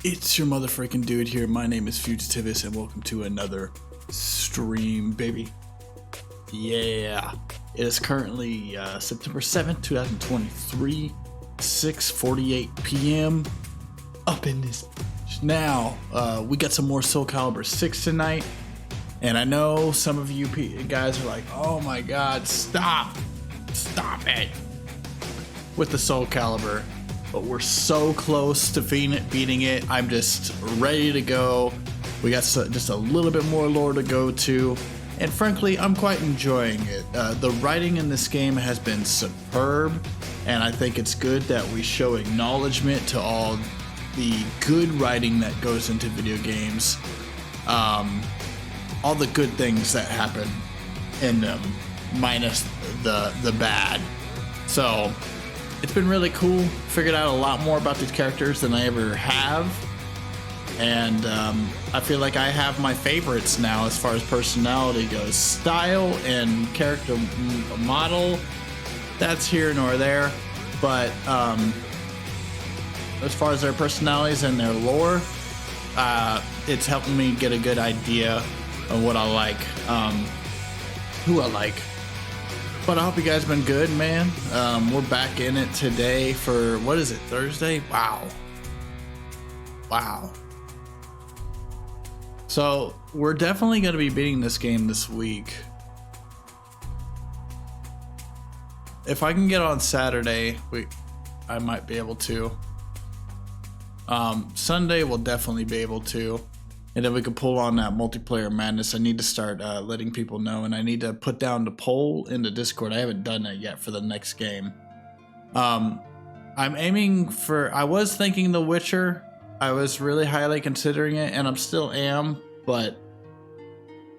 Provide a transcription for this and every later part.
It's your motherfucking dude here. My name is Fugitivus, and welcome to another stream, baby. Yeah. It is currently September 7th, 2023, 6:48 p.m. Up in this bitch. Now, we got some more Soul Calibur 6 tonight, and I know some of you guys are like, oh my god, stop it with the Soul Calibur. But we're so close to beating it. I'm just ready to go. We got just a little bit more lore to go to, and frankly, I'm quite enjoying it. The writing in this game has been superb, and I think it's good that we show acknowledgement to all the good writing that goes into video games, all the good things that happen in them, minus the bad. So it's been really cool. Figured out a lot more about these characters than I ever have. And I feel like I have my favorites now as far as personality goes. Style and character model, that's here nor there. But as far as their personalities and their lore, it's helping me get a good idea of what I like, who I like. But I hope you guys been good, man. We're back in it today for, what is it, Thursday? Wow. So we're definitely going to be beating this game this week. If I can get on Saturday, I might be able to. Sunday we'll definitely be able to. And then we can pull on that multiplayer madness. I need to start letting people know, and I need to put down the poll in the Discord. I haven't done that yet for the next game. I'm aiming for, I was thinking The Witcher. I was really highly considering it, and I'm still am, but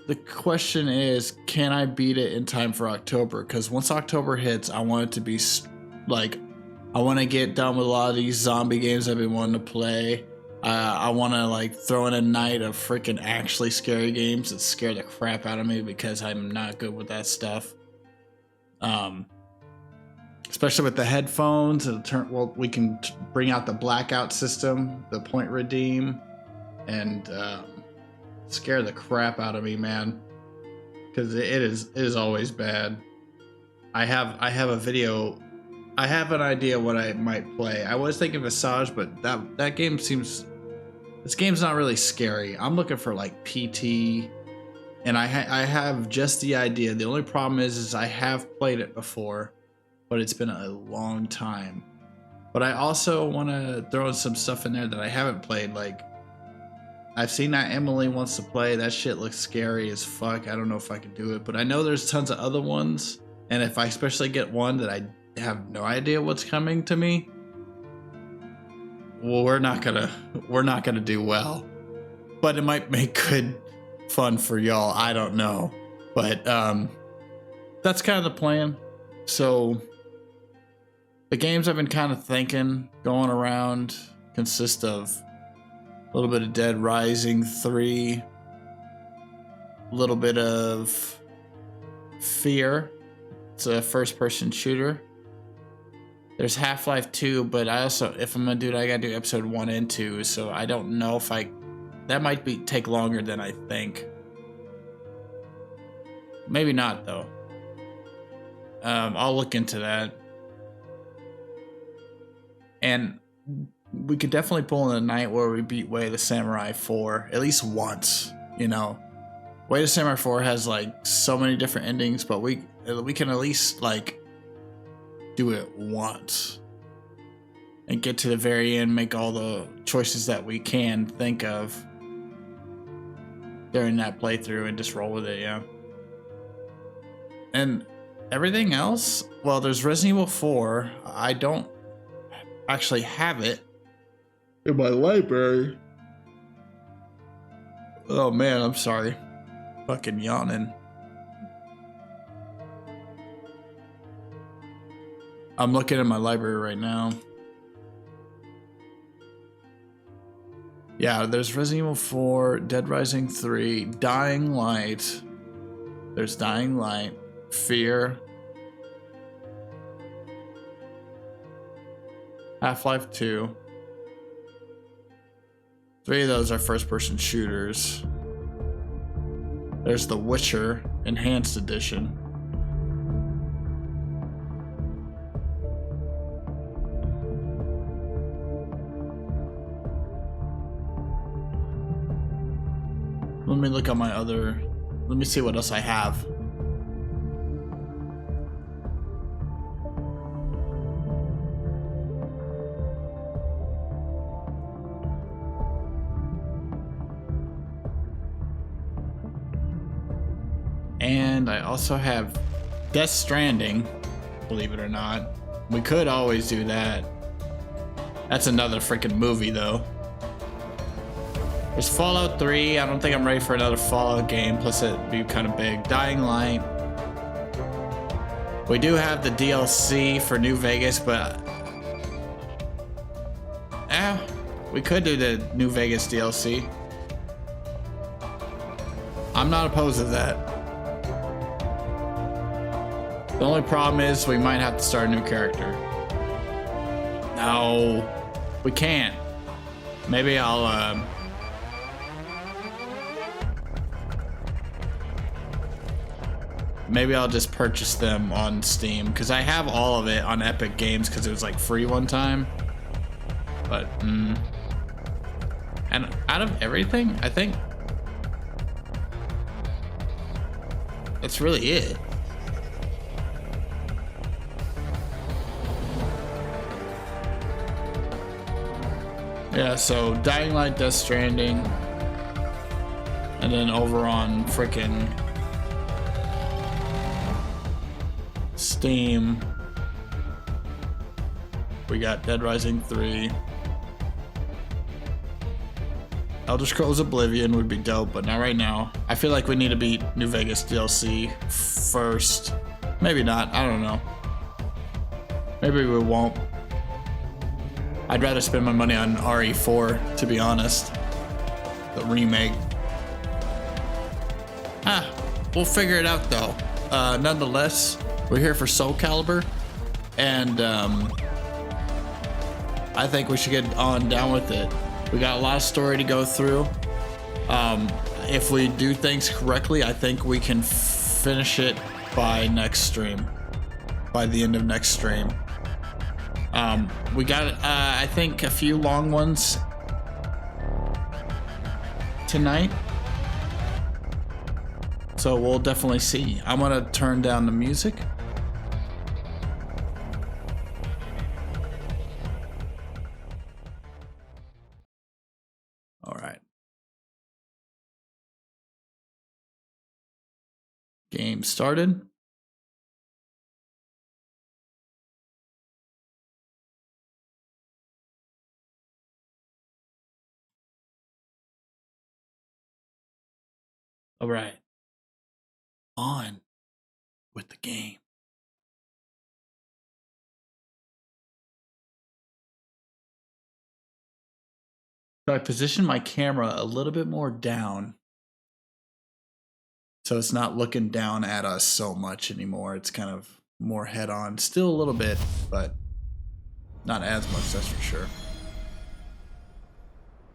the question is, can I beat it in time for October? Because once October hits, I want it to be like, I want to get done with a lot of these zombie games I've been wanting to play. I want to like throw in a night of freaking actually scary games that scare the crap out of me, because I'm not good with that stuff. Especially with the headphones, well, we can bring out the blackout system, the point redeem, and scare the crap out of me, man. Because it is always bad. I have a video. I have an idea what I might play. I was thinking Visage, but that game seems. This game's not really scary. I'm looking for like PT, and I have just the idea. The only problem is I have played it before, but it's been a long time. But I also want to throw in some stuff in there that I haven't played. Like, I've seen that Emily wants to play. That shit looks scary as fuck. I don't know if I can do it, but I know there's tons of other ones. And if I especially get one that I have no idea what's coming to me, well, we're not gonna do well. But it might make good fun for y'all. I don't know, but that's kind of the plan. So the games I've been kind of thinking going around consist of a little bit of Dead Rising 3, a little bit of Fear. It's a first-person shooter. There's Half-Life 2, but I also, if I'm gonna do it, I gotta do episode 1 and 2, so I don't know if that might take longer than I think. Maybe not, though. I'll look into that. And we could definitely pull in a night where we beat Way of the Samurai 4, at least once, you know. Way of the Samurai 4 has, like, so many different endings, but we can at least, like, do it once and get to the very end, make all the choices that we can think of during that playthrough, and just roll with it. Yeah. And everything else, well, there's Resident Evil 4. I don't actually have it in my library. Oh man, I'm sorry. Fucking yawning. I'm looking at my library right now. Yeah, there's Resident Evil 4, Dead Rising 3, Dying Light. There's Dying Light, Fear, Half-Life 2, 3 of those are first-person shooters. There's The Witcher Enhanced Edition. Let me look at my other... Let me see what else I have. And I also have Death Stranding, believe it or not. We could always do that. That's another freaking movie though. There's Fallout 3. I don't think I'm ready for another Fallout game, plus it'd be kind of big. Dying Light. We do have the DLC for New Vegas, but we could do the New Vegas DLC. I'm not opposed to that. The only problem is we might have to start a new character. No, we can't. Maybe I'll maybe I'll just purchase them on Steam, because I have all of it on Epic Games because it was like free one time. But and out of everything, I think that's really it. Yeah, so Dying Light, Death Stranding, and then over on freaking Steam, we got Dead Rising 3. Elder Scrolls Oblivion would be dope, but not right now. I feel like we need to beat New Vegas DLC first. Maybe not, I don't know. Maybe we won't. I'd rather spend my money on RE4, to be honest. The remake. We'll figure it out though. Nonetheless, we're here for Soul Calibur, and I think we should get on down with it. We got a lot of story to go through. If we do things correctly, I think we can finish it by next stream. By the end of next stream. We got, I think, a few long ones tonight. So we'll definitely see. I'm gonna turn down the music. All right. Game started. All right. On with the game. So I position my camera a little bit more down, so it's not looking down at us so much anymore. It's kind of more head on. Still a little bit, but not as much, that's for sure.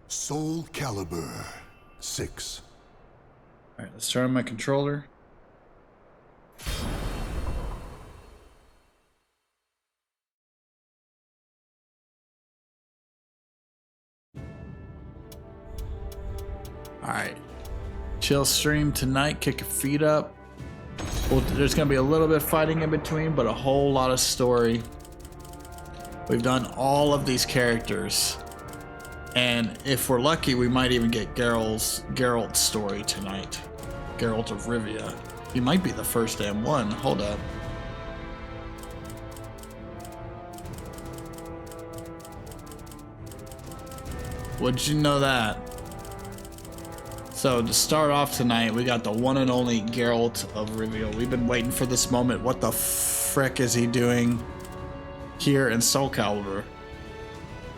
Soul Calibur 6. All right, let's turn on my controller. All right, chill stream tonight. Kick your feet up. Well, there's gonna be a little bit of fighting in between, but a whole lot of story. We've done all of these characters, and if we're lucky, we might even get Geralt's story tonight. Geralt of Rivia. He might be the first damn one. Hold up. Would you know that? So to start off tonight, we got the one and only Geralt of Rivia. We've been waiting for this moment. What the frick is he doing here in Soul Calibur?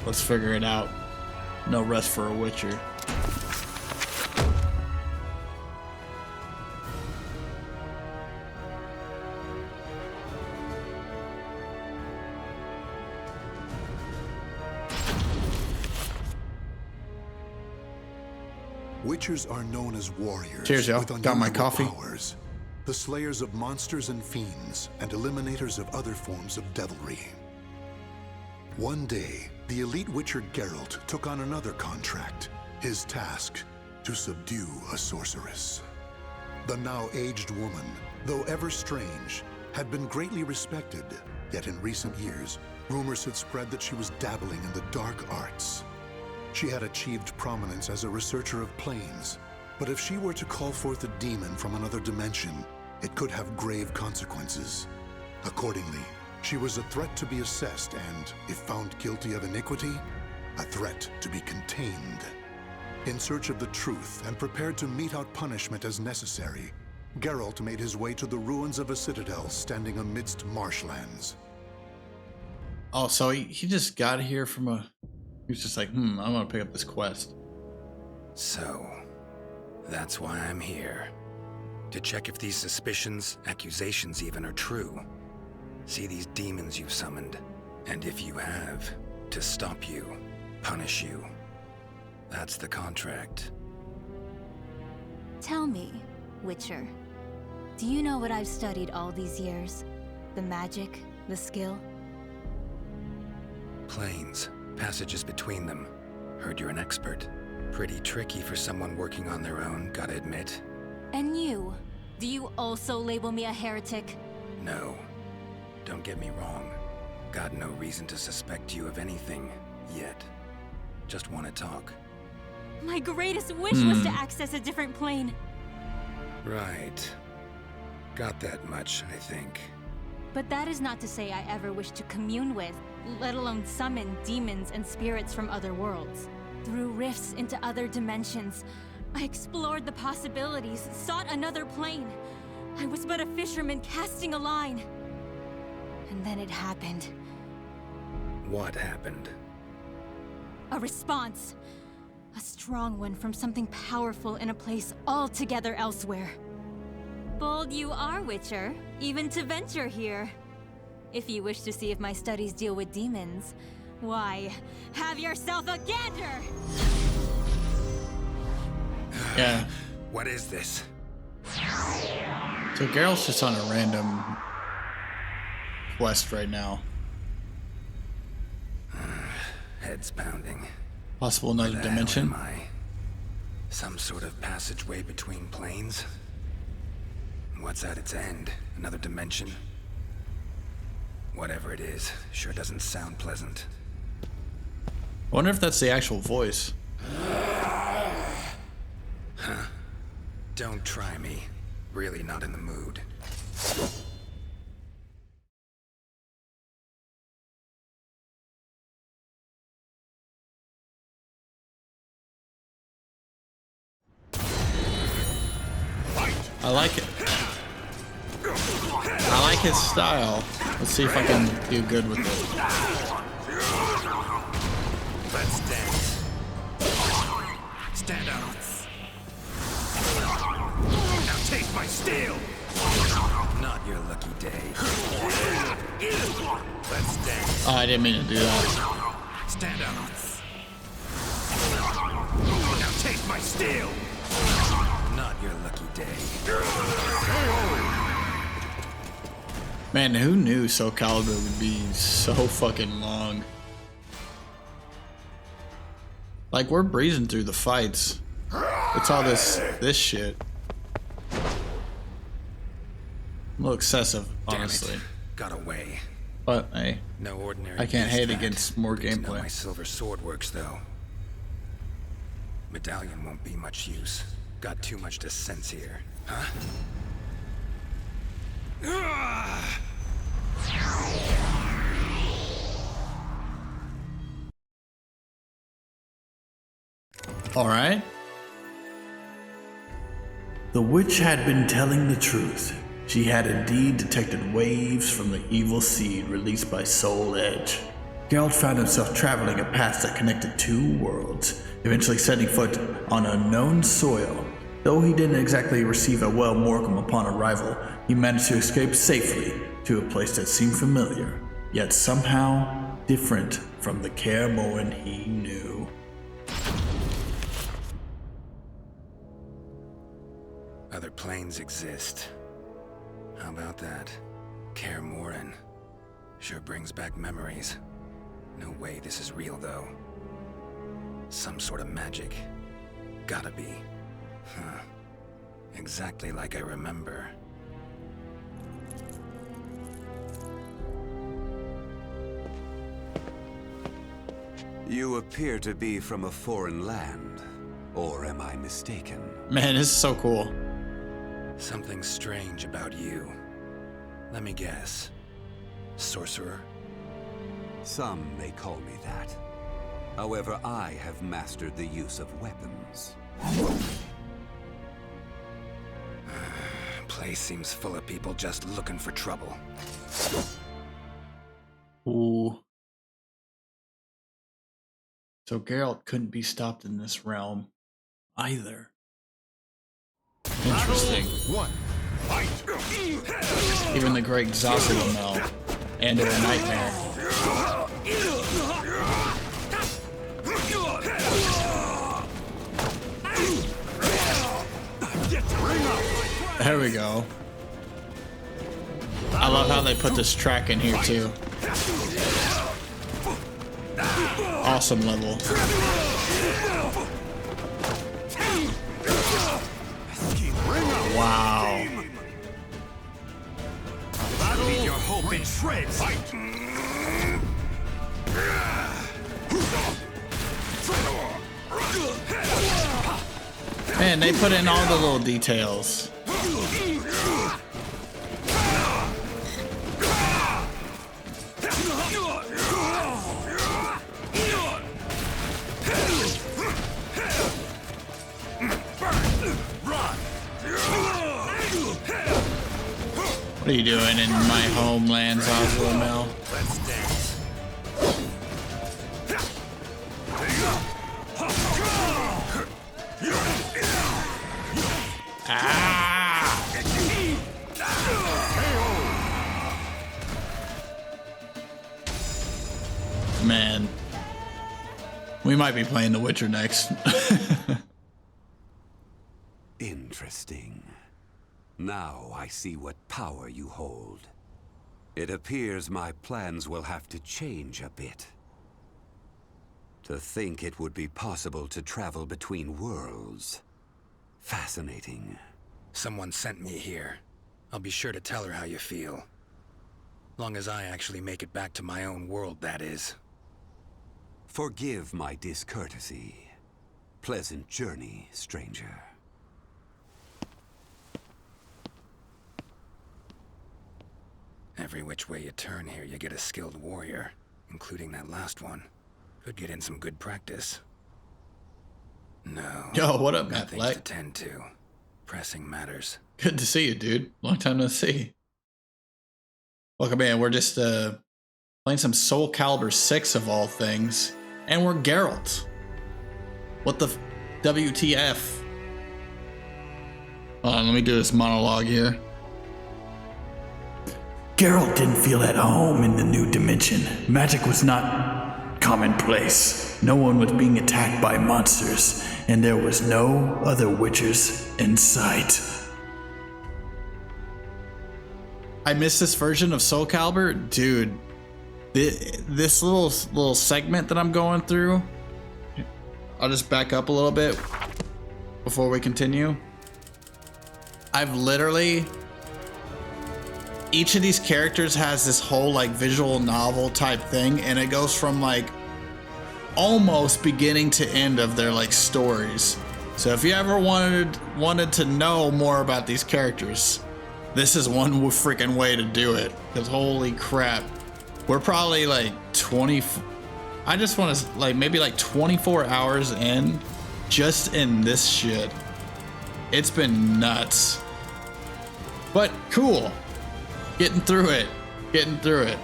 Let's figure it out. No rest for a Witcher. Witchers are known as warriors. Cheers, y'all. With Got my unusual coffee. powers, the slayers of monsters and fiends, and eliminators of other forms of devilry. One day, the elite witcher Geralt took on another contract. His task, to subdue a sorceress. The now aged woman, though ever strange, had been greatly respected. Yet in recent years, rumors had spread that she was dabbling in the dark arts. She had achieved prominence as a researcher of planes, but if she were to call forth a demon from another dimension, it could have grave consequences. Accordingly, she was a threat to be assessed and, if found guilty of iniquity, a threat to be contained. In search of the truth and prepared to mete out punishment as necessary, Geralt made his way to the ruins of a citadel standing amidst marshlands. Oh, so he just got here from a... He was just like, I'm gonna pick up this quest. So, that's why I'm here. To check if these suspicions, accusations even, are true. See these demons you've summoned, and if you have, to stop you, punish you. That's the contract. Tell me, Witcher, do you know what I've studied all these years? The magic, the skill? Planes, passages between them. Heard you're an expert. Pretty tricky for someone working on their own, gotta admit. And you? Do you also label me a heretic? No. Don't get me wrong. Got no reason to suspect you of anything, yet. Just want to talk. My greatest wish was to access a different plane. Right. Got that much, I think. But that is not to say I ever wished to commune with, let alone summon demons and spirits from other worlds. Through rifts into other dimensions, I explored the possibilities, sought another plane. I was but a fisherman casting a line. And then it happened. What happened? A response. A strong one from something powerful in a place altogether elsewhere. Bold you are, Witcher, even to venture here. If you wish to see if my studies deal with demons, why, have yourself a gander! Yeah. What is this? So Geralt's just on a random quest right now. Head's pounding. Possible another Where the dimension. hell am I? Some sort of passageway between planes? What's at its end? Another dimension? Whatever it is, sure doesn't sound pleasant. I wonder if that's the actual voice. Huh? Don't try me. Really not in the mood. I like it. I like his style. Let's see if I can do good with it. Let's dance. Stand up. Now take my steel. Not your lucky day. Let's dance. Oh, I didn't mean to do that. Stand up. Now take my steel. Not your lucky day. Man, who knew Soul Calibur would be so fucking long? Like, we're breezing through the fights. It's all this shit. A little excessive, honestly. Damn it. Got away. But hey, No ordinary. I can't hate beast against more Good to know gameplay. my silver sword works though. Medallion won't be much use. Got too much to sense here, huh? All right. The witch had been telling the truth. She had indeed detected waves from the evil seed released by Soul Edge. Geralt found himself traveling a path that connected two worlds, eventually setting foot on unknown soil. Though he didn't exactly receive a welcome upon arrival, he managed to escape safely to a place that seemed familiar, yet somehow different from the Kaer Morhen he knew. Other planes exist. How about that? Kaer Morhen. Sure brings back memories. No way this is real, though. Some sort of magic. Gotta be. Huh. Exactly like I remember. You appear to be from a foreign land. Or am I mistaken? Man, this is so cool. Something strange about you. Let me guess. Sorcerer? Some may call me that. However, I have mastered the use of weapons. Place seems full of people just looking for trouble. Ooh. So Geralt couldn't be stopped in this realm either. Interesting. One. Fight. Even the great Zazu will know. And a nightmare. There we go. I love how they put this track in here too. Awesome level. Wow. Leave your hope in shreds. Man, they put in all the little details. What are you doing in my homeland, Zazu? Let's dance. Man, we might be playing The Witcher next. Interesting. Now I see what power you hold. It appears my plans will have to change a bit. To think it would be possible to travel between worlds. Fascinating. Someone sent me here. I'll be sure to tell her how you feel. Long as I actually make it back to my own world, that is. Forgive my discourtesy. Pleasant journey, stranger. Every which way you turn here, you get a skilled warrior, including that last one. Could get in some good practice. No. Yo, what up, got Matt things Black? to tend to. Pressing matters. Good to see you, dude. Long time no see. Welcome in. We're just playing some Soul Calibur 6 of all things. And we're Geralt. What the WTF? Hold on, let me do this monologue here. Geralt didn't feel at home in the new dimension. Magic was not commonplace. No one was being attacked by monsters, and there was no other witchers in sight. I miss this version of Soul Calibur, dude. This little segment that I'm going through. I'll just back up a little bit before we continue. I've literally. Each of these characters has this whole like visual novel type thing, and it goes from like almost beginning to end of their like stories. So if you ever wanted to know more about these characters, this is one freaking way to do it. Because holy crap, we're probably like 20. I just want to like maybe like 24 hours in, just in this shit. It's been nuts, but cool. Getting through it. Getting through it.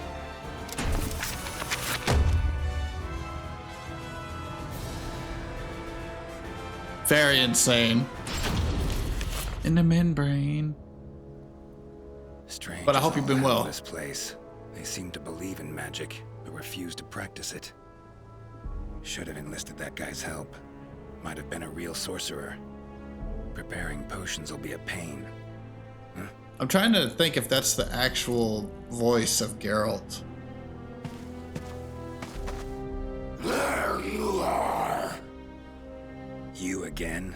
Very insane. In the membrane. Strange. But I hope you've been well. This place. They seem to believe in magic, but refuse to practice it. Should have enlisted that guy's help. Might have been a real sorcerer. preparing potions will be a pain. I'm trying to think if that's the actual voice of Geralt. There you are! You again?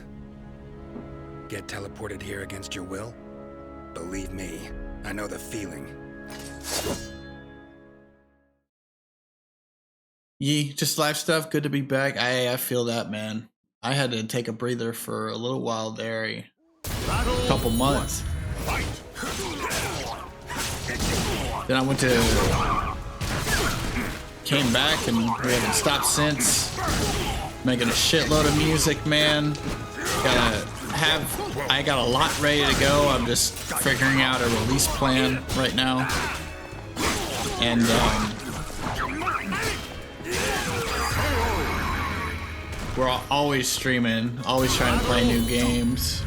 Get teleported here against your will? Believe me, I know the feeling. Yee, just life stuff. Good to be back. I feel that, man. I had to take a breather for a little while there, a couple months. Then I went to, came back, and we haven't stopped since. Making a shitload of music, man. I got a lot ready to go. I'm just figuring out a release plan right now. And we're always streaming, always trying to play new games.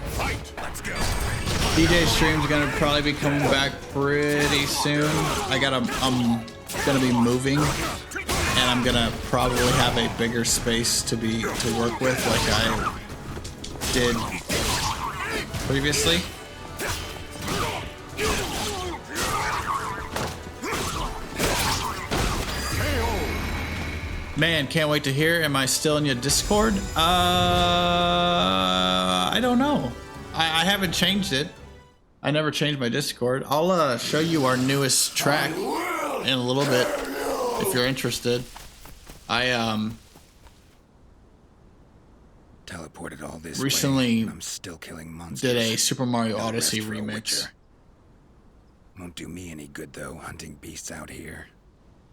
DJ stream's gonna probably be coming back pretty soon. I'm gonna be moving, and I'm gonna probably have a bigger space to work with, like I did previously. Man, can't wait to hear. Am I still in your Discord? I don't know. I haven't changed it. I never changed my Discord. I'll show you our newest track in a little bit if you're interested. I teleported all this recently way, I'm still killing monsters. Did a Super Mario No Odyssey rest for a remix. witcher. Won't do me any good though, hunting beasts out here.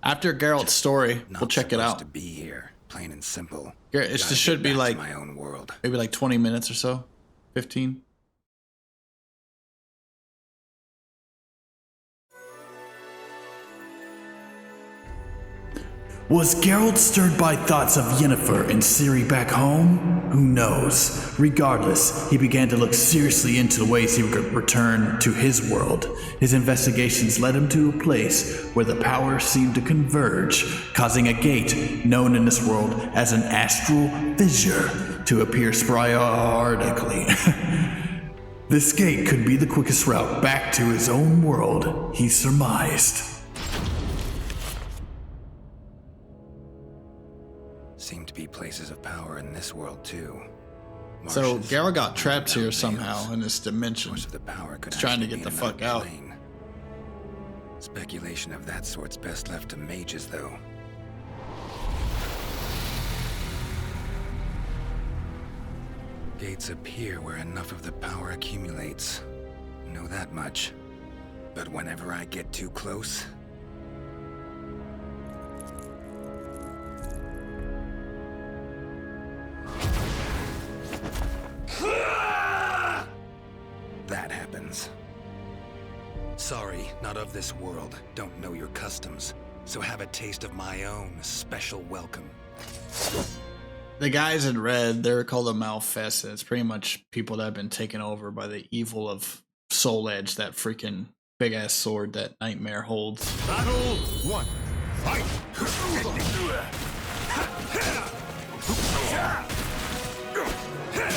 After Geralt's story, Not we'll check it supposed out. To be here, plain and simple. It Gotta should get be back to like my own world. maybe like 20 minutes or so, 15. Was Geralt stirred by thoughts of Yennefer and Ciri back home? Who knows? Regardless, he began to look seriously into the ways he could return to his world. His investigations led him to a place where the powers seemed to converge, causing a gate known in this world as an astral fissure to appear sporadically. This gate could be the quickest route back to his own world, he surmised. Seem to be places of power in this world too. So Marshes, Geralt got trapped here vales. somehow in this dimension. Source of the power could He's trying to actually get be the in fuck another out. plane. Speculation of that sort's best left to mages, though. Gates appear where enough of the power accumulates. Know that much. But whenever I get too close, that happens. Sorry, not of this world. Don't know your customs. So have a taste of my own special welcome. The guys in red, they're called the Malfest, and it's pretty much people that have been taken over by the evil of Soul Edge, that freaking big ass sword that Nightmare holds. Battle 1. Fight!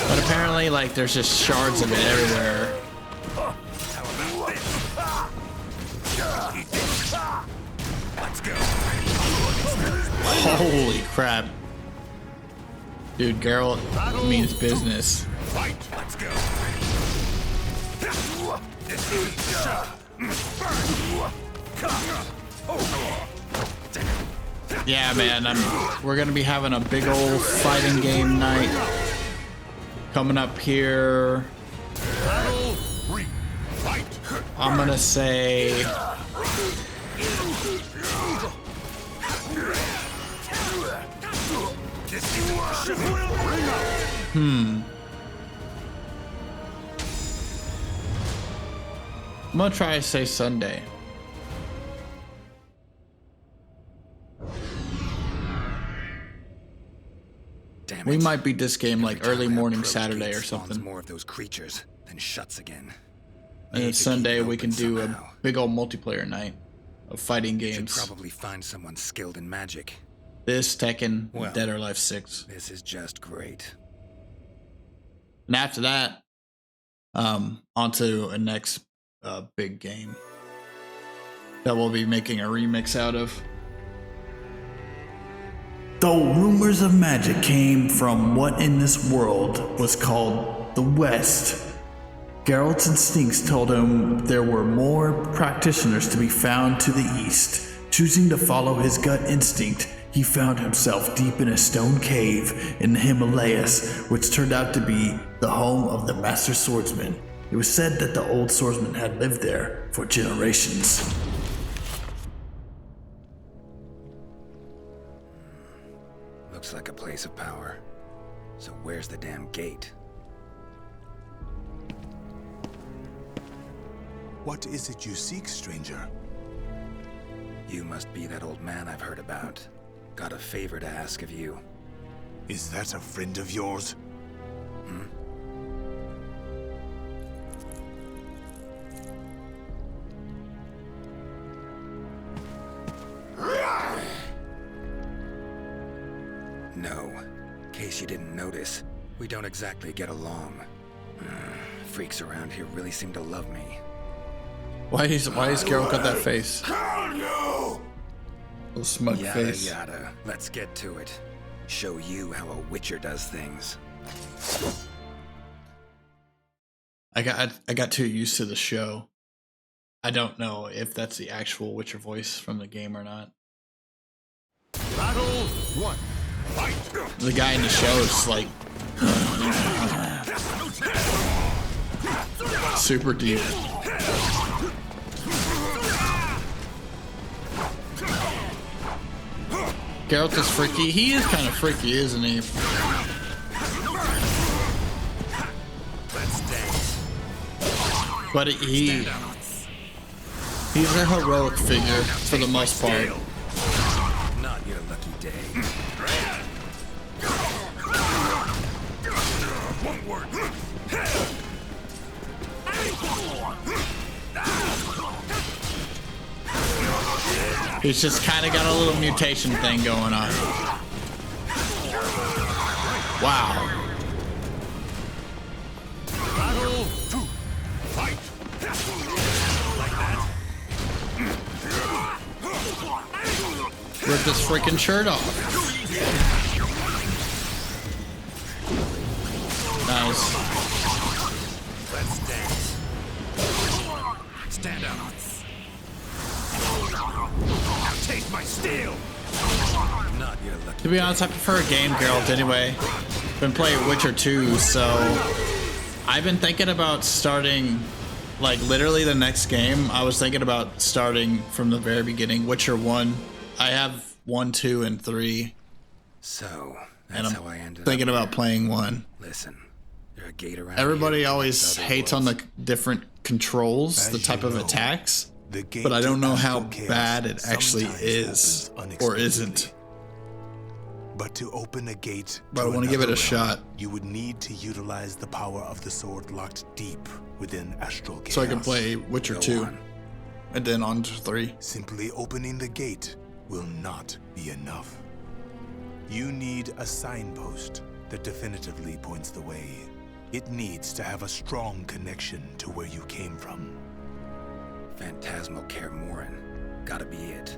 But apparently, like, there's just shards of it everywhere. Let's go. Holy crap. Dude, Geralt means business. Fight. Let's go. Yeah, man, we're gonna be having a big old fighting game night coming up here. Battle 3. Fight! I'm gonna say I'm gonna try to say Sunday. Damn We it. might beat this game like Every time early I morning approach, Saturday Gate or spawns something. More of those creatures, then shuts again. And then Need to Sunday keep it we can open do somehow. a big old multiplayer night of fighting Should games. probably find someone skilled in magic. This, Tekken, Well. Dead or Alive 6. This is just great. And after that, onto a next big game that we'll be making a remix out of. Though rumors of magic came from what in this world was called the West, Geralt's instincts told him there were more practitioners to be found to the east. Choosing to follow his gut instinct, he found himself deep in a stone cave in the Himalayas, which turned out to be the home of the Master Swordsman. It was said that the old swordsman had lived there for generations. Looks like a place of power. So where's the damn gate? What is it you seek, stranger? You must be that old man I've heard about. Got a favor to ask of you. Is that a friend of yours? No. In case you didn't notice, we don't exactly get along. Freaks around here really seem to love me. Why is Geralt got that face? Little smug Yada face. yada. Let's get to it. Show you how a Witcher does things. I got too used to the show. I don't know if that's the actual Witcher voice from the game or not. Battle 1. Fight! The guy in the show is like super deep. Geralt is freaky. He is kind of freaky, isn't he? Let's dance. But he's a heroic figure for the most part. Not your lucky day. Won't work. He's just kind of got a little mutation thing going on. Wow. Battle 2. Fight! Like that. Rip this freaking shirt off. Nice. Let's dance. Stand up. Now taste my steel. Not your lucky To be honest, I prefer a game Geralt anyway. Been playing Witcher 2, so I've been thinking about starting, like literally the next game. I was thinking about starting from the very beginning, Witcher 1. I have 1, 2, and 3, So, and that's I'm how I ended thinking up about here. playing 1. Listen, there's a gate around Everybody here that always connects other hates on the worlds. different controls, As the you type of know, attacks, The gate but I don't to know how astral chaos bad it actually sometimes is opens or unexpectedly. isn't. But to open a gate But I to want to give it a another shot realm, you would need to utilize the power of the sword locked deep within astral chaos. So I can play Witcher Go 2 on. and then on to 3. Simply opening the gate will not be enough. You need a signpost that definitively points the way. It needs to have a strong connection to where you came from. Phantasmal Kaer Morhen. Gotta be it.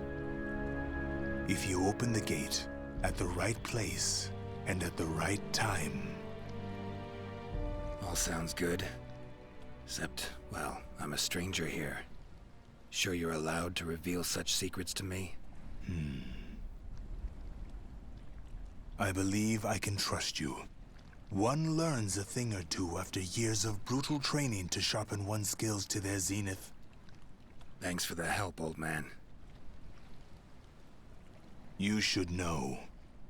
If you open the gate at the right place and at the right time, All sounds good. Except, well, I'm a stranger here. Sure you're allowed to reveal such secrets to me? I believe I can trust you. One learns a thing or two after years of brutal training to sharpen one's skills to their zenith. Thanks for the help, old man. You should know,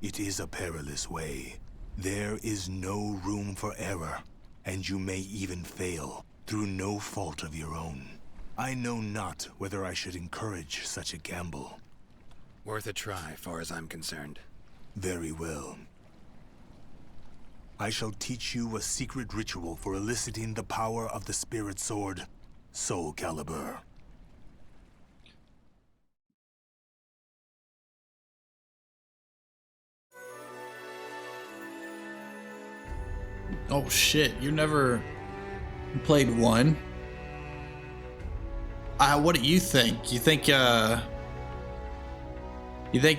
it is a perilous way. There is no room for error, and you may even fail through no fault of your own. I know not whether I should encourage such a gamble. Worth a try, far as I'm concerned. Very well. I shall teach you a secret ritual for eliciting the power of the spirit sword, Soul Calibur. Oh shit, you never Played 1. What do you think? You think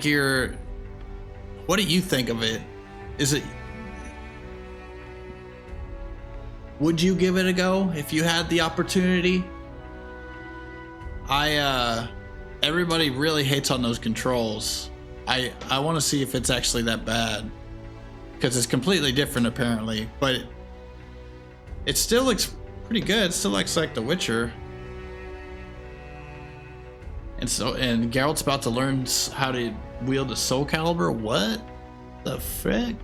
you're... What do you think of it? Is it... Would you give it a go if you had the opportunity? Everybody really hates on those controls. I want to see if it's actually that bad, because it's completely different apparently, but it still looks pretty good. It still looks like The Witcher. And Geralt's about to learn how to wield a Soul Calibur. What the frick?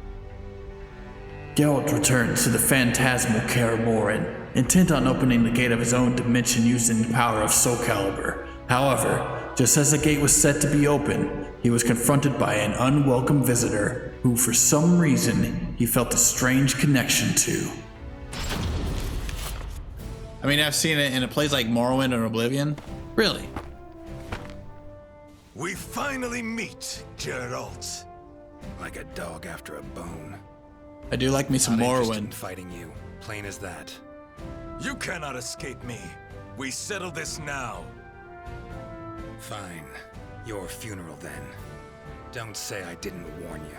Geralt returns to the phantasmal Kaer Morhen, intent on opening the gate of his own dimension using the power of Soul Calibur. However, just as the gate was set to be open, he was confronted by an unwelcome visitor who, for some reason, he felt a strange connection to. I mean, I've seen it in a place like Morrowind or Oblivion. Really? We finally meet, Geralt. Like a dog after a bone. I do like me some Not interested Morrowind. in fighting you, plain as that. You cannot escape me. We settle this now. Fine. Your funeral then. Don't say I didn't warn you.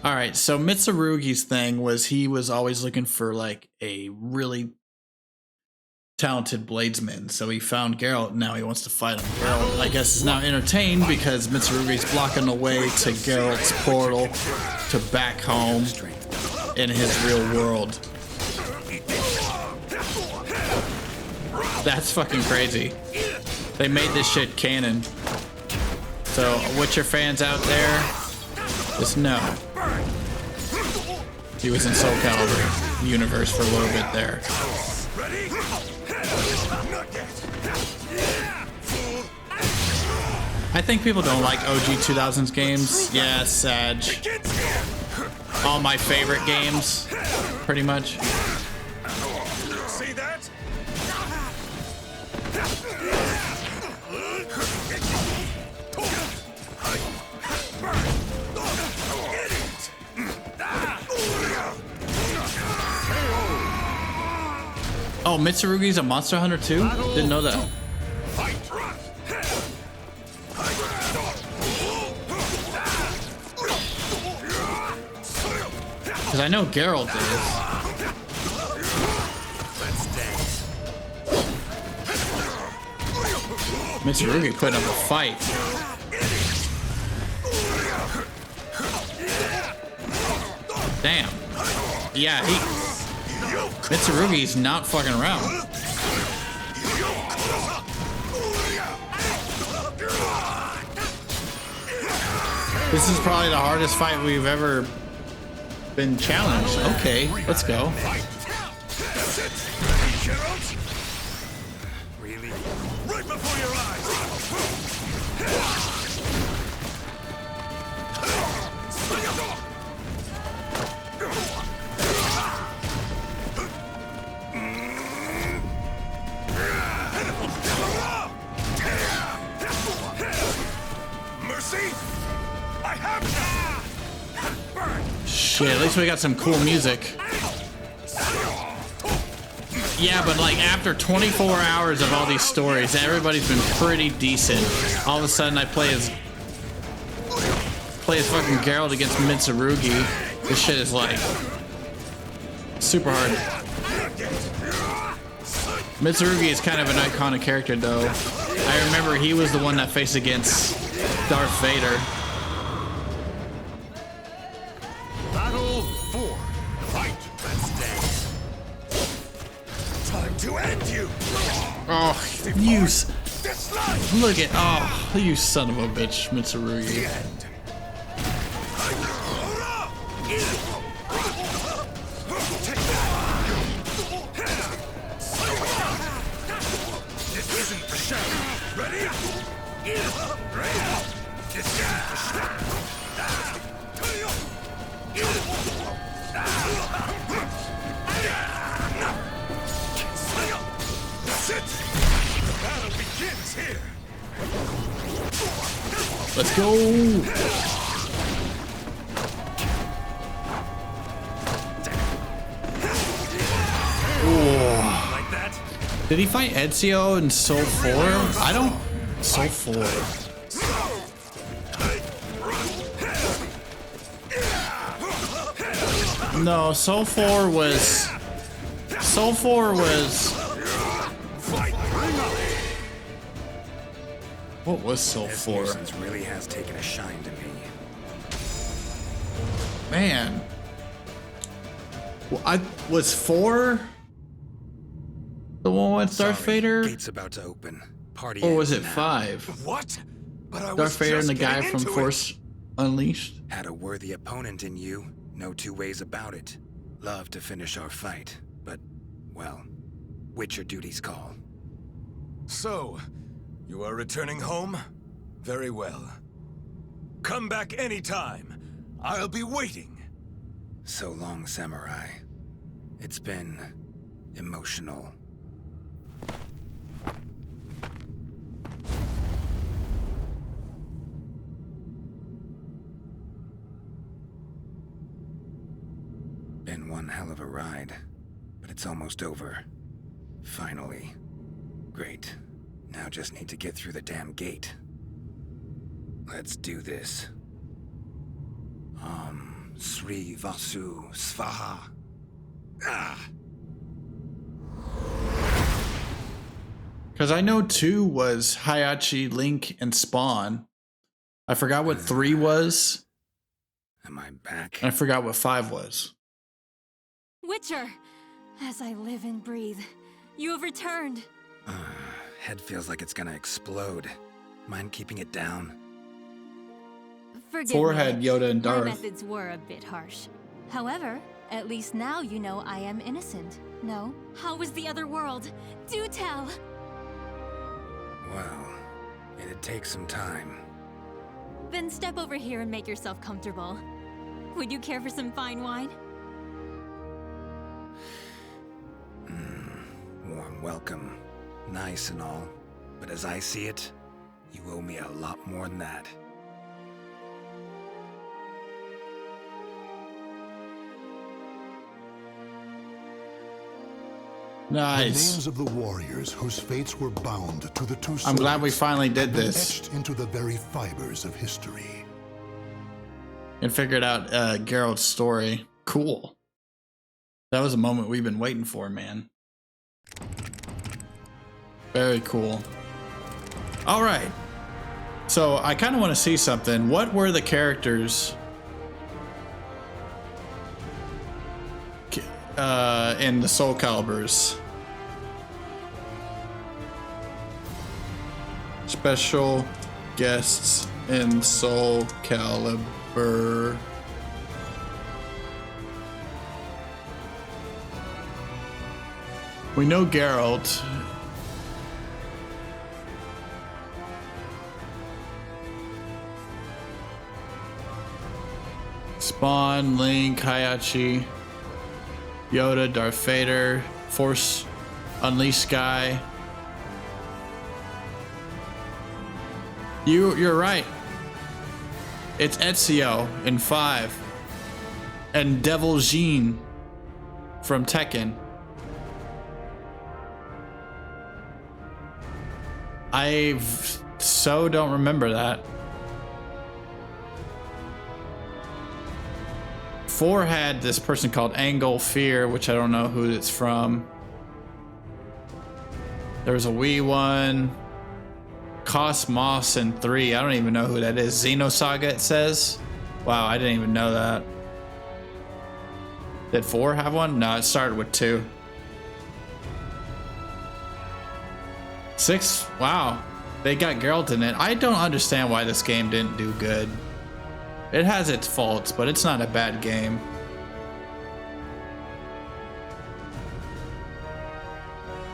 All right, so Mitsurugi's thing was he was always looking for like a really talented bladesman, so he found Geralt, and now he wants to fight him. Geralt, I guess, is now entertained because Mitsurugi's blocking the way to Geralt's portal to back home in his real world. That's fucking crazy. They made this shit canon. So, Witcher fans out there, just know he was in Soul Calibur universe for a little bit there. I think people don't like OG 2000s games. Yeah, Sag. All my favorite games, pretty much. See that? Oh, Mitsurugi's a Monster Hunter too? Didn't know that. Because I know Geralt is. Mitsurugi put up a fight. Damn. Yeah, Mitsurugi's not fucking around. This is probably the hardest fight we've ever been challenged. Okay, let's go. Really? Right before your eyes. Mercy! I have Shit, at least we got some cool music. Yeah, but like after 24 hours of all these stories, everybody's been pretty decent. All of a sudden I play as fucking Geralt against Mitsurugi. This shit is like super hard. Mitsurugi is kind of an iconic character though. I remember he was the one that faced against Darth Vader. Battle 4. Fight. Let's dance. Time to end you. Oh, look at, oh, you son of a bitch, Mitsurugi. This isn't the show. Ready? That's it. The battle begins here. Let's go. Ooh. Did he fight Ezio in Soul 4? I don't... Soul 4. No, Soul 4 was... Soul 4 was... What was Soul 4? This really has taken a shine to me. Man. Well, I was 4 the one with Darth Vader? Gate's about to open. Party Or was it now. 5? What? But I was Darth Vader and the just guy getting from into it. Force Unleashed? Had a worthy opponent in you. No two ways about it. Love to finish our fight, but, well, Witcher duties call. So, you are returning home? Very well. Come back anytime. I'll be waiting. So long, Samurai. It's been emotional. Been one hell of a ride, but it's almost over. Finally. Great. Now just need to get through the damn gate. Let's do this. Sri Vasu Svaha. Ah! Because I know 2 was Hayachi, Link, and Spawn. I forgot what 3 was. Am I back? And I forgot what 5 was. Witcher, as I live and breathe, you have returned. Head feels like it's gonna explode. Mind keeping it down? Forgive 4 me, had Yoda and my Darth. methods were a bit harsh. However, at least now you know I am innocent. No? How was the other world? Do tell! Well, it'd take some time. Then step over here and make yourself comfortable. Would you care for some fine wine? Warm welcome. Nice and all. But as I see it, you owe me a lot more than that. The Nice. names of the warriors whose fates were bound to the two I'm glad we swords finally did have been this. etched into the very fibers of history. And figured out Geralt's story. Cool. That was a moment we've been waiting for, man. Very cool. All right. So I kind of want to see something. What were the characters in the Soul Caliburs? Special guests in Soul Calibur. We know Geralt. Spawn, Link, Hayachi, Yoda, Darth Vader, Force Unleashed guy. You're right. It's Ezio in 5. And Devil Jean from Tekken. I so don't remember that. 4 had this person called Angle Fear, which I don't know who it's from. There was a Wii one. Cosmos in 3. I don't even know who that is. Xenosaga, it says. Wow, I didn't even know that. Did 4 have one? No, it started with 2. 6? Wow. They got Geralt in it. I don't understand why this game didn't do good. It has its faults, but it's not a bad game.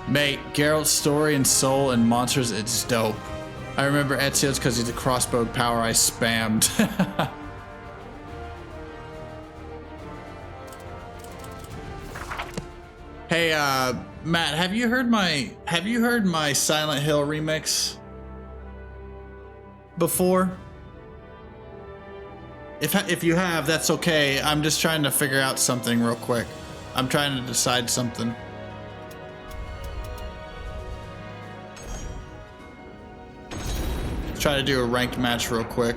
Mate, Geralt's story in Soul and Monsters, it's dope. I remember Ezio's because he's a crossbow power I spammed. Hey, Matt, have you heard my Silent Hill remix before? If you have, that's okay. I'm just trying to figure out something real quick. I'm trying to decide something. try to do a ranked match real quick.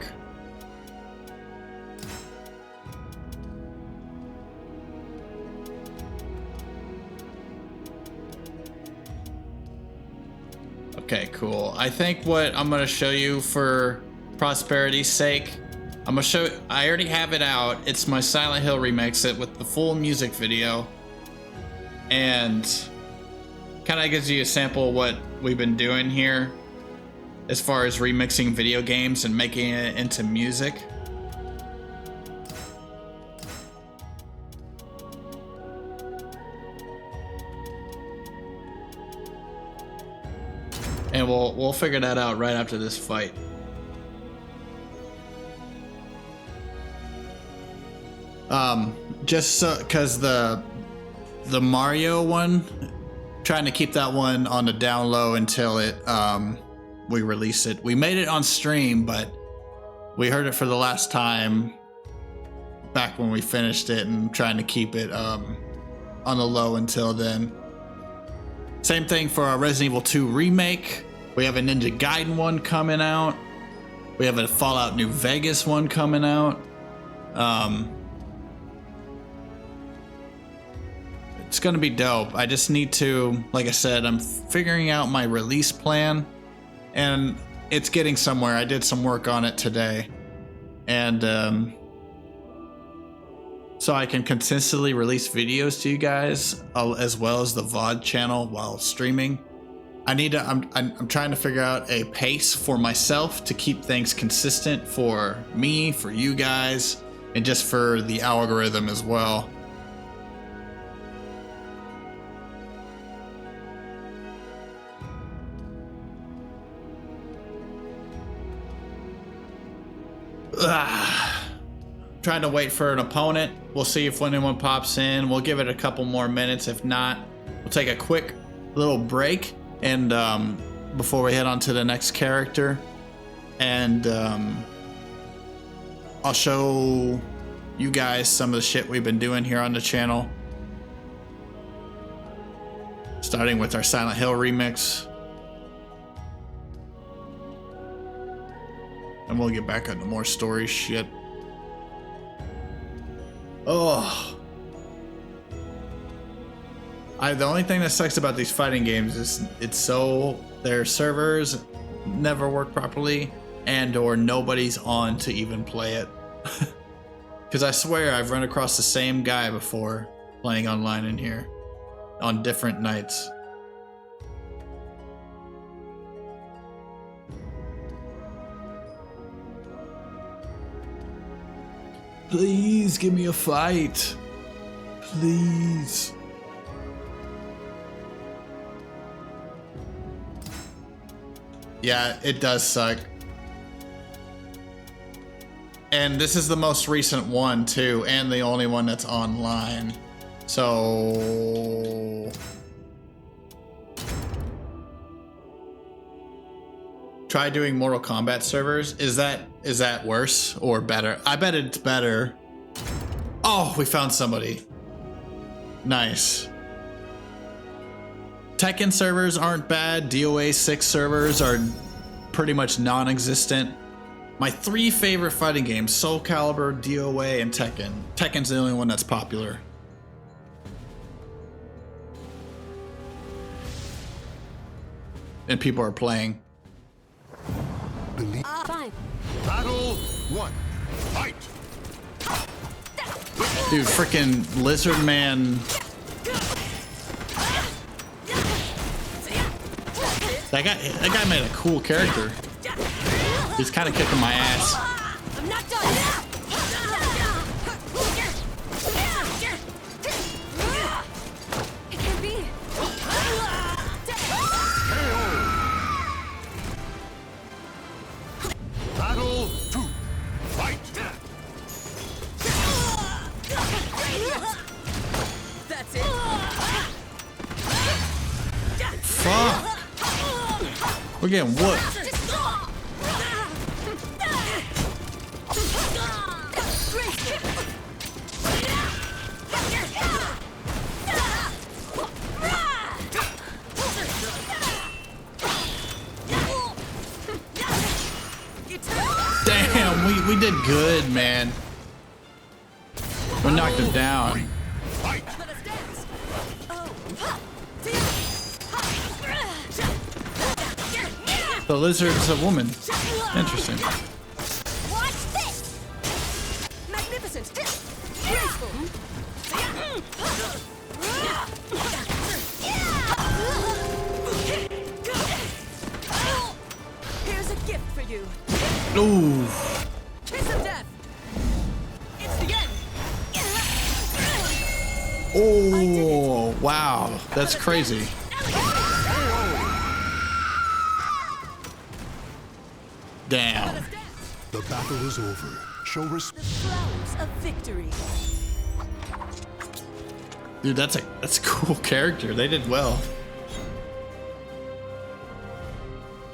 Okay, cool. I think what I'm gonna show you for prosperity's sake, I'm gonna show. I already have it out. It's my Silent Hill remix, it with the full music video, and kind of gives you a sample of what we've been doing here as far as remixing video games and making it into music. And we'll figure that out right after this fight. Just so, cause the Mario one, trying to keep that one on the down low until it we release it. We made it on stream, but we heard it for the last time back when we finished it, and trying to keep it on the low until then. Same thing for our Resident Evil 2 remake. We have a Ninja Gaiden one coming out. We have a Fallout New Vegas one coming out. It's gonna be dope. I just need to, like I said, I'm figuring out my release plan, and it's getting somewhere. I did some work on it today, and so I can consistently release videos to you guys, as well as the VOD channel while streaming. I need to. I'm trying to figure out a pace for myself to keep things consistent for me, for you guys, and just for the algorithm as well. Trying to wait for an opponent. We'll see if anyone pops in. We'll give it a couple more minutes. If not, we'll take a quick little break, and before we head on to the next character, and I'll show you guys some of the shit we've been doing here on the channel, starting with our Silent Hill remix, and we'll get back into more story shit. Oh, the only thing that sucks about these fighting games is their servers never work properly, and or nobody's on to even play it. Because I swear I've run across the same guy before playing online in here on different nights. Please give me a fight. Please. Yeah, it does suck. And this is the most recent one too, and the only one that's online. So try doing Mortal Kombat servers. Is that worse or better? I bet it's better. Oh, we found somebody. Nice. Tekken servers aren't bad. DOA 6 servers are pretty much non-existent. My 3 favorite fighting games: Soul Calibur, DOA, and Tekken. Tekken's the only one that's popular. And people are playing. Fine. Battle 1. Fight. Dude, freaking Lizard Man. That guy made a cool character. He's kind of kicking my ass. I'm not done. It can be. Battle 2. Fight. That's it. Fuck. We're getting whooped. did good, man. We knocked him down. Let us dance. Oh. The lizard's a woman. Interesting. Watch this. Magnificent. Graceful. Here's a gift for you. Ooh. Kiss of death. It's the end. Oh, wow. That's crazy. Damn. The battle is over. Show respect. The flowers of victory. Dude, that's a cool character. They did well.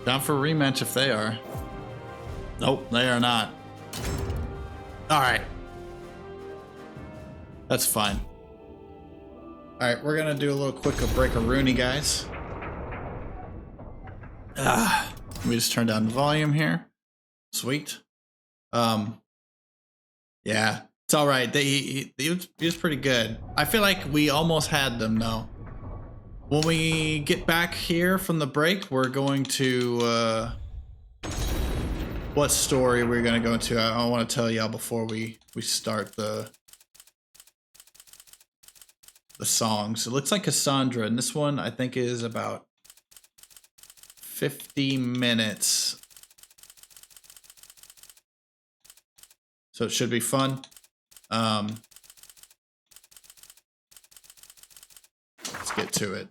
Down for a rematch if they are. Nope, they are not. Alright. That's fine. Alright, we're gonna do a little quicker break of Rooney, guys. Let me just turn down the volume here. Sweet. Yeah, it's alright. He was pretty good. I feel like we almost had them though. When we get back here from the break, we're going to what story we're gonna go into. I want to tell y'all before we start the songs. It looks like Cassandra, and this one I think is about 50 minutes. So it should be fun. Let's get to it.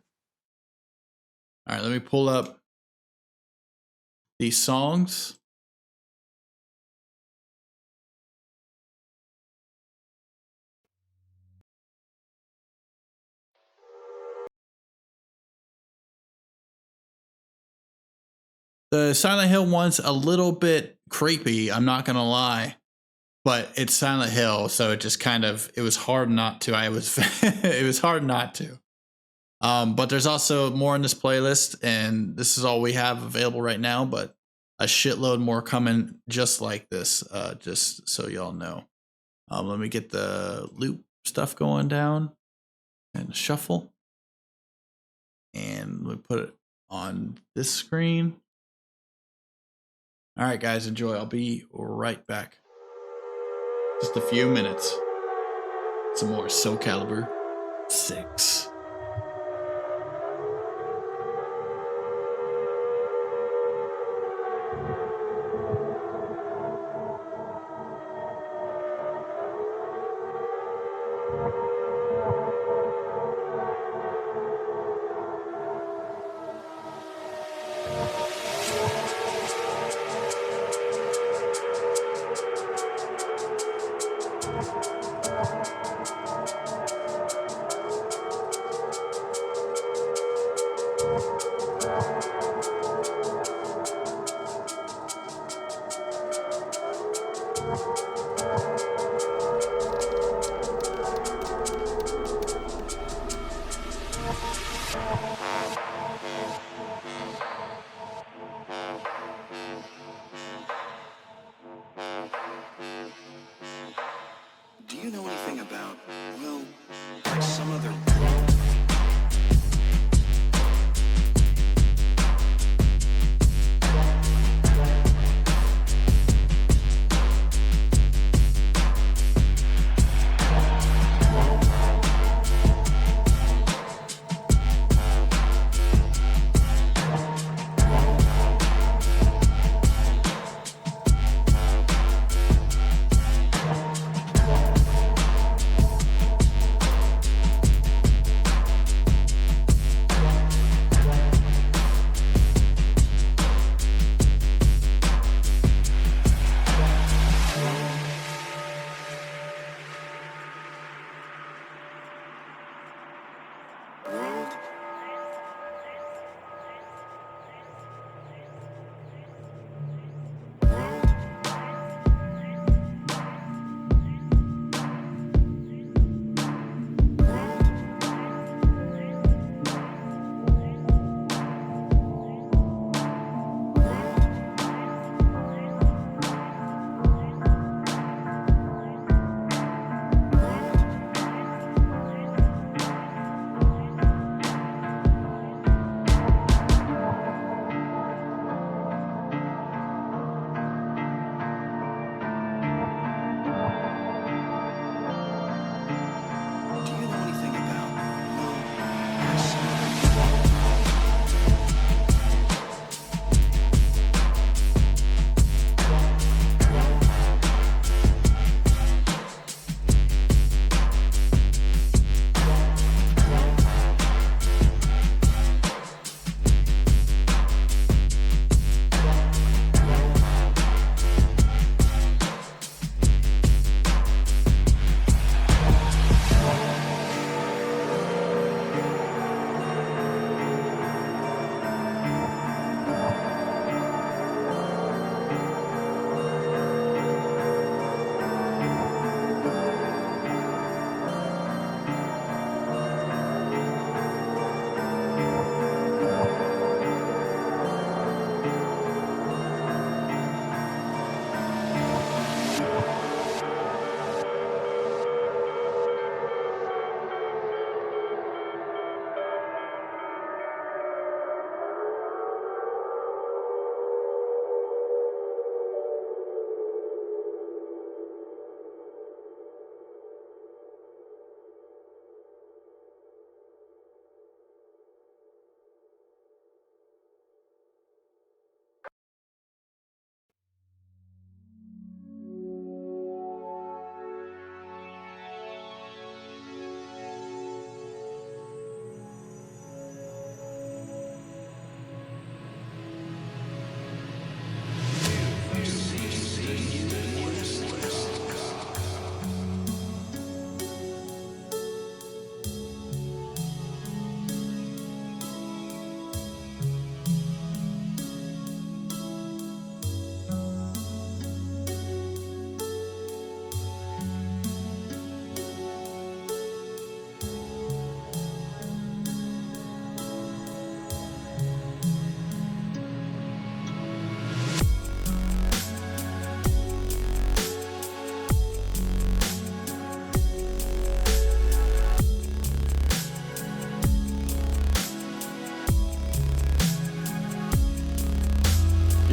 All right, let me pull up these songs. The Silent Hill one's a little bit creepy, I'm not gonna lie. But it's Silent Hill, so it just kind of, it was hard not to. It was hard not to. But there's also more in this playlist, and this is all we have available right now, but a shitload more coming just like this, just so y'all know. Let me get the loop stuff going down and shuffle. And let me put it on this screen. All right, guys, enjoy. I'll be right back. Just a few minutes. Some more Soul Calibur 6.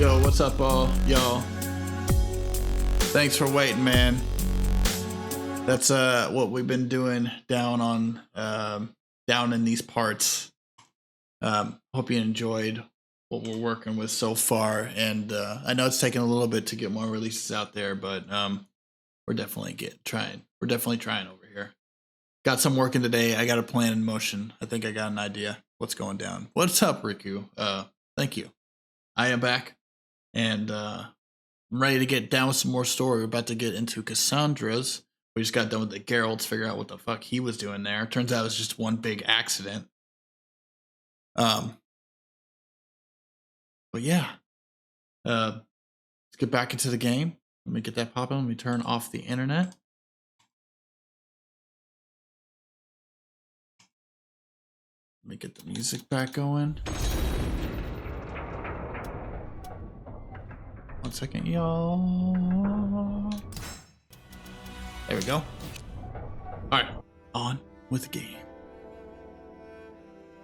Yo, what's up, all y'all? Thanks for waiting, man. That's what we've been doing down on down in these parts. Hope you enjoyed what we're working with so far, and I know it's taking a little bit to get more releases out there, but we're definitely trying. We're definitely trying over here. Got some working today. I got a plan in motion. I think I got an idea what's going down. What's up, Riku? Thank you. I am back, and I'm ready to get down with some more story. We're about to get into Cassandra's. We just got done with the Geralt's, figure out what the fuck he was doing there. Turns out it was just one big accident. But yeah. Let's get back into the game. Let me get that popping. Let me turn off the internet. Let me get the music back going. 1 second, y'all. There we go. Alright, on with the game.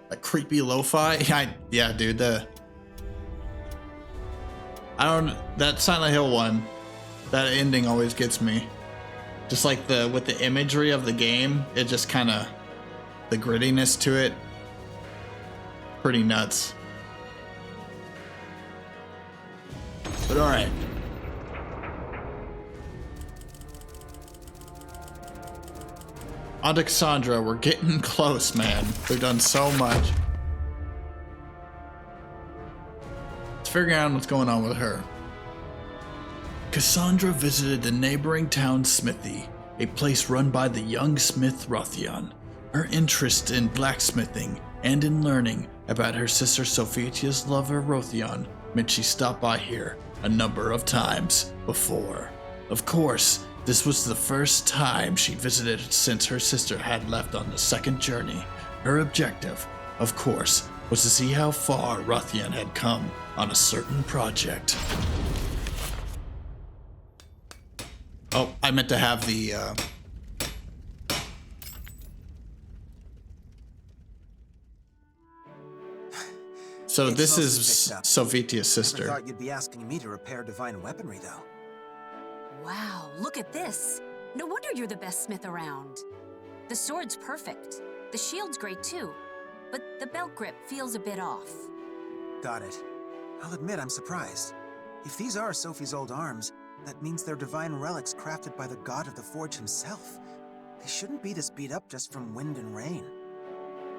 That creepy lo-fi. Yeah, dude, that Silent Hill one, that ending always gets me. Just like with the imagery of the game, it just kind of, the grittiness to it, pretty nuts. But alright. On to Cassandra, we're getting close, man. We've done so much. Let's figure out what's going on with her. Cassandra visited the neighboring town Smithy, a place run by the young smith Rothion. Her interest in blacksmithing and in learning about her sister Sophitia's lover Rothion meant she stopped by here a number of times before. Of course, this was the first time she visited since her sister had left on the second journey. Her objective, of course, was to see how far Rothion had come on a certain project. Oh, I meant to have the So this is Sophitia's sister. I thought you'd be asking me to repair divine weaponry, though. Wow, look at this. No wonder you're the best smith around. The sword's perfect. The shield's great too. But the belt grip feels a bit off. Got it. I'll admit I'm surprised. If these are Sophie's old arms, that means they're divine relics crafted by the god of the forge himself. They shouldn't be this beat up just from wind and rain.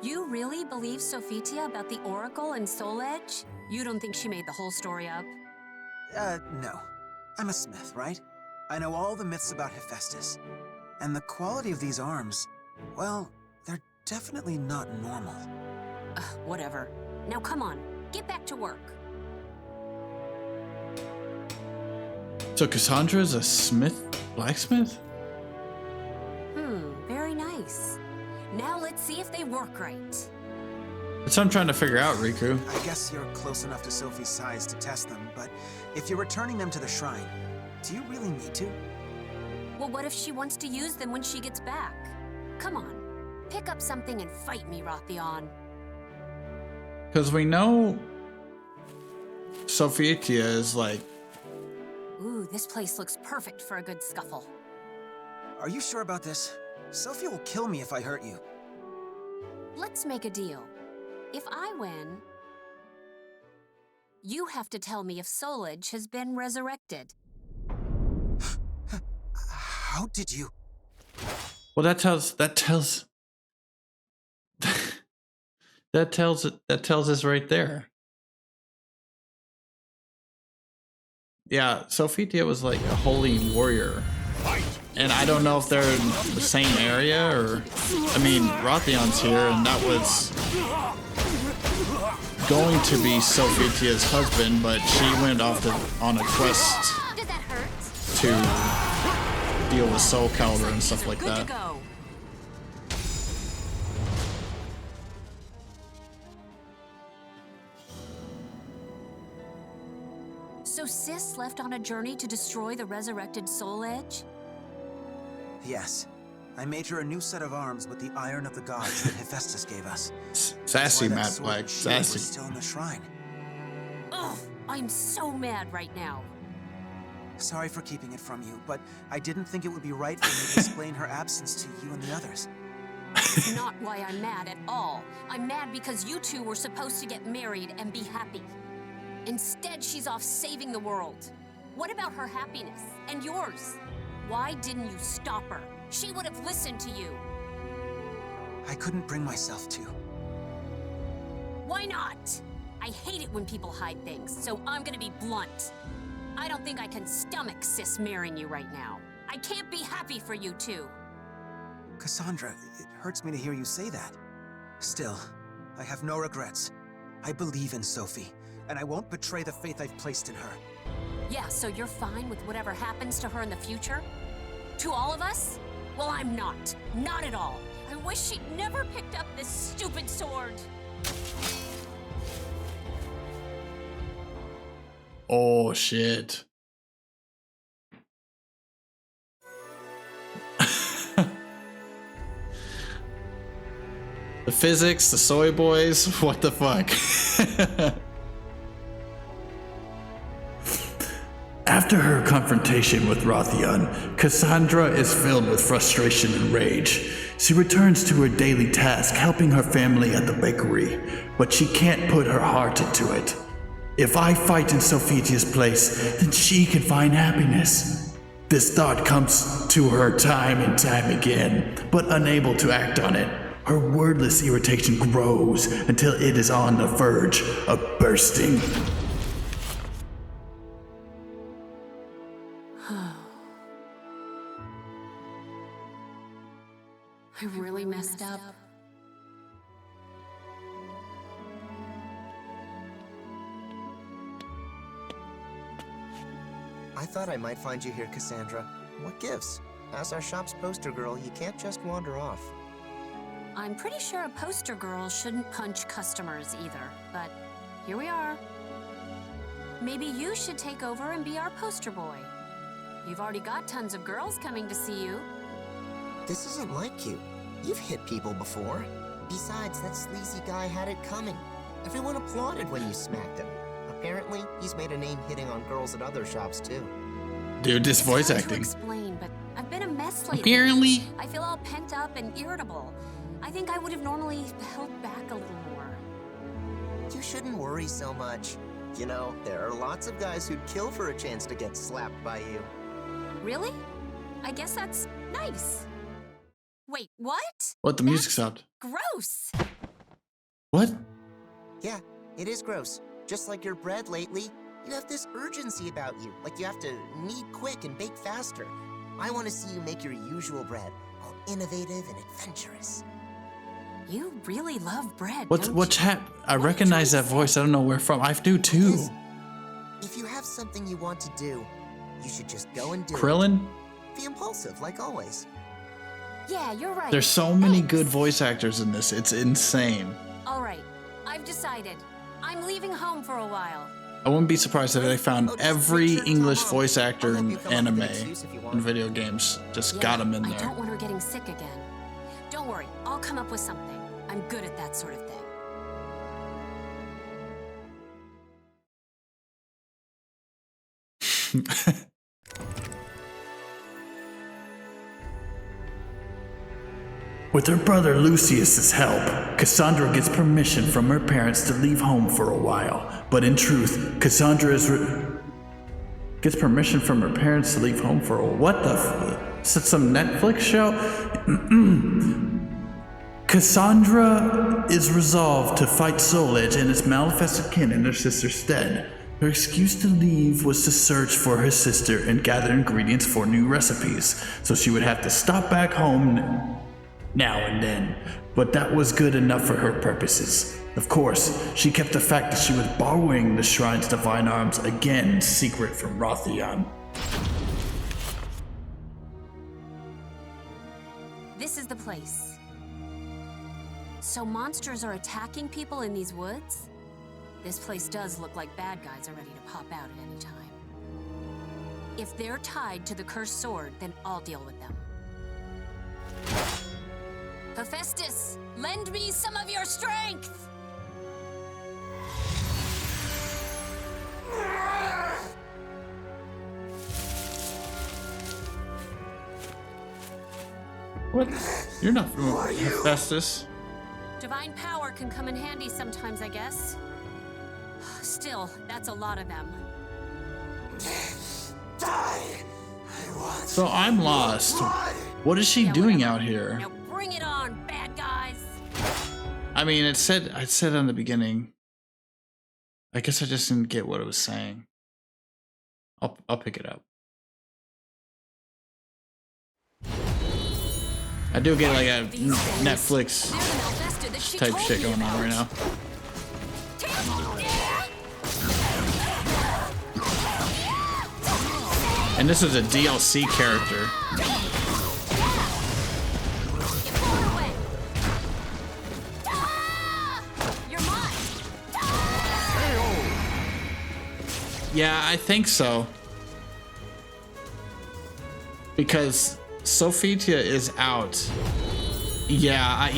You really believe Sophitia about the Oracle and Soul Edge? You don't think she made the whole story up? No. I'm a smith, right? I know all the myths about Hephaestus. And the quality of these arms, well, they're definitely not normal. Whatever. Now come on, get back to work. So Cassandra's a blacksmith? Very nice. Now let's see if they work right. That's what I'm trying to figure out, Riku. I guess you're close enough to Sophie's size to test them, but if you're returning them to the shrine, do you really need to? Well, what if she wants to use them when she gets back? Come on, pick up something and fight me, Rothion. Because we know Sophitia is like... Ooh, this place looks perfect for a good scuffle. Are you sure about this? Sophia will kill me if I hurt you. Let's make a deal. If I win, you have to tell me if Soul Edge has been resurrected. How did you? Well, that tells us right there. Yeah, Sophia was like a holy warrior. And I don't know if they're in the same area or... I mean, Rothion's here, and that was going to be Sophitia's husband, but she went off on a quest to deal with Soul Calibur and stuff like that. So Sis left on a journey to destroy the resurrected Soul Edge? Yes. I made her a new set of arms with the iron of the gods that Hephaestus gave us. Sassy, Matt Black. Sassy. Was still in the shrine. Ugh, I'm so mad right now. Sorry for keeping it from you, but I didn't think it would be right for me to explain her absence to you and the others. That's not why I'm mad at all. I'm mad because you two were supposed to get married and be happy. Instead, she's off saving the world. What about her happiness and yours? Why didn't you stop her? She would have listened to you. I couldn't bring myself to. Why not? I hate it when people hide things, so I'm gonna be blunt. I don't think I can stomach Sis marrying you right now. I can't be happy for you two. Cassandra, it hurts me to hear you say that. Still, I have no regrets. I believe in Sophie, and I won't betray the faith I've placed in her. Yeah, so you're fine with whatever happens to her in the future? To all of us? Well, I'm not. Not at all. I wish she'd never picked up this stupid sword. Oh, shit. The physics, the soy boys, what the fuck? After her confrontation with Rothion, Cassandra is filled with frustration and rage. She returns to her daily task, helping her family at the bakery, but she can't put her heart into it. If I fight in Sophitia's place, then she can find happiness. This thought comes to her time and time again, but unable to act on it. Her wordless irritation grows until it is on the verge of bursting. I really messed up. I thought I might find you here, Cassandra. What gives? As our shop's poster girl, you can't just wander off. I'm pretty sure a poster girl shouldn't punch customers either, but here we are. Maybe you should take over and be our poster boy. You've already got tons of girls coming to see you. This isn't like you. You've hit people before. Besides, that sleazy guy had it coming. Everyone applauded when you smacked him. Apparently, he's made a name hitting on girls at other shops too. Dude, this voice It's hard acting. to explain, but I've been a mess lately. Apparently. I feel all pent up and irritable. I think I would have normally held back a little more. You shouldn't worry so much. You know, there are lots of guys who'd kill for a chance to get slapped by you. Really? I guess that's nice. Wait, what? What? The music That's stopped. gross. What? Yeah, it is gross. Just like your bread lately, you have this urgency about you, like you have to knead quick and bake faster. I want to see you make your usual bread, all innovative and adventurous. You really love bread, What's don't you? I What are you recognize trying that to voice. say? I don't know where from. I do too. Listen, if you have something you want to do, you should just go and do Krillin? it. Be impulsive, like always. Yeah, you're right. There's so many Thanks. good voice actors in this. It's insane. All right, I've decided. I'm leaving home for a while. I wouldn't be surprised if they found Oh, just every make sure to English come home. voice actor I'll help in you come up with anime an excuse if you want. and video games. Just Yeah, got them in I there. don't want her getting sick again. Don't worry, I'll come up with something. I'm good at that sort of thing. With her brother Lucius's help, Cassandra gets permission from her parents to leave home for a while. But in truth, Cassandra gets permission from her parents to leave home for a what the is it some Netflix show? Cassandra is resolved to fight Soul Edge and its manifested kin in her sister's stead. Her excuse to leave was to search for her sister and gather ingredients for new recipes, so she would have to stop back home now and then, but that was good enough for her purposes. Of course, she kept the fact that she was borrowing the shrine's divine arms again secret from Rothion. This is the place. So monsters are attacking people in these woods? This place does look like bad guys are ready to pop out at any time. If they're tied to the cursed sword, then I'll deal with them. Hephaestus, lend me some of your strength! What? You're not from Hephaestus. Divine power can come in handy sometimes, I guess. Still, that's a lot of them. So I'm lost. What is she doing out here? Now bring it on, bad guys. I mean, I said in the beginning. I guess I just didn't get what it was saying. I'll pick it up. I do get like a Netflix type shit going on right now. And this is a DLC character. Yeah, I think so. Because Sophia is out. Yeah,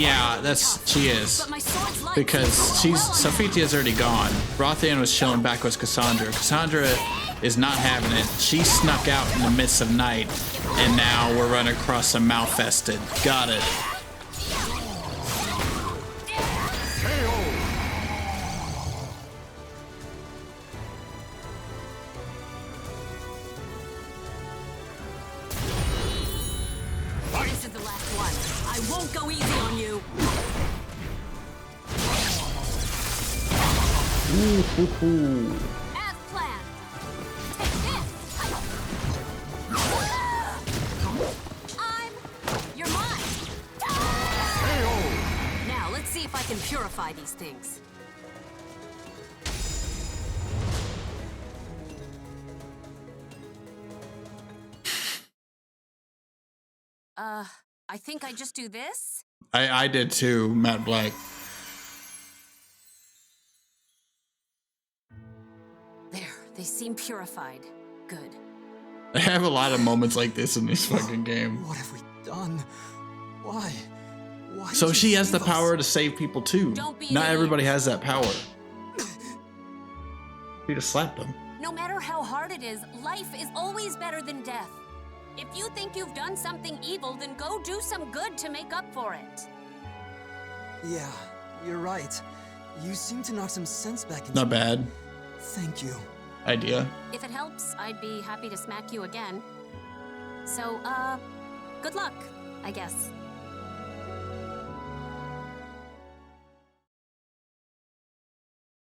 she is. Because Sophia's already gone. Rothian was chilling back with Cassandra. Cassandra is not having it. She snuck out in the midst of night, and now we're running across a Malfested. Got it. This is the last one. I won't go easy on you. Ooh. As planned. Take this. You're mine. Now let's see if I can purify these things. I think I just do this. I did too, Matt Black. There, they seem purified. Good. I have a lot of moments like this in this fucking game. What have we done? Why? Why? So she has the power to save people too. Not everybody has that power. You just slapped them. No matter how hard it is, life is always better than death. If you think you've done something evil, then go do some good to make up for it. Yeah, you're right. You seem to knock some sense back into Not bad. Thank you. Idea. If it helps, I'd be happy to smack you again. So, good luck, I guess.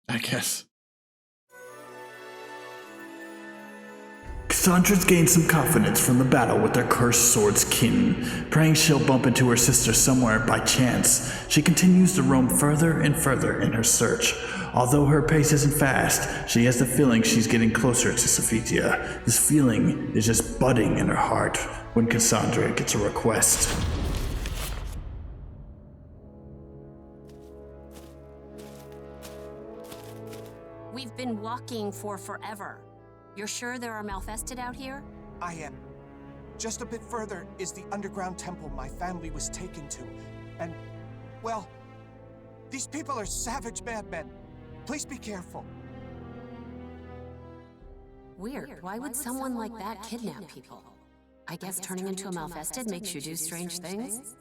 I guess. Cassandra's gained some confidence from the battle with her cursed sword's kin. Praying she'll bump into her sister somewhere by chance, she continues to roam further and further in her search. Although her pace isn't fast, she has the feeling she's getting closer to Sophia. This feeling is just budding in her heart when Cassandra gets a request. We've been walking for forever. You're sure there are Malfested out here? I am. Just a bit further is the underground temple my family was taken to. And, well, these people are savage madmen. Please be careful. Weird. Why would someone like that kidnap people? I guess turning into a Malfested makes you do strange things?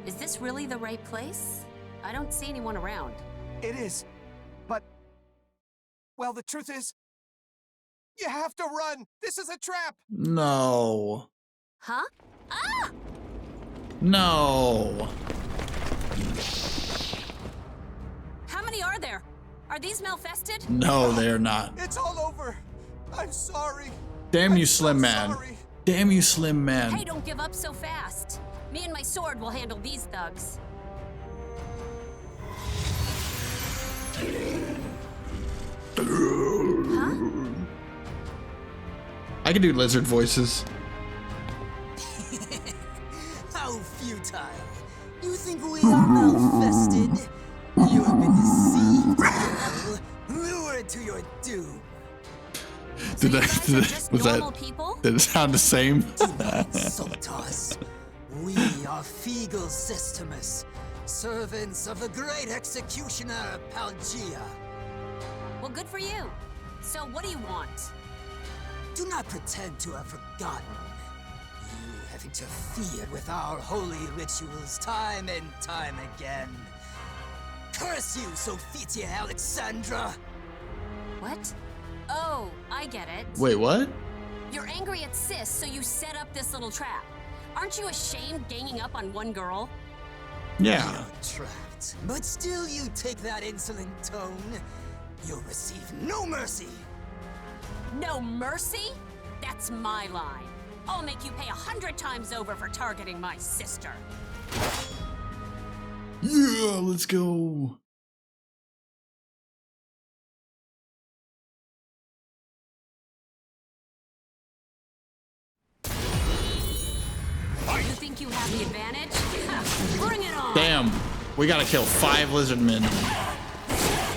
Is this really the right place? I don't see anyone around. It is. But, well, the truth is, you have to run. This is a trap. No. Huh? Ah! No. How many are there? Are these Malfested? No, they're not. It's all over. I'm sorry. Damn you, Slim Man. Sorry. Damn you, Slim Man. Hey, don't give up so fast. Me and my sword will handle these thugs. Huh? I can do lizard voices. How futile. You think we are Malfested? You have been deceived, girl. Lured to your doom. Did Was did it sound the same? Do not insult us. We are Fegal Systemus, servants of the great executioner Palgia. Well, good for you. So what do you want? Do not pretend to have forgotten. You have interfered with our holy rituals time and time again. Curse you, Sophia Alexandra! What? Oh, I get it. Wait, what? You're angry at Sis, so you set up this little trap. Aren't you ashamed ganging up on one girl? Yeah. You're trapped, but still you take that insolent tone. You'll receive no mercy. No mercy? That's my line. I'll make you pay 100 times over for targeting my sister. Yeah, let's go. You think you have the advantage? Bring it on! Damn, we gotta kill 5 lizard men.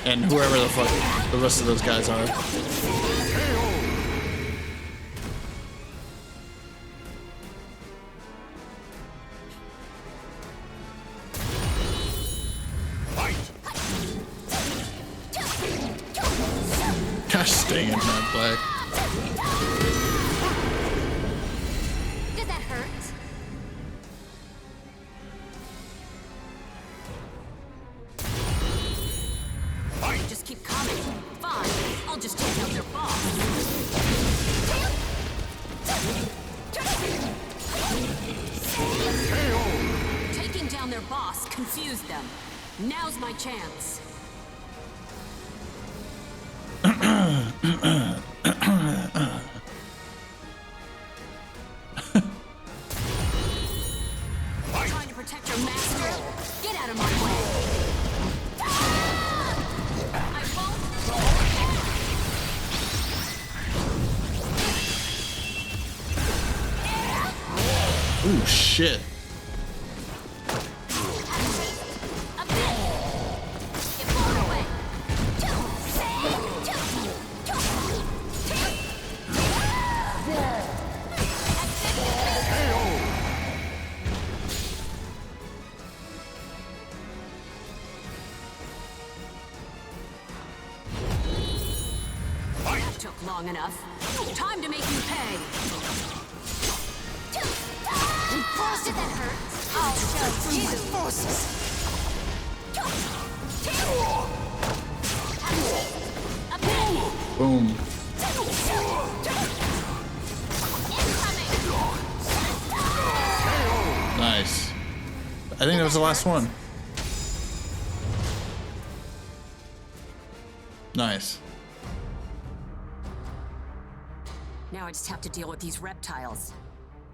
And whoever the fuck the rest of those guys are. Gosh dang it, Matt Black. Did that hurt? Just keep coming. Fine, I'll just take out their boss. Taking down their boss confused them. Now's my chance. Trying to protect your master? Get out of my way. I Ooh, shit. took long enough. Time to make you pay. Did that hurt? I'll show you. Forces. Boom. Nice. I think that was the last one. Nice. Now I just have to deal with these reptiles.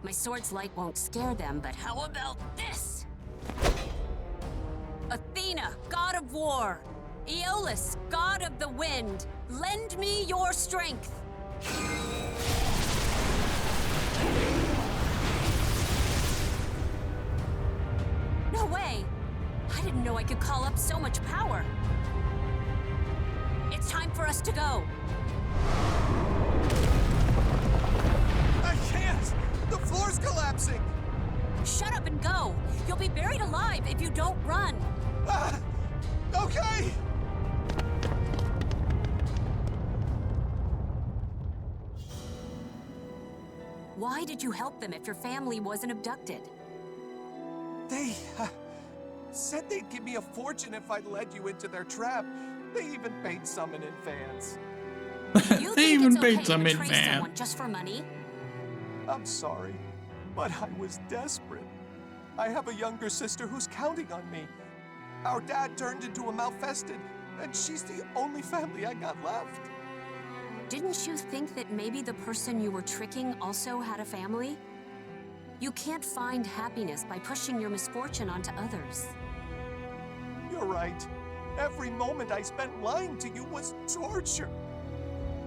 My sword's light won't scare them, but how about this? Athena, god of war. Aeolus, god of the wind. Lend me your strength. No way! I didn't know I could call up so much power. It's time for us to go. I can't! The floor's collapsing! Shut up and go! You'll be buried alive if you don't run! Okay! Why did you help them if your family wasn't abducted? They said they'd give me a fortune if I led you into their trap. They even paid some in advance. You They think even it's okay paid some to in betray advance. someone just for money? I'm sorry, but I was desperate. I have a younger sister who's counting on me. Our dad turned into a malfested, and she's the only family I got left. Didn't you think that maybe the person you were tricking also had a family? You can't find happiness by pushing your misfortune onto others. You're right. Every moment I spent lying to you was torture.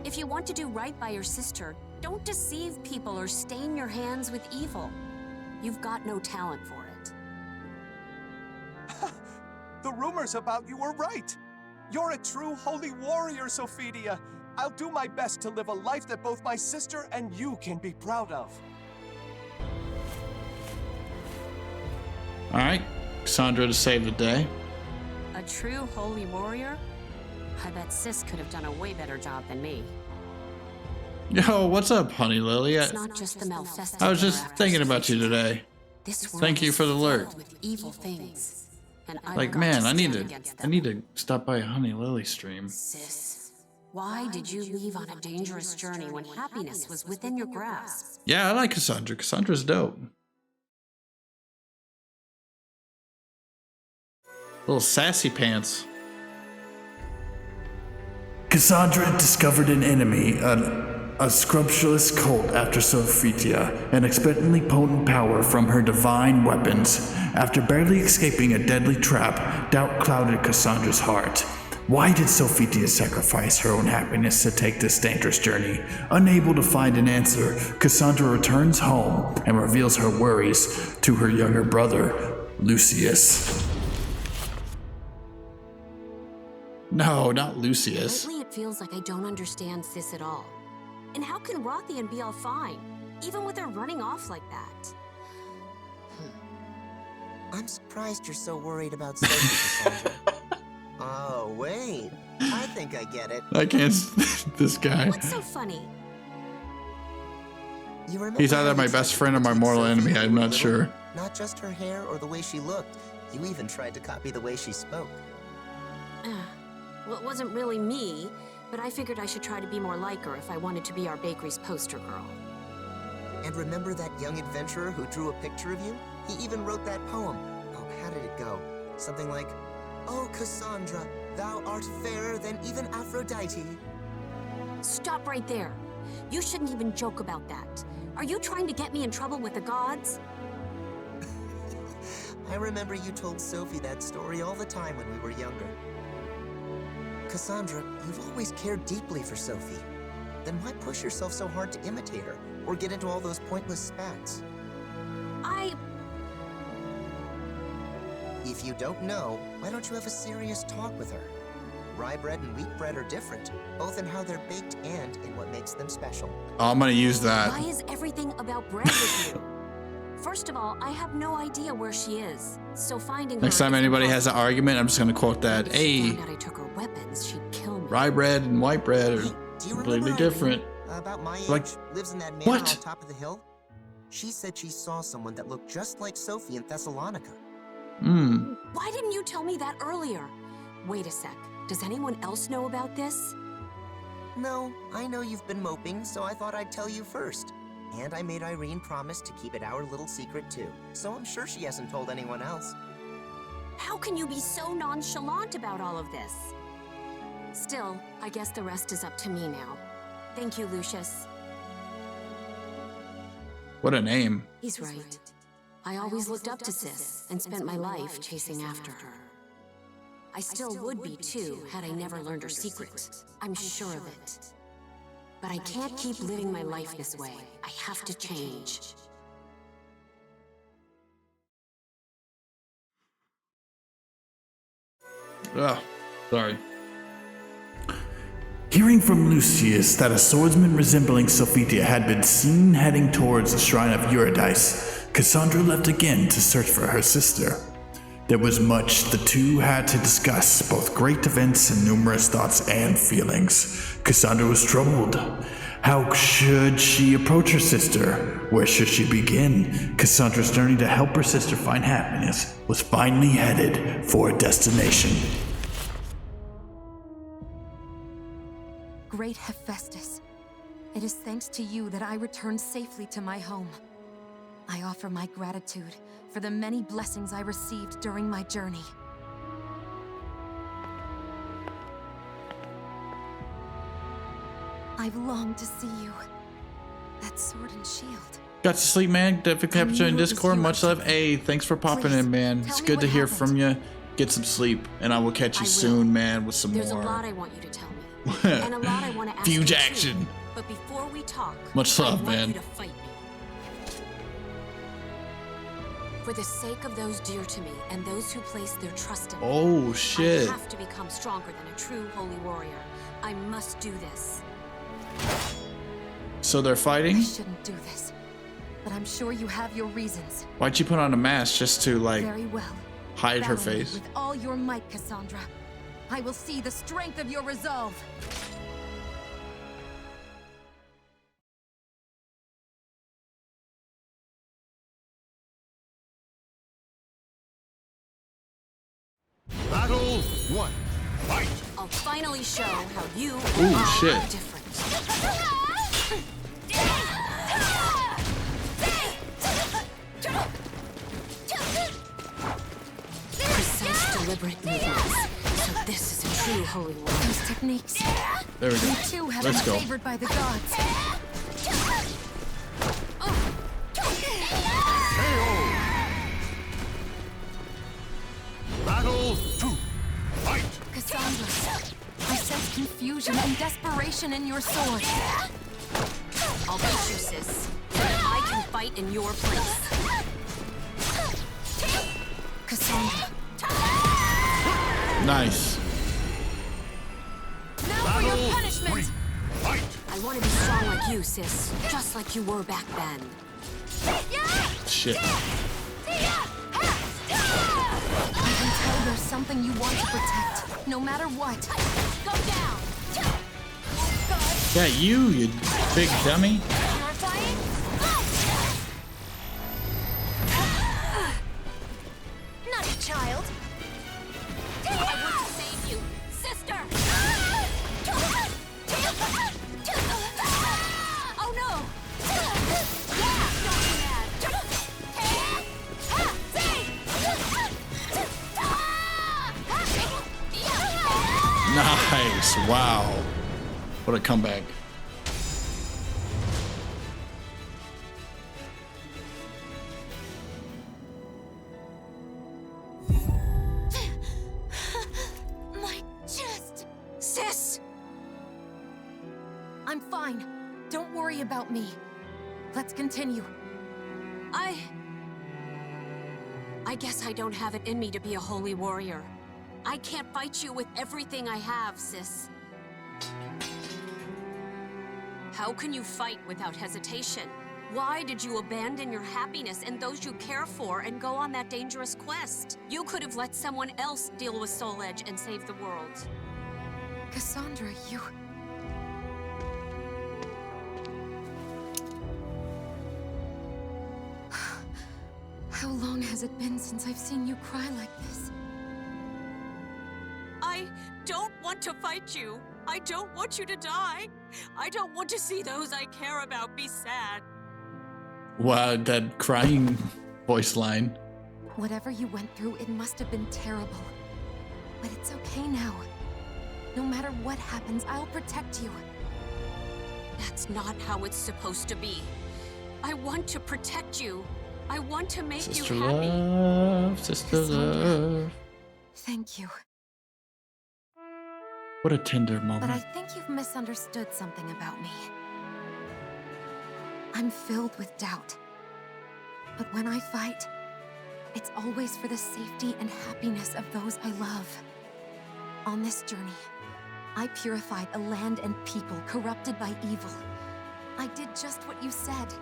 If you want to do right by your sister, don't deceive people or stain your hands with evil. You've got no talent for it. The rumors about you were right. You're a true holy warrior, Sophia. I'll do my best to live a life that both my sister and you can be proud of. All right, Cassandra to save the day. A true holy warrior? I bet Sis could have done a way better job than me. Yo, what's up, Honey Lily? It's not just the Malfested. I was just thinking about you today. Thank you for the alert. With evil things. And Like, man, I need to stop by a Honey Lily stream. Sis, why did you leave on a dangerous journey when happiness was within your grasp? Yeah, I like Cassandra. Cassandra's dope. Little sassy pants. Cassandra discovered an enemy, a scrupulous cult after Sophitia, an expectantly potent power from her divine weapons. After barely escaping a deadly trap, doubt clouded Cassandra's heart. Why did Sophitia sacrifice her own happiness to take this dangerous journey? Unable to find an answer, Cassandra returns home and reveals her worries to her younger brother, Lucius. No, not Lucius. Lately, it feels like I don't understand Sis at all. And how can Rothian be all fine, even with her running off like that? I'm surprised you're so worried about Sophie, Cassandra. Oh, wait. I think I get it. I can't. This guy. What's so funny? You remember He's either how my you best tried friend or to my imitate mortal Sophie enemy. when I'm you were not little? sure. Not just her hair or the way she looked. You even tried to copy the way she spoke. Well, it wasn't really me, but I figured I should try to be more like her if I wanted to be our bakery's poster girl. And remember that young adventurer who drew a picture of you? He even wrote that poem. Oh, how did it go? Something like, "Oh, Cassandra, thou art fairer than even Aphrodite." Stop right there. You shouldn't even joke about that. Are you trying to get me in trouble with the gods? I remember you told Sophie that story all the time when we were younger. Cassandra, you've always cared deeply for Sophie. Then why push yourself so hard to imitate her, or get into all those pointless spats? If you don't know, why don't you have a serious talk with her? Rye bread and wheat bread are different, both in how they're baked and in what makes them special. Oh, I'm gonna use that. Why is everything about bread with you? First of all, I have no idea where she is, so finding Next her time is anybody has an impossible. argument, I'm just gonna quote that. If she Hey, found out I took her weapons, she'd kill me. rye bread and white bread are Do you completely remember different. about my age, Like, lives in that manor what? on top of the hill? She said she saw someone that looked just like Sophie in Thessalonica. Why didn't you tell me that earlier? Wait a sec. Does anyone else know about this? No, I know you've been moping, so I thought I'd tell you first. And I made Irene promise to keep it our little secret too, so I'm sure she hasn't told anyone else. How can you be so nonchalant about all of this? Still, I guess the rest is up to me now. Thank you, Lucius. What a name. He's right. I always looked up to Sis and spent my life chasing after her. I still would be too, had I never learned her secret. I'm sure of it. But I can't keep living my life this way. I have to change. Ugh, sorry. Hearing from Lucius that a swordsman resembling Sophitia had been seen heading towards the shrine of Eurydice, Cassandra left again to search for her sister. There was much the two had to discuss, both great events and numerous thoughts and feelings. Cassandra was troubled. How should she approach her sister? Where should she begin? Cassandra's journey to help her sister find happiness was finally headed for a destination. Great Hephaestus, it is thanks to you that I returned safely to my home. I offer my gratitude for the many blessings I received during my journey. I've longed to see you. That sword and shield. Got to sleep, man. Definitely capture in knew it was Discord. you Much I love. should Hey, thanks for popping Please, in, man. tell It's me good to what hear happened. from you. Get some sleep, and I will catch I you will. soon, man, with some There's a more lot I want you to tell me. And a lot I want to ask Fuge you too. action. But before we talk, Much I love, want man. you to fight me. For the sake of those dear to me and those who place their trust in me, Oh, shit. I have to become stronger than a true holy warrior. I must do this. So they're I fighting? shouldn't do this, but I'm sure you have your reasons. Why'd she put on a mask just to, like, Very well. hide her Battle me face? with all your might, Cassandra. I will see the strength of your resolve. Battle 1. Fight! I'll finally show how you Ooh, are shit. different. Precise, deliberate movements. So this is a true holy war. Those techniques. There we go. You too have Let's been go. favored by the gods. Battle 2. Fight! Cassandra, I sense confusion and desperation in your sword. I'll beat you, sis. So that I can fight in your place. Cassandra, Nice. now for your punishment! Fight! I want to be strong like you, sis. Just like you were back then. Shit. I can tell there's something you want to protect, no matter what. Go down! Yeah, you big dummy. Terrifying? Not a child. I want to save you, sister! Oh no! Yeah, don't be Nice. Wow. What a comeback. My chest. Sis! I'm fine. Don't worry about me. Let's continue. I guess I don't have it in me to be a holy warrior. I can't fight you with everything I have, sis. How can you fight without hesitation? Why did you abandon your happiness and those you care for and go on that dangerous quest? You could have let someone else deal with Soul Edge and save the world. Cassandra, you... How long has it been since I've seen you cry like this? I don't want to fight you. I don't want you to die. I don't want to see those I care about be sad. Wow, that crying voice line. Whatever you went through, it must have been terrible. But it's okay now. No matter what happens, I'll protect you. That's not how it's supposed to be. I want to protect you. I want to make Sister you happy. love, sister love. Thank you. What a tender But I moment. think you've misunderstood something about me. I'm filled with doubt. But when I fight, it's always for the safety and happiness of those I love. On this journey, I purified a land and people corrupted by evil. I did just what you said.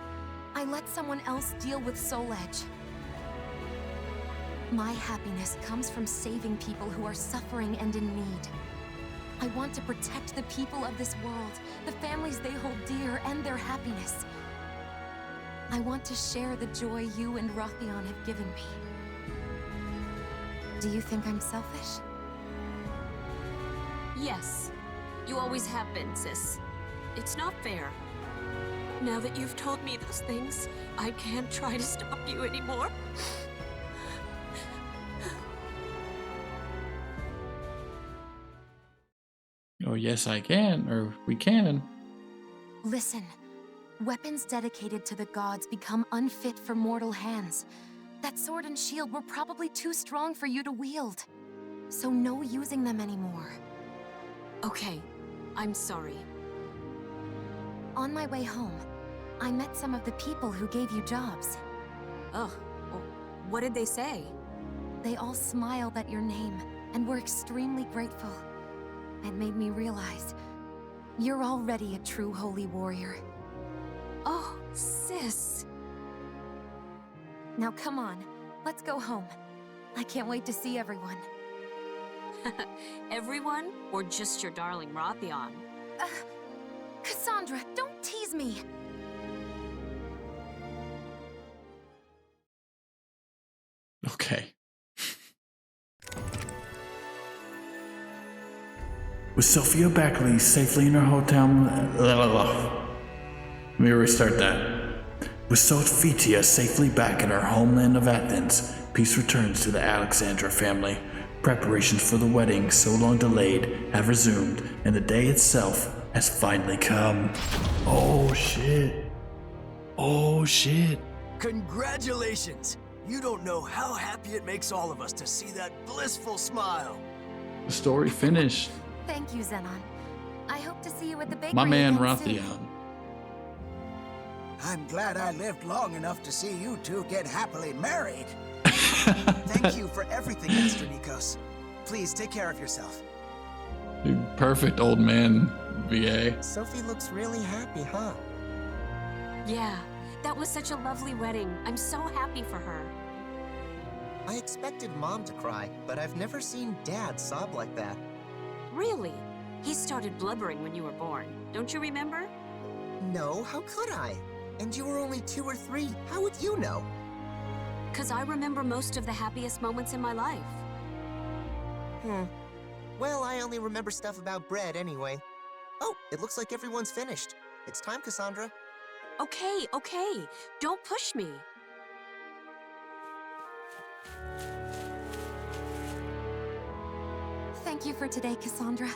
I let someone else deal with Soul Edge. My happiness comes from saving people who are suffering and in need. I want to protect the people of this world, the families they hold dear, and their happiness. I want to share the joy you and Rothion have given me. Do you think I'm selfish? Yes. You always have been, sis. It's not fair. Now that you've told me those things, I can't try to stop you anymore. Oh, yes, I can, or we can. Listen, weapons dedicated to the gods become unfit for mortal hands. That sword and shield were probably too strong for you to wield. So no using them anymore. Okay, I'm sorry. On my way home, I met some of the people who gave you jobs. Oh, what did they say? They all smiled at your name and were extremely grateful. It made me realize you're already a true holy warrior. Oh, sis. Now come on, let's go home. I can't wait to see everyone. Everyone, or just your darling Rothion? Cassandra, don't tease me. Okay. With Sophia Beckley safely in her hotel... Let me restart that. With Sophia safely back in her homeland of Athens, peace returns to the Alexandra family. Preparations for the wedding, so long delayed, have resumed, and the day itself has finally come. Oh shit. Oh shit. Congratulations! You don't know how happy it makes all of us to see that blissful smile. The story finished. Thank you, Zenon. I hope to see you at the bakery. My man again soon. Rothion. I'm glad I lived long enough to see you two get happily married. Thank you for everything, Mr. Nikos. Please take care of yourself. Perfect old man, VA. Sophie looks really happy, huh? Yeah, that was such a lovely wedding. I'm so happy for her. I expected Mom to cry, but I've never seen Dad sob like that. Really? He started blubbering when you were born. Don't you remember? No, how could I? And you were only 2 or 3. How would you know? 'Cause I remember most of the happiest moments in my life. Well, I only remember stuff about bread anyway. Oh, it looks like everyone's finished. It's time, Cassandra. Okay, okay. Don't push me. Thank you for today, Cassandra.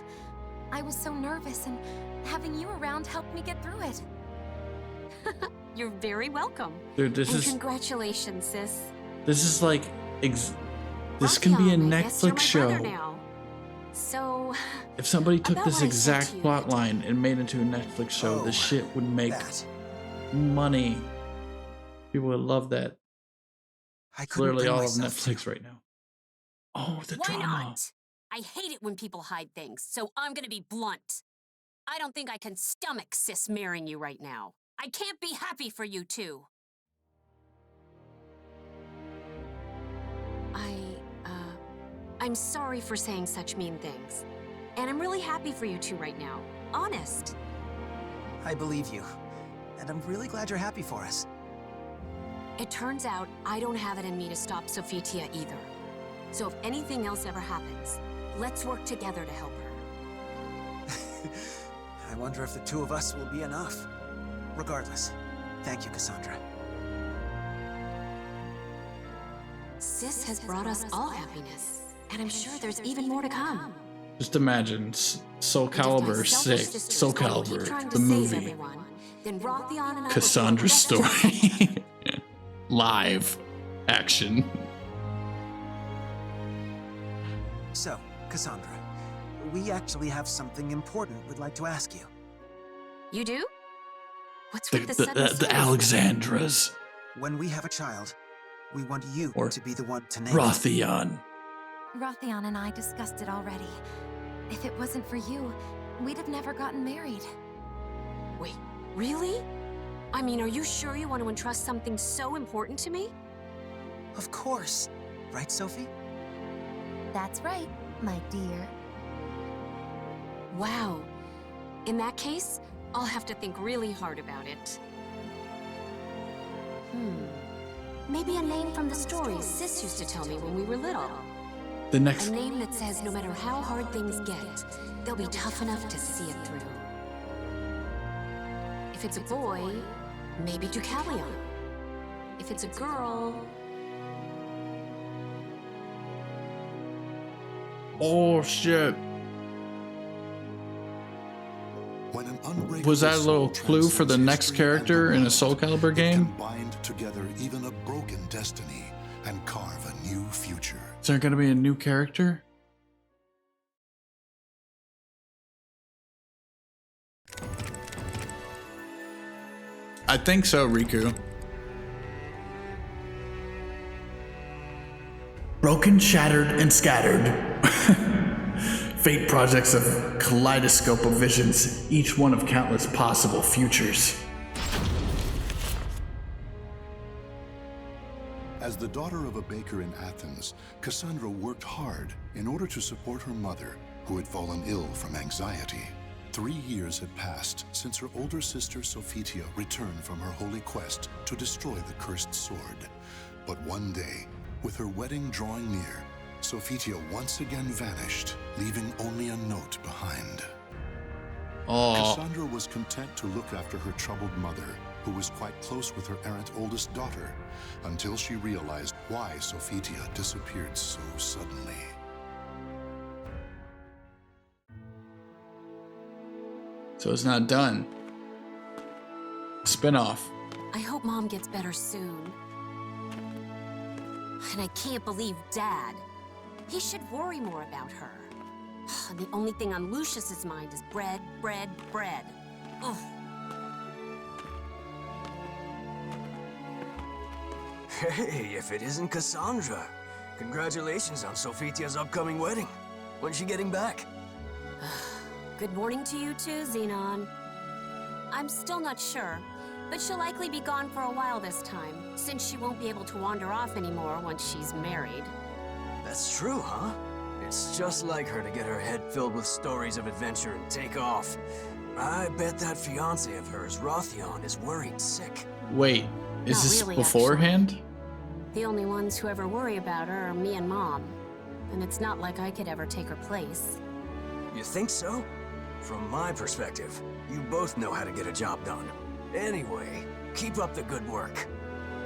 I was so nervous, and having you around helped me get through it. You're very welcome. Dude, this and is congratulations, sis. this is like this can be a Rothion, I guess you're Netflix my show. brother now. So, If somebody took about this what I said exact to you plot that line and made it into a Netflix show, Oh, this shit would make That. money. People would love that. I It's couldn't literally bring all of myself to. Netflix right now. Oh, the why drama. not? I hate it when people hide things, so I'm gonna be blunt. I don't think I can stomach sis marrying you right now. I can't be happy for you two. I'm sorry for saying such mean things. And I'm really happy for you two right now. Honest. I believe you. And I'm really glad you're happy for us. It turns out I don't have it in me to stop Sophia either. So if anything else ever happens, let's work together to help her. I wonder if the two of us will be enough. Regardless, thank you, Cassandra. Sis has brought us all happiness. And I'm sure there's even more to come. Just imagine Soul Calibur 6, Soul Calibur, the movie, Cassandra's story, live action. So, Cassandra, we actually have something important we'd like to ask you. You do? What's The with the sudden the serious- Alexandras. When we have a child, we want you Or to be the one to name Rothion. Rothion and I discussed it already. If it wasn't for you, we'd have never gotten married. Wait, really? I mean, are you sure you want to entrust something so important to me? it. Of course. Right, Sophie? That's right, my dear. Wow. In that case, I'll have to think really hard about it. Maybe a name from the stories Sis used to tell me when we were little. The next A name that says no matter how hard things get, they'll be tough enough to see it through. If it's a boy, maybe Deucalion. If it's a girl... Oh shit. When an unbreakable Was that a little soul clue for the transcends next history and character the in a world, Soul Calibur it game? can bind together even a broken destiny and carve a new future. Is there gonna be a new character? I think so, Riku. Broken, shattered, and scattered. Fate projects a kaleidoscope of visions, each one of countless possible futures. As the daughter of a baker in Athens, Cassandra worked hard in order to support her mother, who had fallen ill from anxiety. 3 years had passed since her older sister Sophitia returned from her holy quest to destroy the cursed sword. But one day, with her wedding drawing near, Sophitia once again vanished, leaving only a note behind. Cassandra was content to look after her troubled mother, who was quite close with her errant oldest daughter, until she realized why Sophitia disappeared so suddenly. So it's not done. Spinoff. I hope Mom gets better soon. And I can't believe Dad. He should worry more about her. The only thing on Lucius's mind is bread, bread, bread. Ugh. Hey, if it isn't Cassandra. Congratulations on Sophitia's upcoming wedding. When's she getting back? Good morning to you too, Xenon. I'm still not sure, but she'll likely be gone for a while this time, since she won't be able to wander off anymore once she's married. That's true, huh? It's just like her to get her head filled with stories of adventure and take off. I bet that fiancé of hers, Rothion, is worried sick. Wait, is Not this really, beforehand? actually. The only ones who ever worry about her are me and Mom. And it's not like I could ever take her place. You think so? From my perspective, you both know how to get a job done. Anyway, keep up the good work.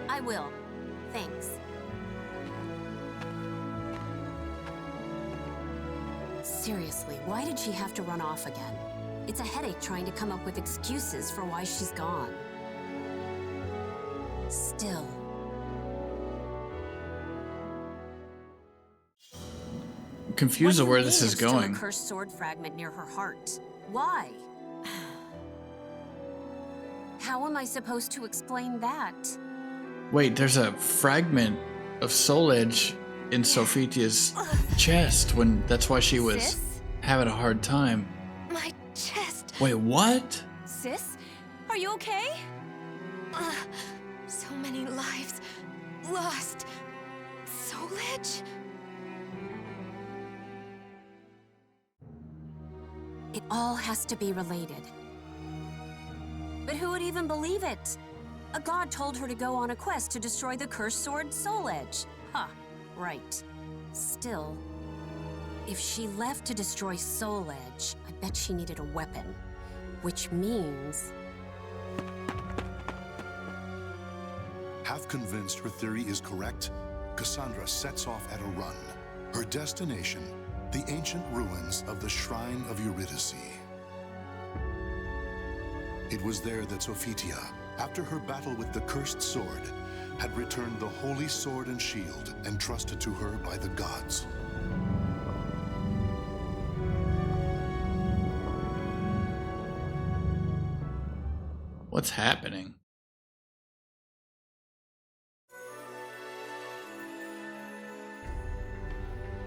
I will. Thanks. Seriously, why did she have to run off again? It's a headache trying to come up with excuses for why she's gone. Still. I'm confused of What do you where mean this is there's still going. a cursed sword fragment near her heart. Why? How am I supposed to explain that? Wait, there's a fragment of soul edge in Sophitia's chest when that's why she was Sis? having a hard time. My chest. Wait, what? Sis? Are you okay? So many lives lost. Soul edge? It all has to be related. But who would even believe it? A god told her to go on a quest to destroy the cursed sword Soul Edge. Huh, right. Still, if she left to destroy Soul Edge, I bet she needed a weapon. Which means... Half convinced her theory is correct, Cassandra sets off at a run. Her destination, the ancient ruins of the Shrine of Eurydice. It was there that Sophitia, after her battle with the cursed sword, had returned the holy sword and shield entrusted to her by the gods. What's happening?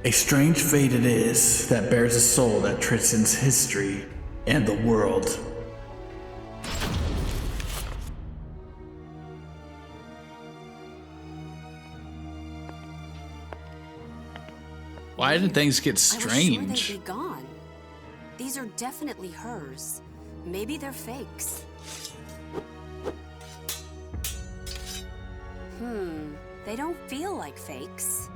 A strange fate it is that bears a soul that transcends history and the world. Why did things get I was sure strange? they'd be gone. These are definitely hers. Maybe they're fakes. They don't feel like fakes.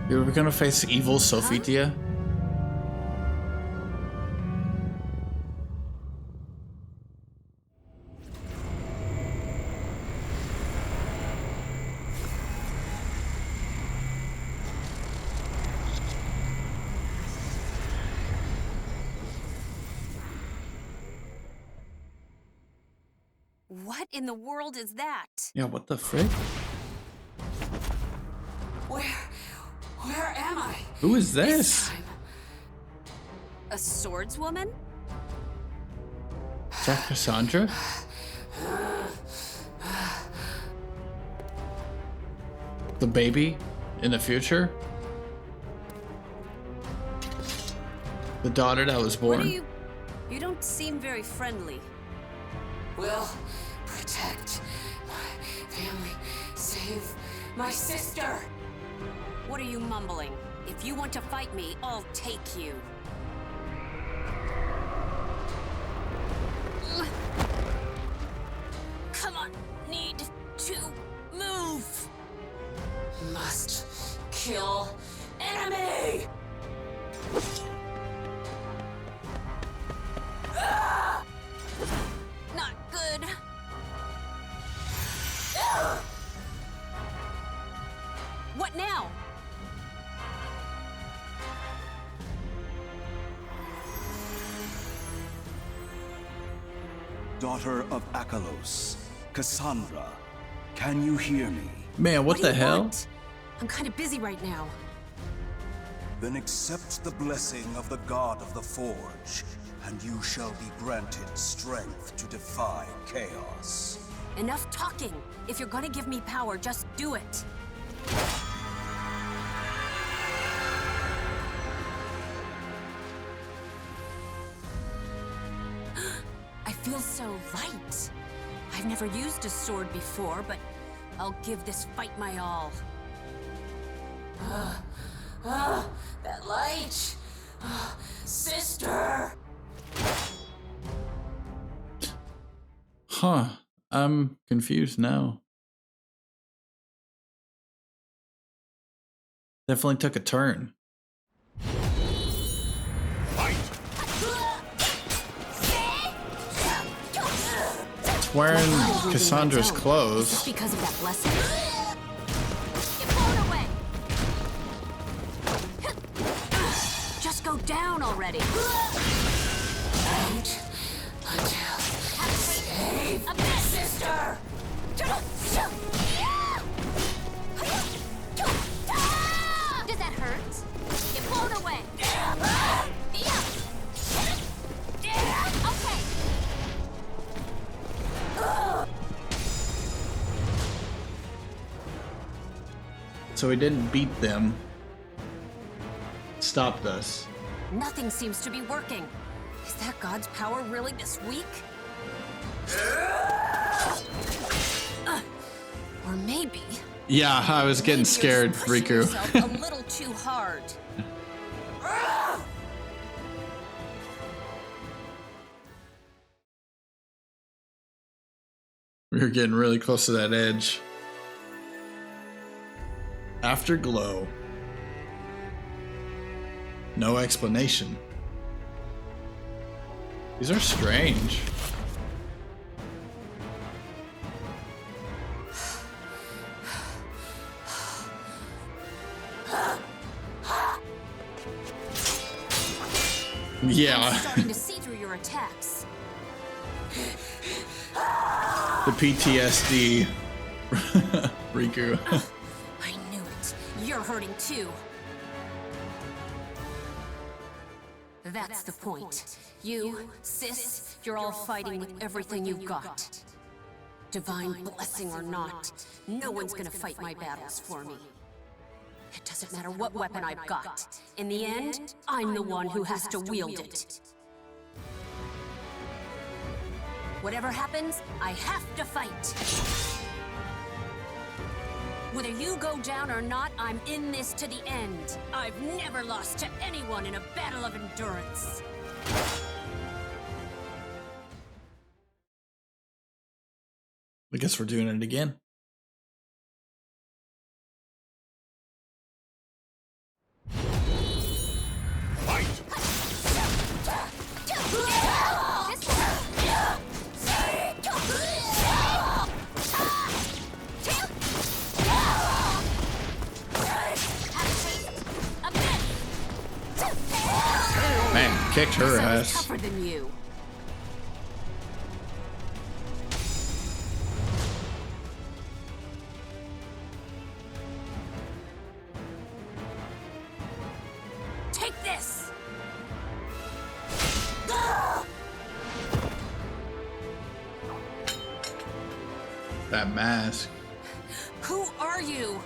You were gonna face evil Sophitia? What in the world is that? Yeah, what the frick? Where am I? Who is this? A swordswoman? Is that Cassandra? The baby in the future? The daughter that was What born? are you... You don't seem very friendly. will protect my family, save my sister. What are you mumbling? If you want to fight me, I'll take you. Come on, need to move. Must kill enemy. Ah! Not good. Ah! What now? Daughter of Akalos, Cassandra, can you hear me? Man, what the hell? Want? I'm kind of busy right now. Then accept the blessing of the God of the Forge, and you shall be granted strength to defy chaos. Enough talking. If you're gonna give me power, just do it. I feel so light. I've never used a sword before, but I'll give this fight my all. That light! Sister! Huh. I'm confused now. Definitely took a turn. It's wearing Cassandra's clothes. Because of that blessing. Get blown away! Just go down already. Wait until save a bit, sister. Does that hurt? Get blown away. Okay. So we didn't beat them. Stopped us. Nothing seems to be working. Is that God's power really this weak? Or maybe... Yeah, I was getting scared, Riku. a little too hard. We were getting really close to that edge. Afterglow. No explanation. These are strange. Yeah. I'm starting to see through your attacks. The PTSD. Riku. I knew it. You're hurting too. That's the point. You, sis, you're all fighting with everything you've got. Divine blessing or not, no one's gonna fight my battles for me. It doesn't matter what weapon I've got. In the end, I'm the one who has to wield it. Whatever happens, I have to fight. Whether you go down or not, I'm in this to the end. I've never lost to anyone in a battle of endurance. I guess we're doing it again. Man, kicked her ass. Tougher than you. Take this. That mask. Who are you?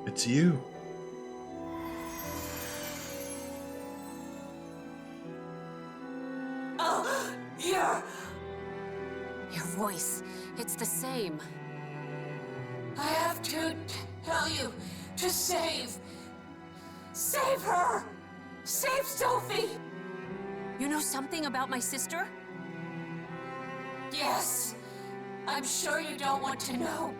It's you. name? I have to tell you to save her! Save Sophie! You know something about my sister? Yes. I'm sure you don't want to know.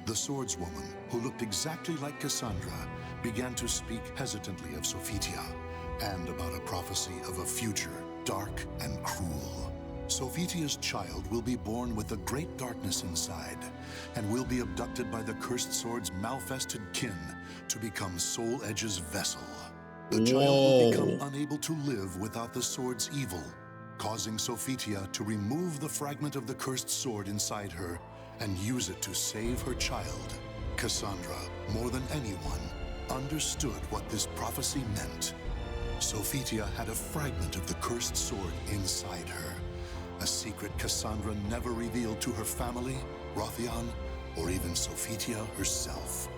The swordswoman, who looked exactly like Cassandra, began to speak hesitantly of Sophitia and about a prophecy of a future dark and cruel. Sophitia's child will be born with a great darkness inside and will be abducted by the cursed sword's malfested kin to become Soul Edge's vessel. The child will become unable to live without the sword's evil, causing Sophitia to remove the fragment of the cursed sword inside her and use it to save her child. Cassandra, more than anyone, understood what this prophecy meant. Sophitia had a fragment of the cursed sword inside her, a secret Cassandra never revealed to her family, Rothion, or even Sophitia herself.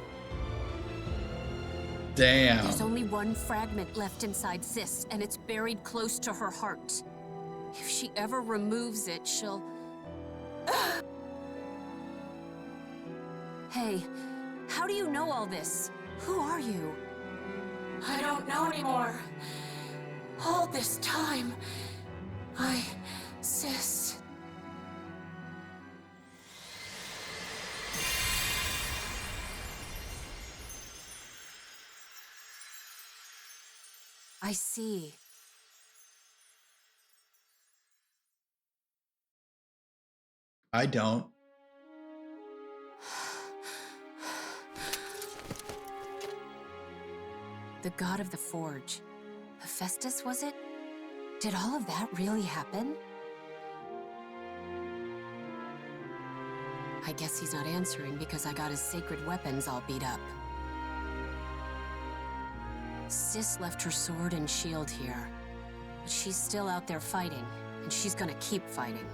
Damn. There's only one fragment left inside Sis, and it's buried close to her heart. If she ever removes it, she'll... Hey, how do you know all this? Who are you? I don't know anymore. All this time, Sis... I see. I don't. The god of the forge. Hephaestus, was it? Did all of that really happen? I guess he's not answering because I got his sacred weapons all beat up. Sis left her sword and shield here, but she's still out there fighting, and she's gonna keep fighting.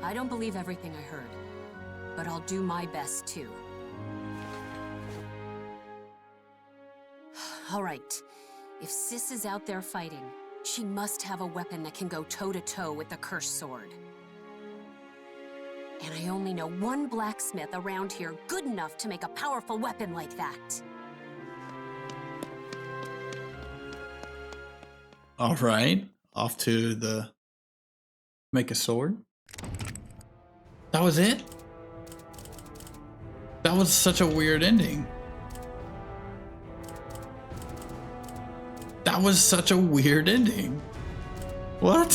I don't believe everything I heard, but I'll do my best too. All right, if Sis is out there fighting, she must have a weapon that can go toe-to-toe with the cursed sword. And I only know one blacksmith around here good enough to make a powerful weapon like that. All right, off to the make a sword. That was it? That was such a weird ending. That was such a weird ending. What?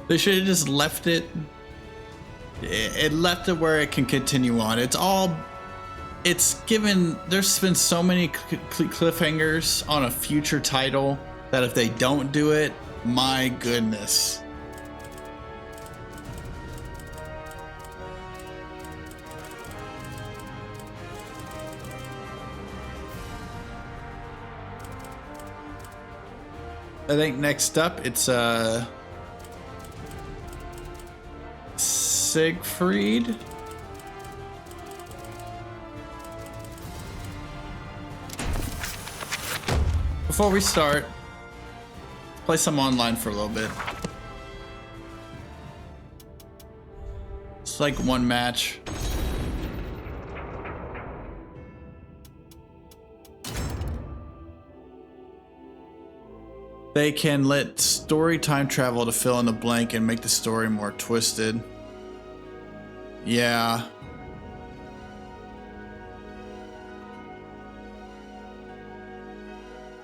They should have just left it. It left it where it can continue on. It's given. There's been so many cliffhangers on a future title that if they don't do it, my goodness. I think next up it's Siegfried. Before we start, let's play some online for a little bit. It's like one match. They can let story time travel to fill in the blank and make the story more twisted. Yeah.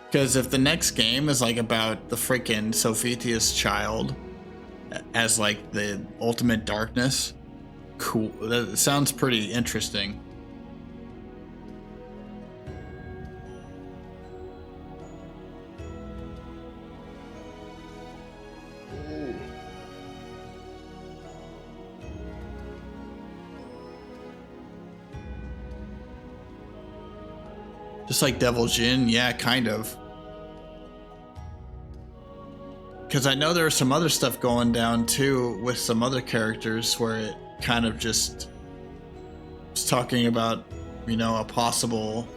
Because if the next game is like about the freaking Sophitia's child as like the ultimate darkness, cool. That sounds pretty interesting. Just like Devil Jin, yeah, kind of. Because I know there's some other stuff going down too with some other characters where it kind of just was talking about, you know, a possible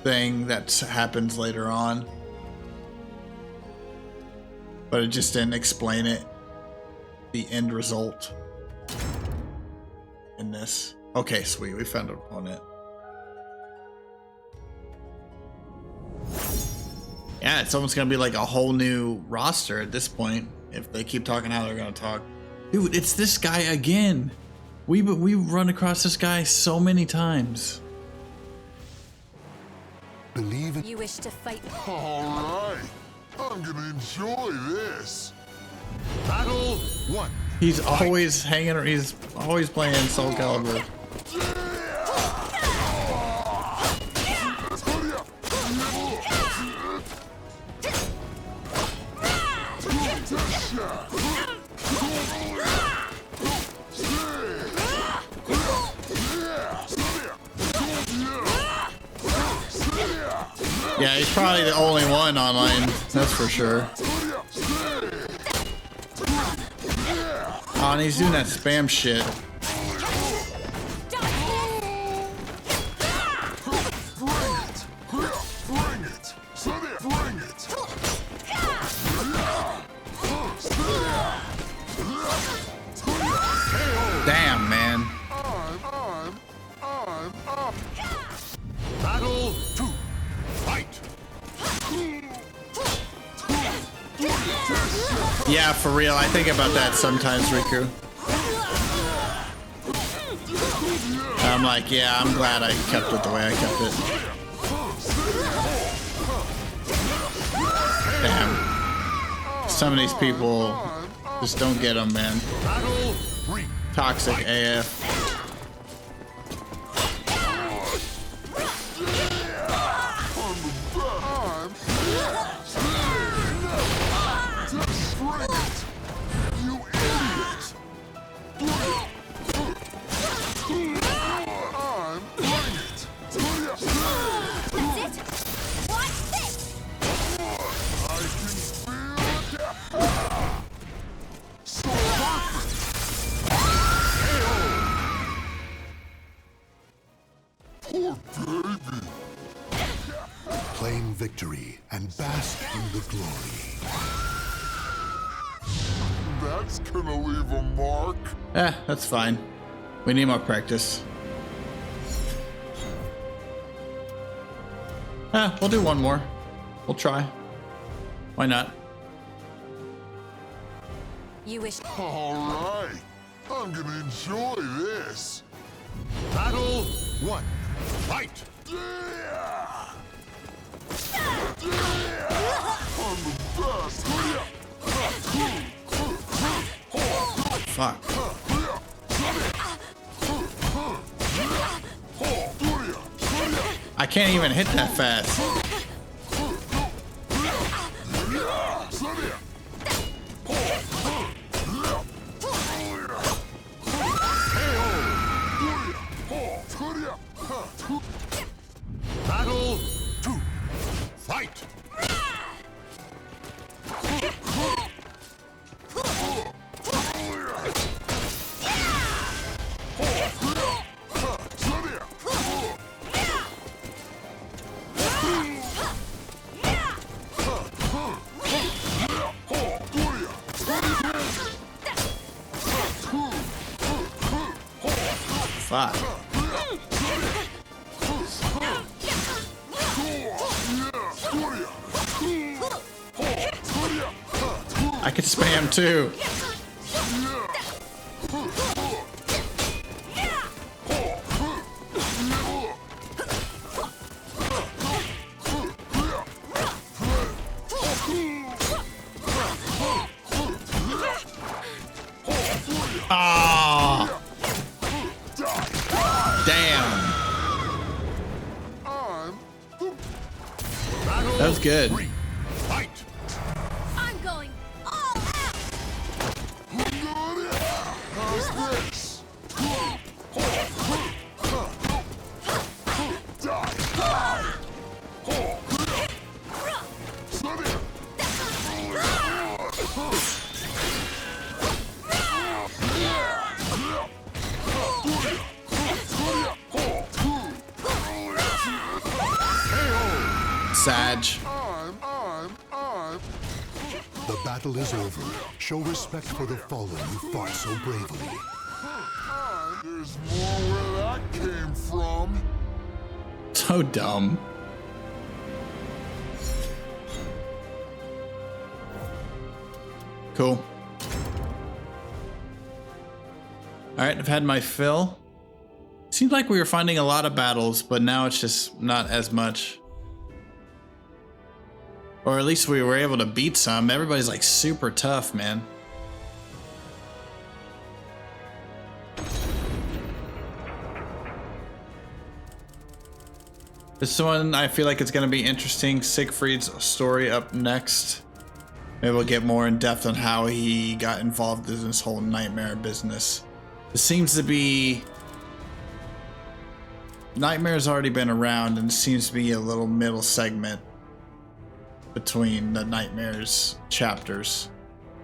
thing that happens later on. But it just didn't explain it. The end result in this. Okay, sweet. We found an opponent. Yeah, it's almost gonna be like a whole new roster at this point if they keep talking how they're gonna talk. Dude, it's this guy again. We run across this guy so many times. Believe it. You wish to fight. All right, I'm gonna enjoy this. Battle 1. He's always hanging. He's always playing Soul Calibur. Yeah, he's probably the only one online, that's for sure. Oh, and he's doing that spam shit. Damn, man. Battle 2. Fight. Yeah, for real. I think about that sometimes, Riku. I'm like, yeah, I'm glad I kept it the way I kept it. Damn. Some of these people just don't get them, man. Toxic AF. Claim victory and bask in the glory. That's gonna leave a mark. That's fine. We need more practice. We'll do one more. We'll try. Why not? You wish. All right, I'm gonna enjoy this. Battle 1. Fight. I'm the best. Fuck. I can't even hit that fast. Battle 2. Fight. Fuck. I could spam too. Ah. Damn. That was good. I'm going all out. Sag. The battle is over. Show respect for the fallen who fought so bravely. There's more where that came from. So dumb. Cool. Alright, I've had my fill. Seems like we were finding a lot of battles, but now it's just not as much. Or at least we were able to beat some. Everybody's like super tough, man. This one, I feel like it's going to be interesting. Siegfried's story up next. Maybe we'll get more in depth on how he got involved in this whole nightmare business. It seems to be... Nightmare's already been around, and it seems to be a little middle segment between the Nightmare's chapters.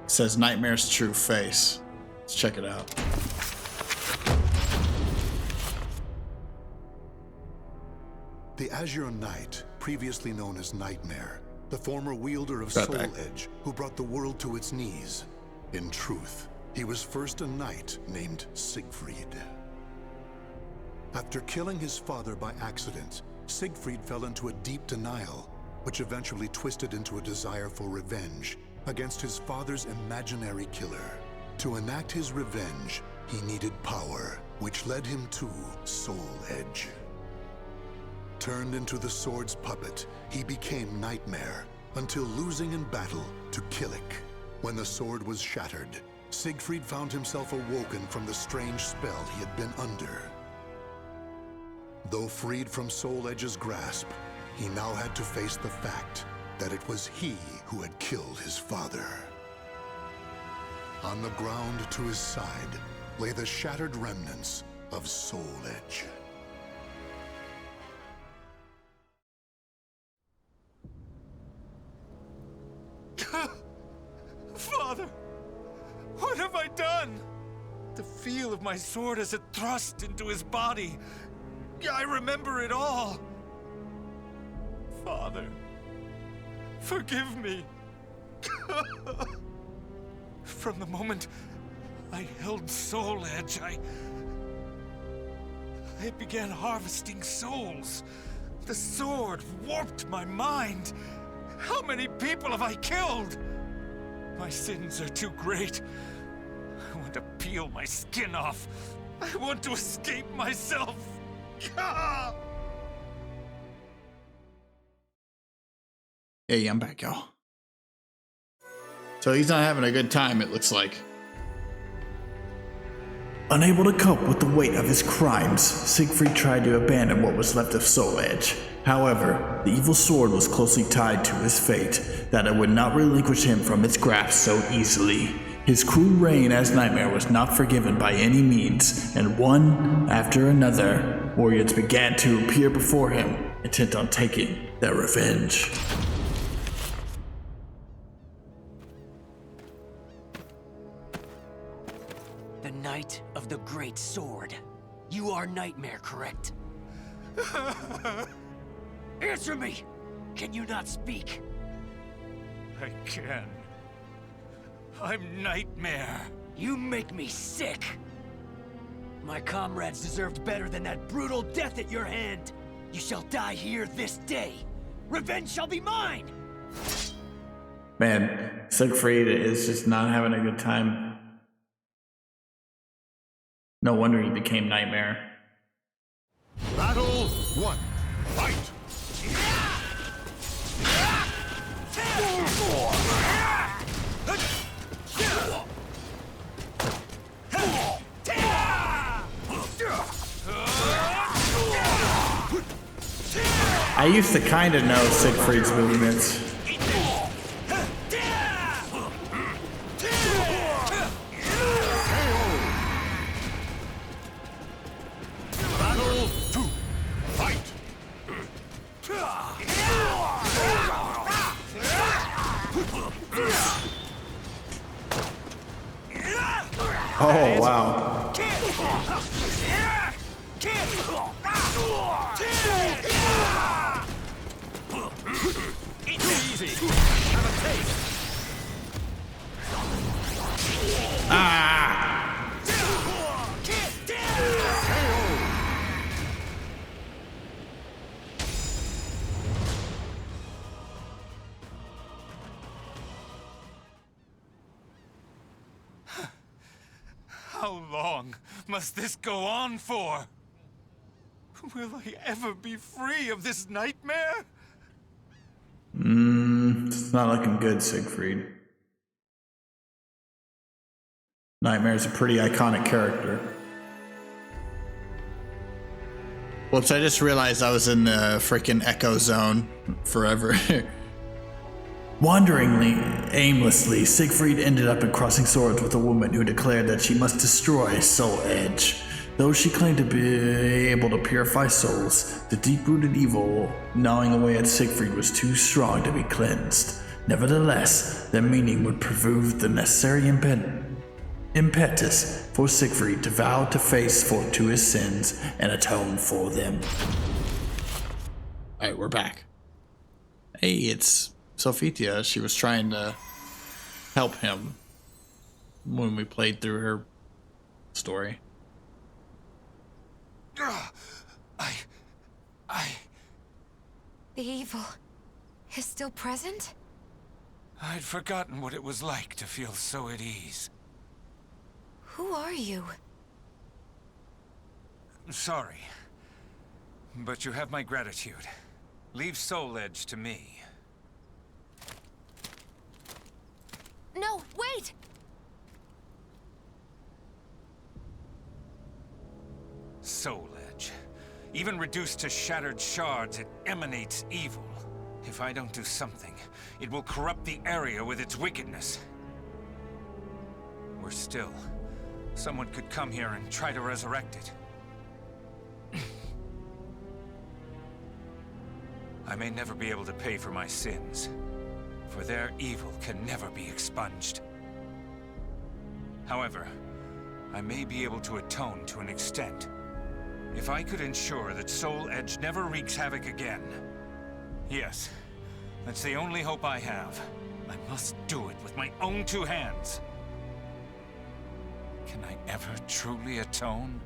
It says Nightmare's true face. Let's check it out. The Azure Knight, previously known as Nightmare, the former wielder of Soul Edge, who brought the world to its knees. In truth, he was first a knight named Siegfried. After killing his father by accident, Siegfried fell into a deep denial, which eventually twisted into a desire for revenge against his father's imaginary killer. To enact his revenge, he needed power, which led him to Soul Edge. Turned into the sword's puppet, he became Nightmare, until losing in battle to Killik. When the sword was shattered, Siegfried found himself awoken from the strange spell he had been under. Though freed from Soul Edge's grasp, he now had to face the fact that it was he who had killed his father. On the ground to his side lay the shattered remnants of Soul Edge. Father, what have I done? The feel of my sword as it thrust into his body. I remember it all. Father, forgive me. From the moment I held Soul Edge, I began harvesting souls. The sword warped my mind. How many people have I killed? My sins are too great. I want to peel my skin off. I want to escape myself. Hey, I'm back, y'all. So he's not having a good time, it looks like. Unable to cope with the weight of his crimes, Siegfried tried to abandon what was left of Soul Edge. However, the evil sword was closely tied to his fate, that it would not relinquish him from its grasp so easily. His cruel reign as Nightmare was not forgiven by any means, and one after another, warriors began to appear before him, intent on taking their revenge. The Knight of the Great Sword. You are Nightmare, correct? Answer me! Can you not speak? I can. I'm Nightmare. You make me sick! My comrades deserved better than that brutal death at your hand! You shall die here this day! Revenge shall be mine! Man, Siegfried is just not having a good time. No wonder he became Nightmare. Battle 1. Fight! I used to kind of know Siegfried's movements. Battle 2. Fight! Oh, wow. Eat me easy. Have a taste. How long must this go on for? Will I ever be free of this nightmare? It's not looking good, Siegfried. Nightmare's a pretty iconic character. Whoops, I just realized I was in the freaking Echo Zone forever. Wanderingly, aimlessly, Siegfried ended up in crossing swords with a woman who declared that she must destroy Soul Edge. Though she claimed to be able to purify souls, the deep-rooted evil gnawing away at Siegfried was too strong to be cleansed. Nevertheless, their meaning would prove the necessary impetus for Siegfried to vow to face to his sins and atone for them. Alright, we're back. Hey, it's Sophia. She was trying to help him when we played through her story. The evil is still present? I'd forgotten what it was like to feel so at ease. Who are you? Sorry, but you have my gratitude. Leave Soul Edge to me. No, wait! Soul Edge. Even reduced to shattered shards, it emanates evil. If I don't do something, it will corrupt the area with its wickedness. Worse still, someone could come here and try to resurrect it. I may never be able to pay for my sins, for their evil can never be expunged. However, I may be able to atone to an extent. If I could ensure that Soul Edge never wreaks havoc again. Yes, that's the only hope I have. I must do it with my own two hands. Can I ever truly atone?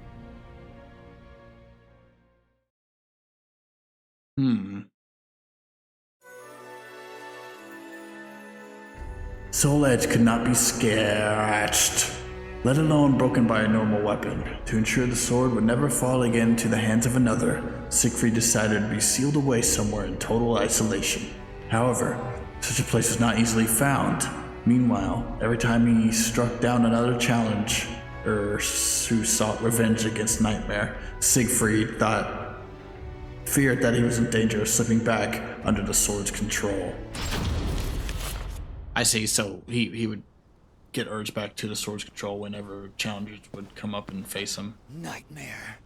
Soul Edge could not be scratched, let alone broken by a normal weapon. To ensure the sword would never fall again into the hands of another, Siegfried decided to be sealed away somewhere in total isolation. However, such a place was not easily found. Meanwhile, every time he struck down another challenger who sought revenge against Nightmare, Siegfried feared that he was in danger of slipping back under the sword's control. I see, so he would get urged back to the sword's control whenever challengers would come up and face him. Nightmare.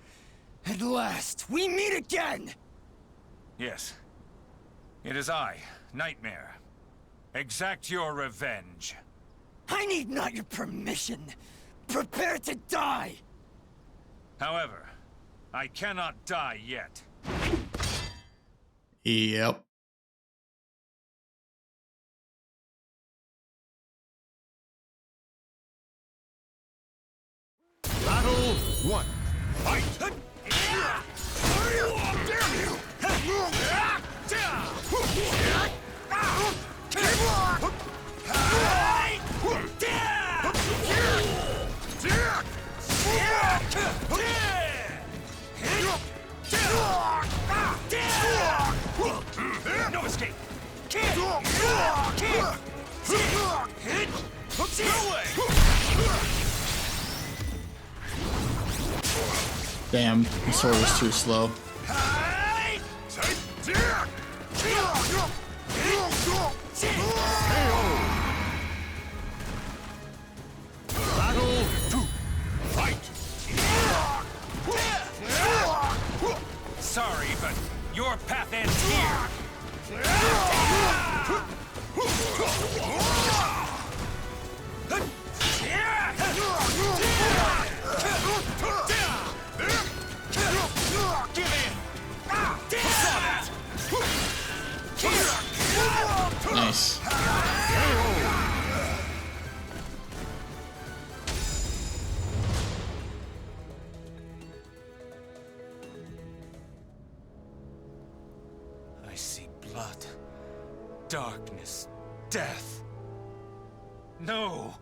At last, we meet again! Yes. It is I, Nightmare. Exact your revenge. I need not your permission. Prepare to die! However, I cannot die yet. Yep. Battle 1. Fight! No escape! Damn, the sword was too slow. Battle 2. Fight! Sorry, but your path ends here. Give in! darkness, death. No!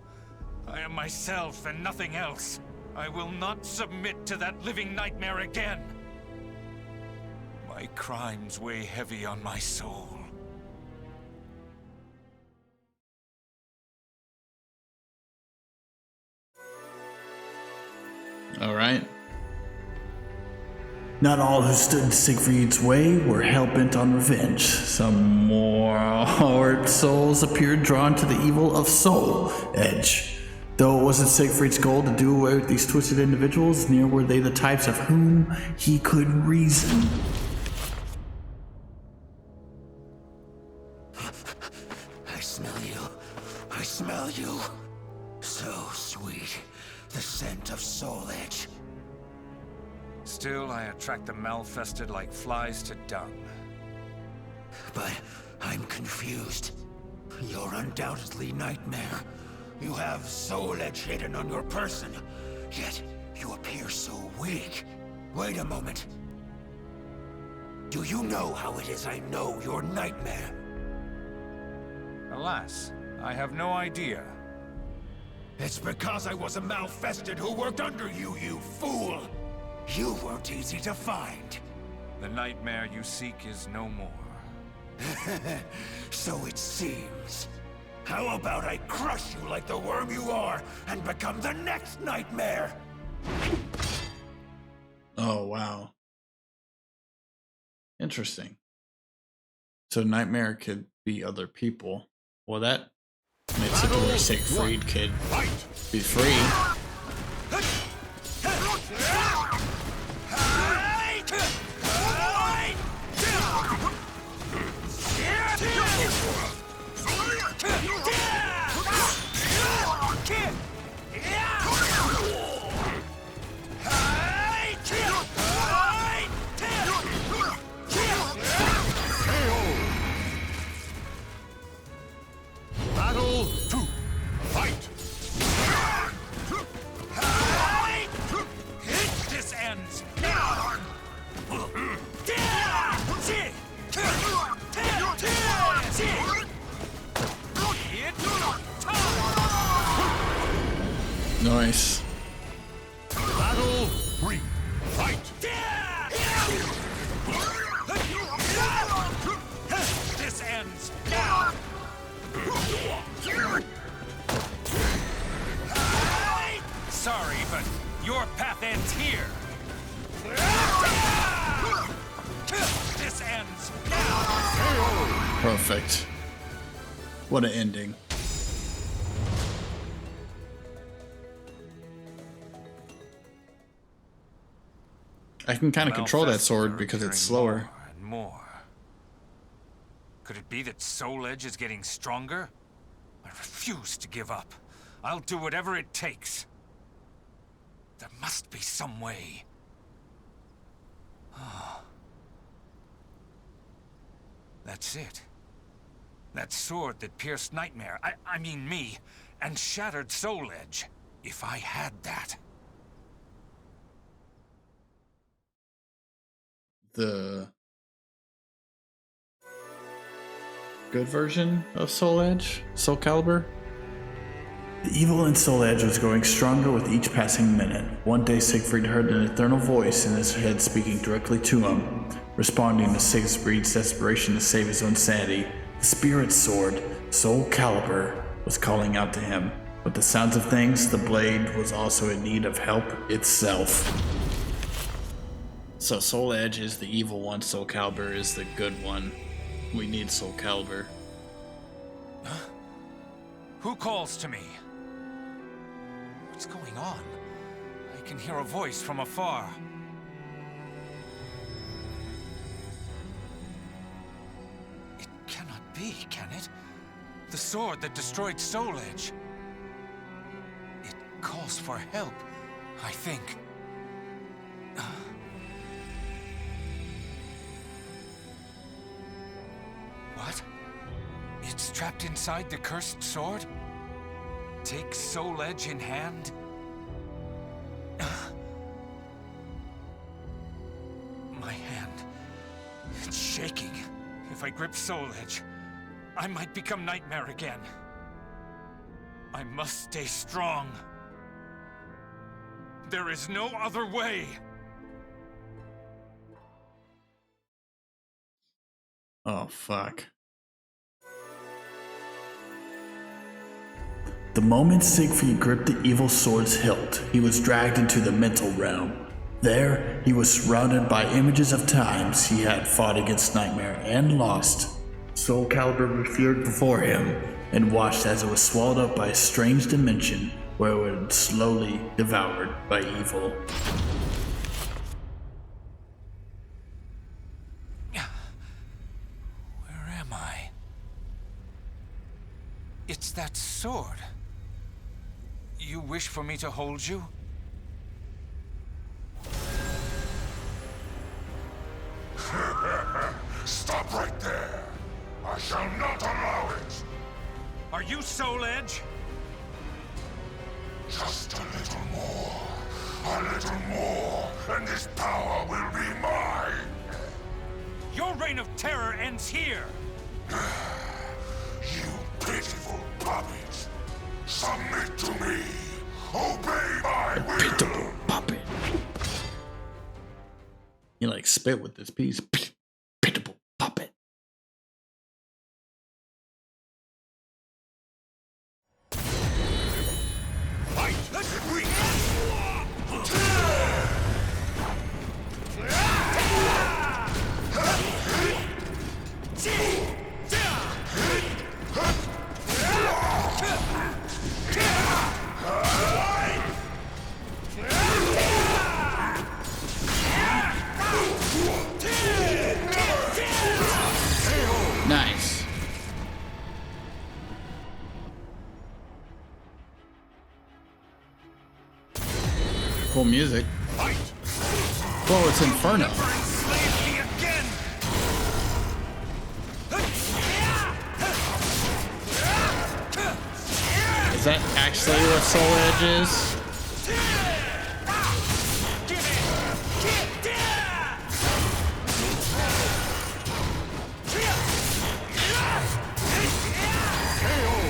I am myself and nothing else. I will not submit to that living nightmare again. My crimes weigh heavy on my soul. All right. Not all who stood in Siegfried's way were hell-bent on revenge. Some more souls appeared drawn to the evil of Soul Edge. Though it wasn't Siegfried's goal to do away with these twisted individuals, neither were they the types of whom he could reason. I smell you. I smell you. So sweet. The scent of Soul Edge. Still, I attract the malfested like flies to dung. But I'm confused. You're undoubtedly Nightmare. You have Soul Edge hidden on your person, yet you appear so weak. Wait a moment. Do you know how it is I know you're Nightmare? Alas, I have no idea. It's because I was a malfested who worked under you, you fool! You weren't easy to find. The nightmare you seek is no more. So it seems. How about I crush you like the worm you are, and become the next Nightmare? Oh, wow. Interesting. So Nightmare could be other people. Well, that makes it to where Siegfried could be free. Battle 2. Fight! This ends now! Nice. Battle 3. Fight! This ends now! Sorry, but your path ends here. This ends now. Perfect. What an ending. I can kind of control that sword because it's slower. More and more. Could it be that Soul Edge is getting stronger? I refuse to give up. I'll do whatever it takes. There must be some way. That's it. That sword that pierced Nightmare, I mean me, and shattered Soul Edge. If I had that. The good version of Soul Edge? Soul Calibur? The evil in Soul Edge was growing stronger with each passing minute. One day Siegfried heard an eternal voice in his head speaking directly to him. Responding to Siegfried's desperation to save his own sanity, the spirit sword, Soul Calibur, was calling out to him. With the sounds of things, the blade was also in need of help itself. So Soul Edge is the evil one, Soul Calibur is the good one. We need Soul Calibur. Huh? Who calls to me? What's going on? I can hear a voice from afar. It cannot be, can it? The sword that destroyed Soul Edge. It calls for help, I think. What? It's trapped inside the cursed sword? Take Soul Edge in hand? My hand. It's shaking. If I grip Soul Edge, I might become Nightmare again. I must stay strong. There is no other way. Oh, fuck. The moment Siegfried gripped the evil sword's hilt, he was dragged into the mental realm. There, he was surrounded by images of times he had fought against Nightmare and lost. Soul Calibur appeared before him and watched as it was swallowed up by a strange dimension where it was slowly devoured by evil. Where am I? It's that sword. You wish for me to hold you? Stop right there. I shall not allow it. Are you Soul Edge? Just a little more, and this power will be mine. Your reign of terror ends here. You pitiful puppet. Submit to me. Obey my will. Pitiful puppet. You like spit with this piece. Pitiful puppet. Fight. Let's reach. Nice. Cool music. Whoa, it's Inferno. Is that actually what Soul Edge is?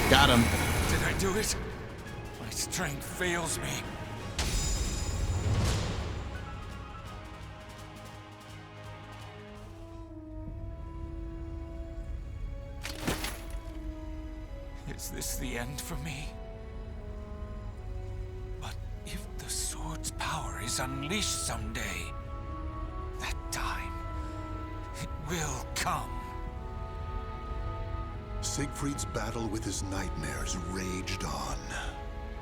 Got him. Did I do it? My strength fails me. Is this the end for me? But if the sword's power is unleashed someday, that time, it will come. Siegfried's battle with his nightmares raged on.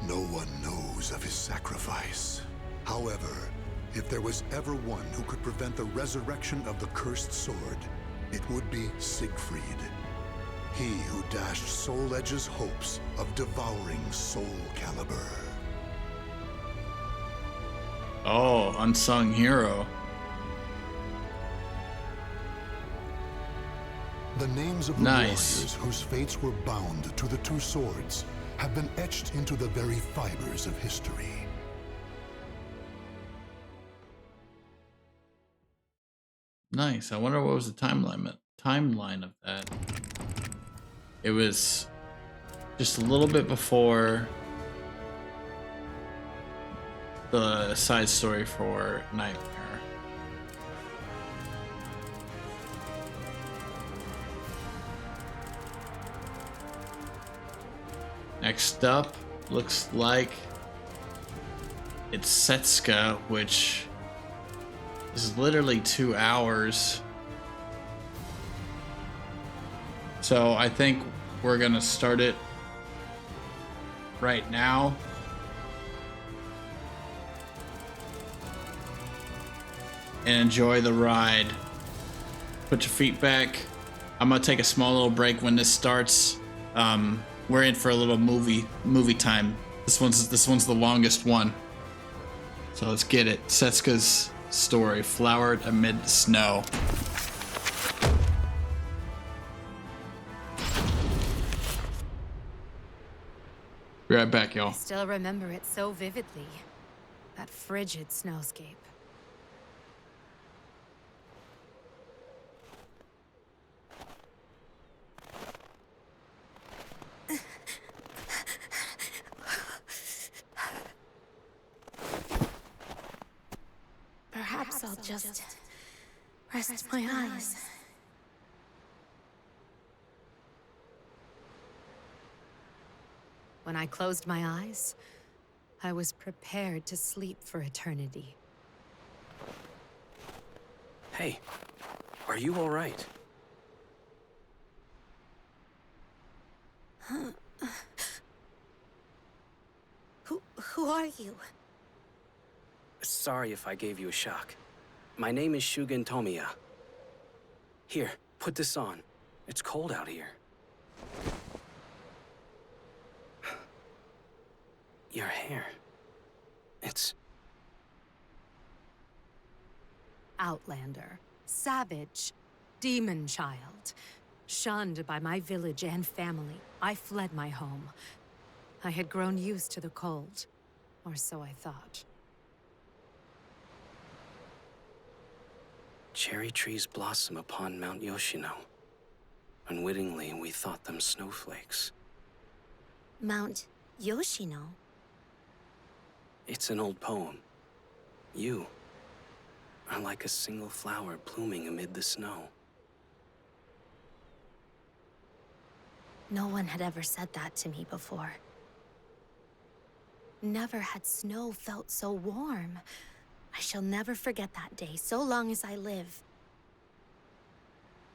No one knows of his sacrifice. However, if there was ever one who could prevent the resurrection of the cursed sword, it would be Siegfried. He who dashed Soul Edge's hopes of devouring Soul Calibur. Oh, unsung hero. The names of the warriors whose fates were bound to the two swords have been etched into the very fibers of history. Nice. I wonder what was the timeline of that. It was just a little bit before the side story for Nightmare. Next up, looks like it's Setsuka, which is literally 2 hours. So I think we're gonna start it right now. And enjoy the ride. Put your feet back. I'm gonna take a small little break when this starts. We're in for a little movie time. This one's the longest one. So let's get it. Setsuka's story, flowered amid the snow. Be right back, y'all. I still remember it so vividly. That frigid snowscape. I'll just rest my eyes. When I closed my eyes, I was prepared to sleep for eternity. Hey, are you all right? Who are you? Sorry if I gave you a shock. My name is Shugen Tomiya. Here, put this on. It's cold out here. Your hair. It's... Outlander, savage, demon child. Shunned by my village and family, I fled my home. I had grown used to the cold, or so I thought. Cherry trees blossom upon Mount Yoshino. Unwittingly, we thought them snowflakes. Mount Yoshino? It's an old poem. You are like a single flower blooming amid the snow. No one had ever said that to me before. Never had snow felt so warm. I shall never forget that day, so long as I live.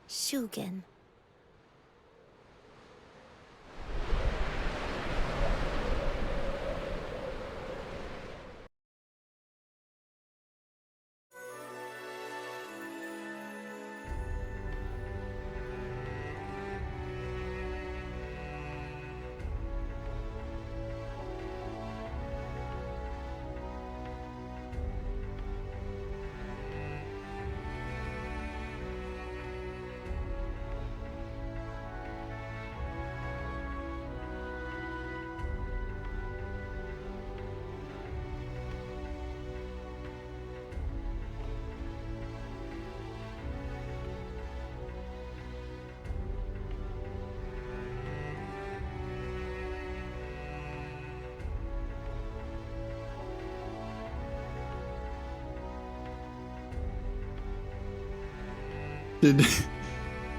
Shugen.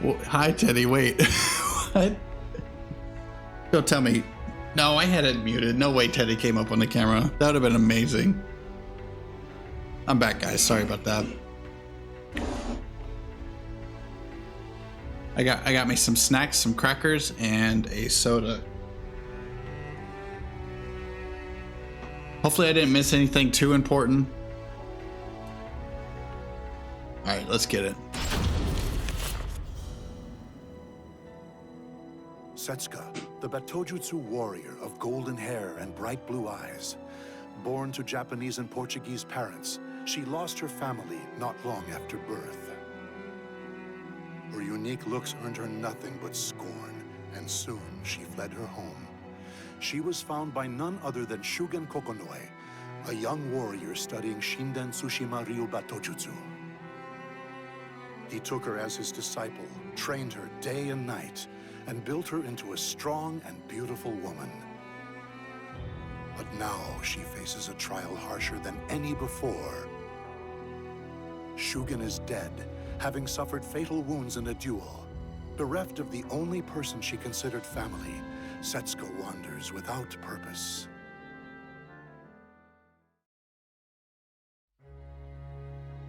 Well, hi, Teddy. Wait. What? Don't tell me. No, I had it muted. No way Teddy came up on the camera. That would have been amazing. I'm back, guys. Sorry about that. I got me some snacks, some crackers, and a soda. Hopefully I didn't miss anything too important. All right, let's get it. Setsuka, the Batojutsu warrior of golden hair and bright blue eyes. Born to Japanese and Portuguese parents, she lost her family not long after birth. Her unique looks earned her nothing but scorn, and soon she fled her home. She was found by none other than Shugen Kokonoi, a young warrior studying Shinden Tsushima Ryu Batojutsu. He took her as his disciple, trained her day and night, and built her into a strong and beautiful woman. But now she faces a trial harsher than any before. Shugen is dead, having suffered fatal wounds in a duel. Bereft of the only person she considered family, Setsuka wanders without purpose.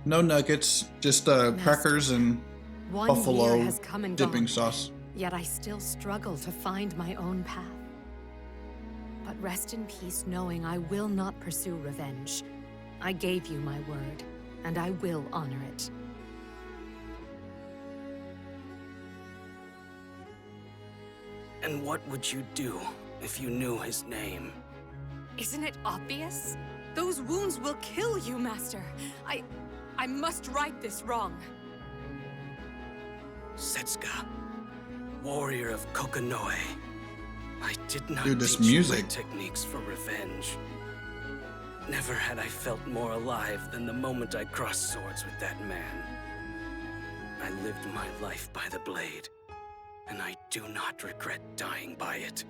No nuggets, just crackers and One buffalo year has come and dipping gone, sauce. Yet I still struggle to find my own path. But rest in peace knowing I will not pursue revenge. I gave you my word, and I will honor it. And what would you do if you knew his name? Isn't it obvious? Those wounds will kill you, Master. I must right this wrong. Setsuka, warrior of Kokonoi. I did not Dude, this teach you music. my techniques for revenge. Never had I felt more alive than the moment I crossed swords with that man. I lived my life by the blade, and I do not regret dying by it.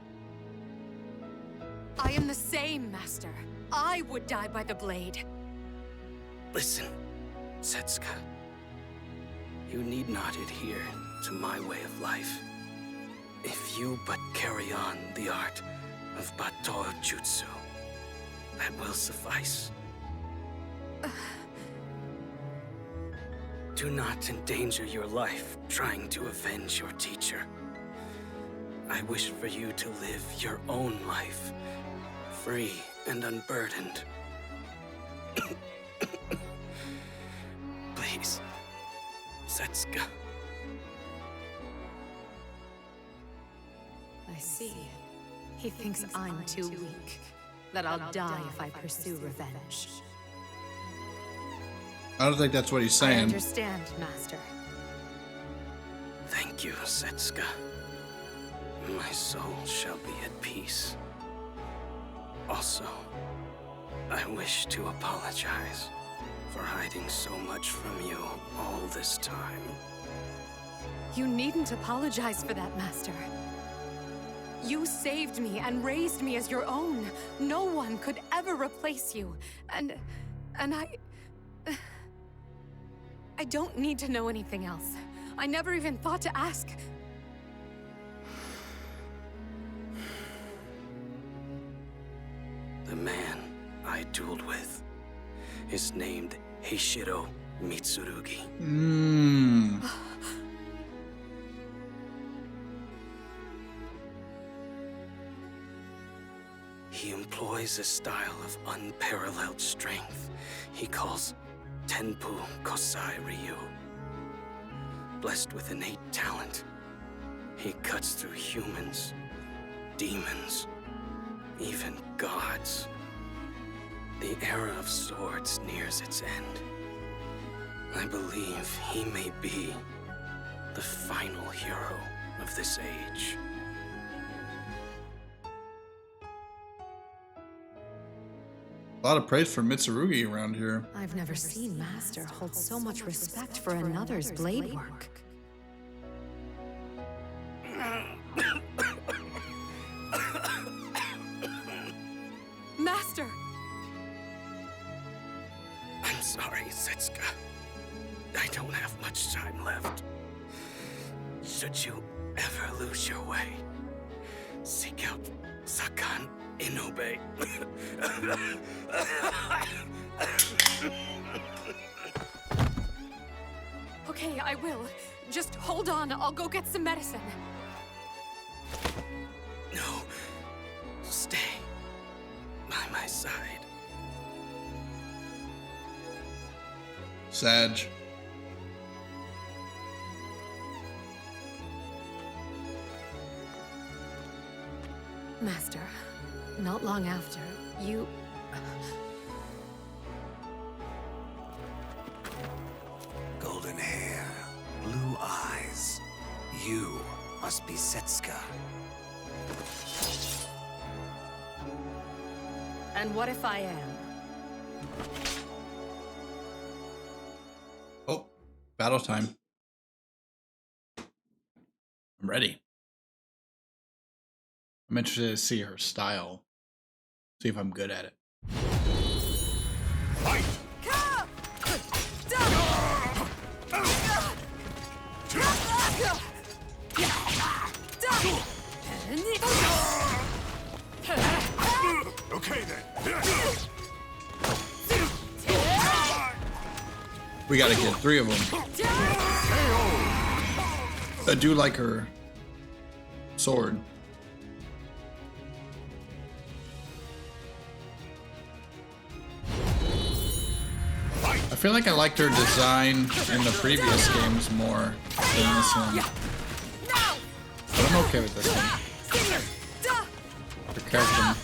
I am the same, Master. I would die by the blade. Listen, Setsuka. You need not adhere to my way of life. If you but carry on the art of Bato Jutsu, that will suffice. Do not endanger your life trying to avenge your teacher. I wish for you to live your own life, free and unburdened. Please, Setsuka. I see. He thinks I'm too weak, that I'll die if I pursue revenge. I don't think that's what he's I saying. understand, Master. Thank you, Setsuka. My soul shall be at peace. Also, I wish to apologize for hiding so much from you all this time. You needn't apologize for that, Master. You saved me and raised me as your own. No one could ever replace you. And I don't need to know anything else. I never even thought to ask. The man I dueled with is named Heishiro Mitsurugi. He employs a style of unparalleled strength he calls Tenpu Kosai Ryu. Blessed with innate talent, he cuts through humans, demons, even gods. The era of swords nears its end. I believe he may be the final hero of this age. A lot of praise for Mitsurugi around here. I've never seen Master hold so much respect for another's blade work. Master! I'm sorry, Setsuka. I don't have much time left. Should you ever lose your way, seek out Sakan Inobe. Okay, I will. Just hold on, I'll go get some medicine. No. Stay by my side. Sag. Master, not long after, you... Golden hair, blue eyes. You must be Setsuka. And what if I am? Oh, battle time. I'm ready. I'm interested to see her style. See if I'm good at it. Fight! Okay then. We gotta get 3 of them. I do like her sword. I feel like I liked her design in the previous games more than this one. But I'm okay with this one. Her character.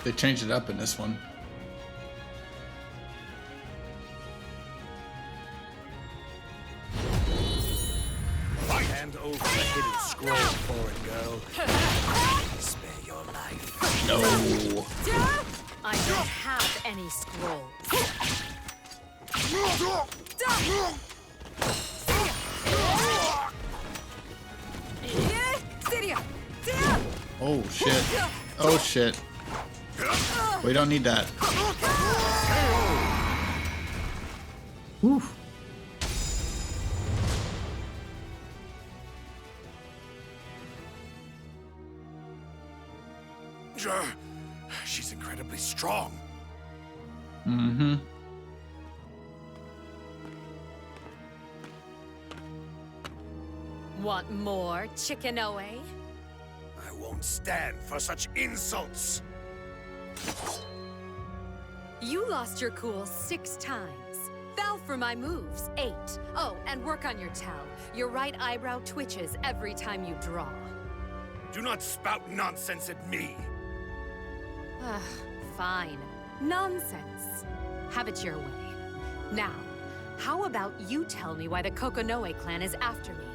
They changed it up in this one. Hand over the hidden scroll, foreign girl. Spare your life. No. I don't have any scrolls. Oh shit. Oh shit. We don't need that. Oof. She's incredibly strong. Mm-hmm. Want more, Chicken-Oe? I won't stand for such insults. You lost your cool 6 times. Fell for my moves 8. Oh, and work on your tell. Your right eyebrow twitches every time you draw. Do not spout nonsense at me. Fine. Nonsense. Have it your way. Now, how about you tell me why the Kokonoe clan is after me?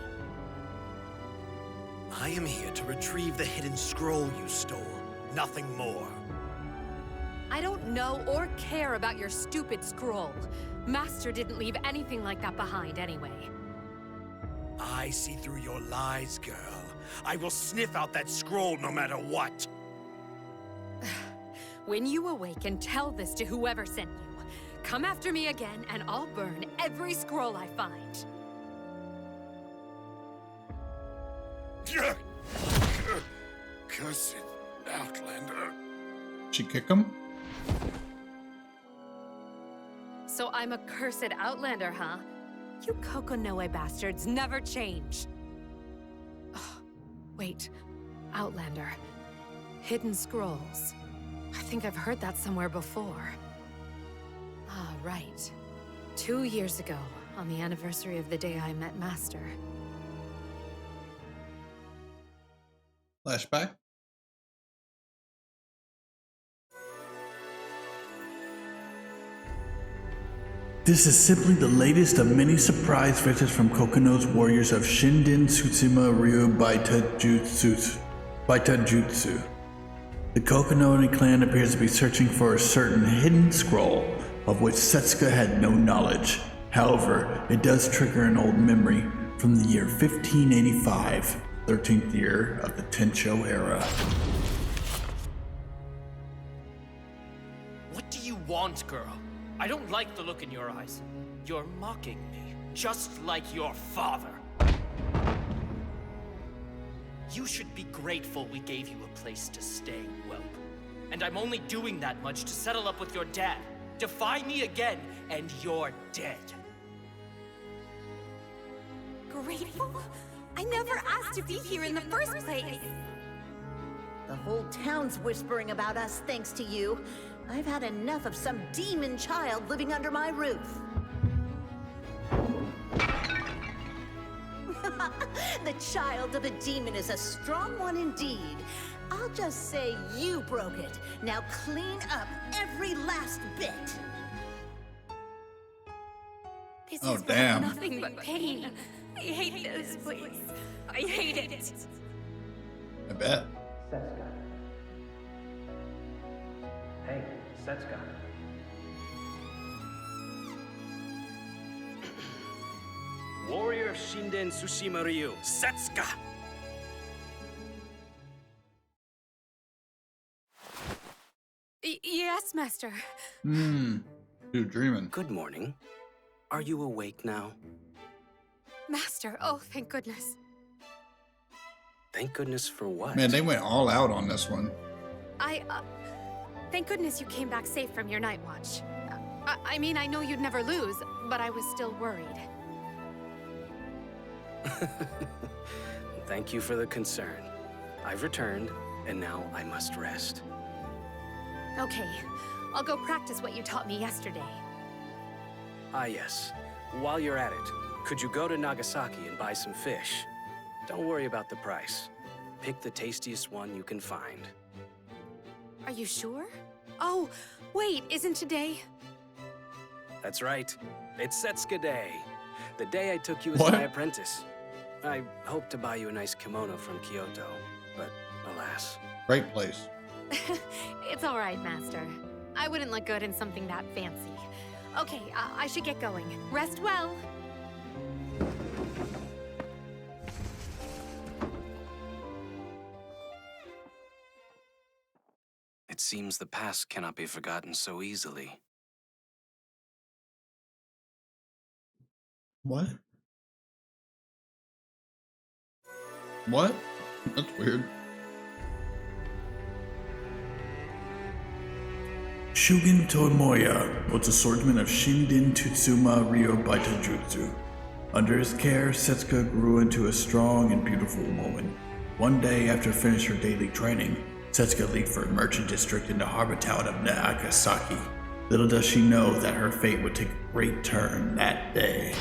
I am here to retrieve the hidden scroll you stole. Nothing more. I don't know or care about your stupid scroll. Master didn't leave anything like that behind anyway. I see through your lies, girl. I will sniff out that scroll no matter what. When you awaken, tell this to whoever sent you. Come after me again, and I'll burn every scroll I find. Cursed Outlander. She kick him? So I'm a cursed outlander, huh? You Kokonoe bastards never change. Oh, wait. Outlander. Hidden scrolls. I think I've heard that somewhere before. Ah, right. 2 years ago, on the anniversary of the day I met Master. Flashback? This is simply the latest of many surprise visits from Kokono's warriors of Shinden Tsushima Ryu Baitajutsu. The Kokonoe clan appears to be searching for a certain hidden scroll, of which Setsuka had no knowledge. However, it does trigger an old memory from the year 1585, 13th year of the Tencho era. What do you want, girl? I don't like the look in your eyes. You're mocking me, just like your father. You should be grateful we gave you a place to stay, whelp. And I'm only doing that much to settle up with your dad. Defy me again, and you're dead. Grateful? I never asked to be here in the first place. The whole town's whispering about us thanks to you. I've had enough of some demon child living under my roof. The child of a demon is a strong one indeed. I'll just say you broke it. Now clean up every last bit. This Oh, is damn. nothing but pain. I hate this place. I hate it. I bet. Setsuka. Hey, Setsuka. Warrior of Shinden Tsushima Ryu, Setsuka! Yes, Master. You dreaming. Good morning. Are you awake now? Master, oh, thank goodness. Thank goodness for what? Man, they went all out on this one. Thank goodness you came back safe from your night watch. I mean, I know you'd never lose, but I was still worried. Thank you for the concern. I've returned, and now I must rest. Okay, I'll go practice what you taught me yesterday. Ah, yes. While you're at it, could you go to Nagasaki and buy some fish? Don't worry about the price. Pick the tastiest one you can find. Are you sure? Oh, wait, isn't today? That's right. It's Setsuka Day. The day I took you as What? my apprentice. I hoped to buy you a nice kimono from Kyoto, but alas. Great place. It's all right, Master. I wouldn't look good in something that fancy. Okay, I should get going. Rest well. It seems the past cannot be forgotten so easily. What? What? That's weird. Shugen Tomoya was a swordsman of Shinden Tutsuma Ryo Baitajutsu. Under his care, Setsuka grew into a strong and beautiful woman. One day, after finishing her daily training, Setsuka left for a merchant district in the harbor town of Nagasaki. Little does she know that her fate would take a great turn that day.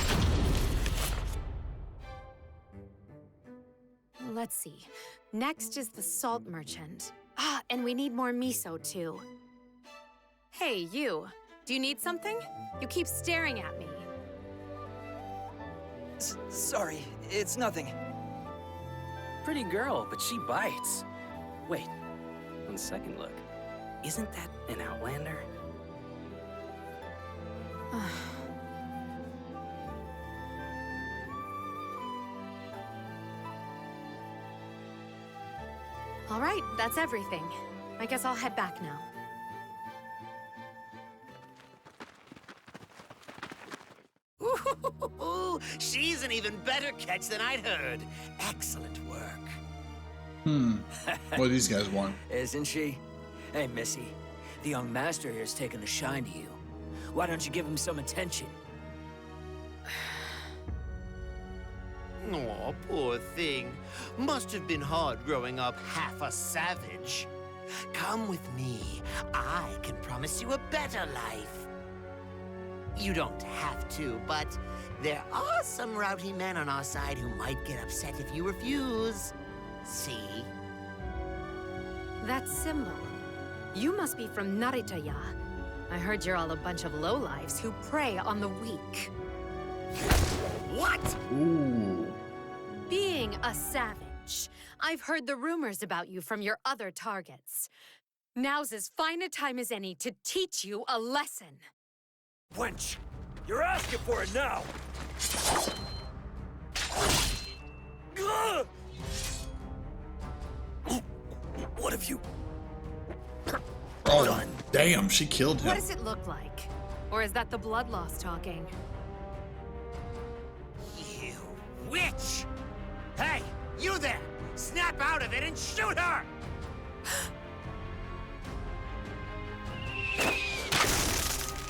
Let's see. Next is the salt merchant. Ah, and we need more miso too. Hey, you. Do you need something? You keep staring at me. Sorry, it's nothing. Pretty girl, but she bites. Wait, on second look, isn't that an Outlander? All right, that's everything. I guess I'll head back now. Ooh, she's an even better catch than I'd heard. Excellent work. What do these guys want? Isn't she? Hey, Missy. The young master here's taken a shine to you. Why don't you give him some attention? Aw, poor thing. Must have been hard growing up half a savage. Come with me. I can promise you a better life. You don't have to, but there are some rowdy men on our side who might get upset if you refuse. See? That symbol. You must be from Naritaya. I heard you're all a bunch of lowlifes who prey on the weak. What? Ooh. Being a savage, I've heard the rumors about you from your other targets. Now's as fine a time as any to teach you a lesson. Wench, you're asking for it now. What have you Oh, damn, she killed him. What does it look like? Or is that the blood loss talking? You witch! Hey, you there! Snap out of it and shoot her!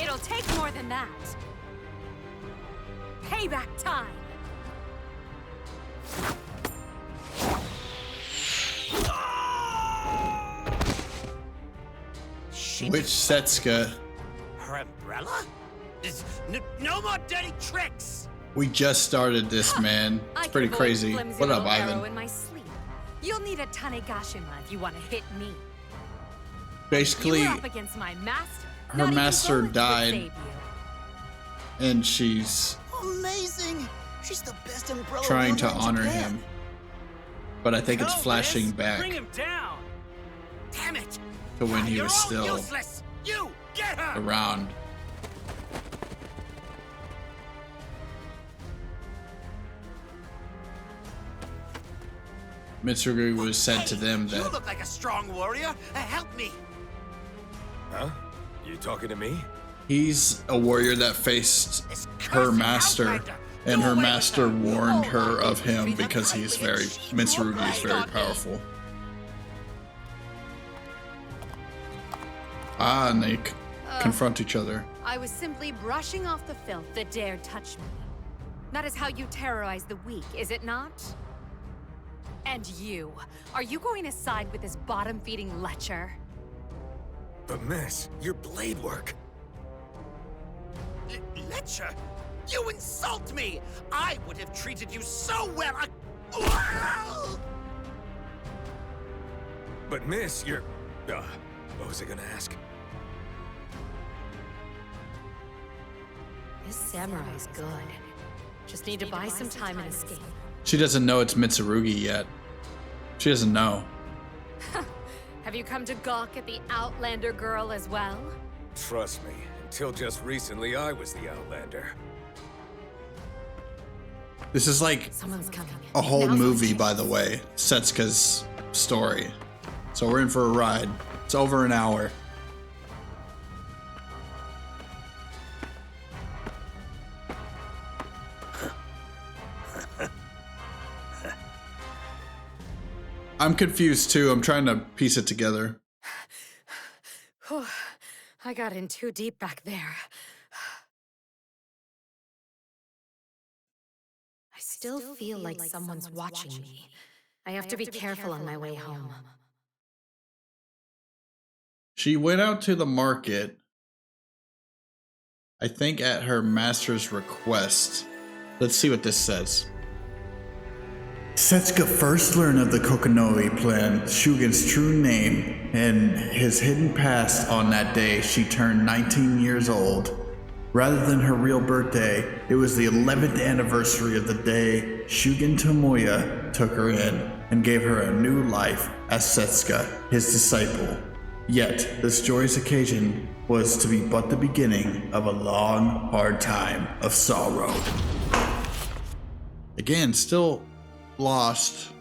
It'll take more than that. Payback time! Which Setsuka? Her umbrella? No more dirty tricks! We just started this, man. It's pretty crazy. What up, Ivan? In my sleep. You'll need a Tanegashima if you want to hit me. Basically, you were up against my master. her master died, and she's Amazing! She's the best umbrella trying to wielder in honor Japan. him. But I think it's flashing back Bring him down. Damn it! to when he You're was all still useless! You get her! around. Mitsurugi was said to them You that look like a strong warrior. Help me! Huh? You talking to me? he's a warrior that faced her master, and her master warned her of him because Mitsurugi is very powerful. And they confront each other. I was simply brushing off the filth that dared touch me. That is how you terrorize the weak, is it not? And you, are you going to side with this bottom-feeding lecher? But miss, your blade work. Lecher? You insult me! I would have treated you so well. But miss, you're... what was I gonna ask? This samurai's good. Just need to buy some time and escape. She doesn't know it's Mitsurugi yet. She doesn't know. Have you come to gawk at the Outlander girl as well? Trust me, until just recently I was the Outlander. This is like Someone's coming. a whole Now's movie, the by the way. Setsuka's story. So we're in for a ride. It's over an hour. I'm confused too. I'm trying to piece it together. I got in too deep back there. I still feel like someone's watching me. I have to be careful on my way home. She went out to the market, I think at her master's request. Let's see what this says. Setsuka first learned of the Kokonoi plan, Shugen's true name, and his hidden past on that day she turned 19 years old. Rather than her real birthday, it was the 11th anniversary of the day Shugen Tomoya took her in and gave her a new life as Setsuka, his disciple. Yet, this joyous occasion was to be but the beginning of a long, hard time of sorrow. Again, still lost.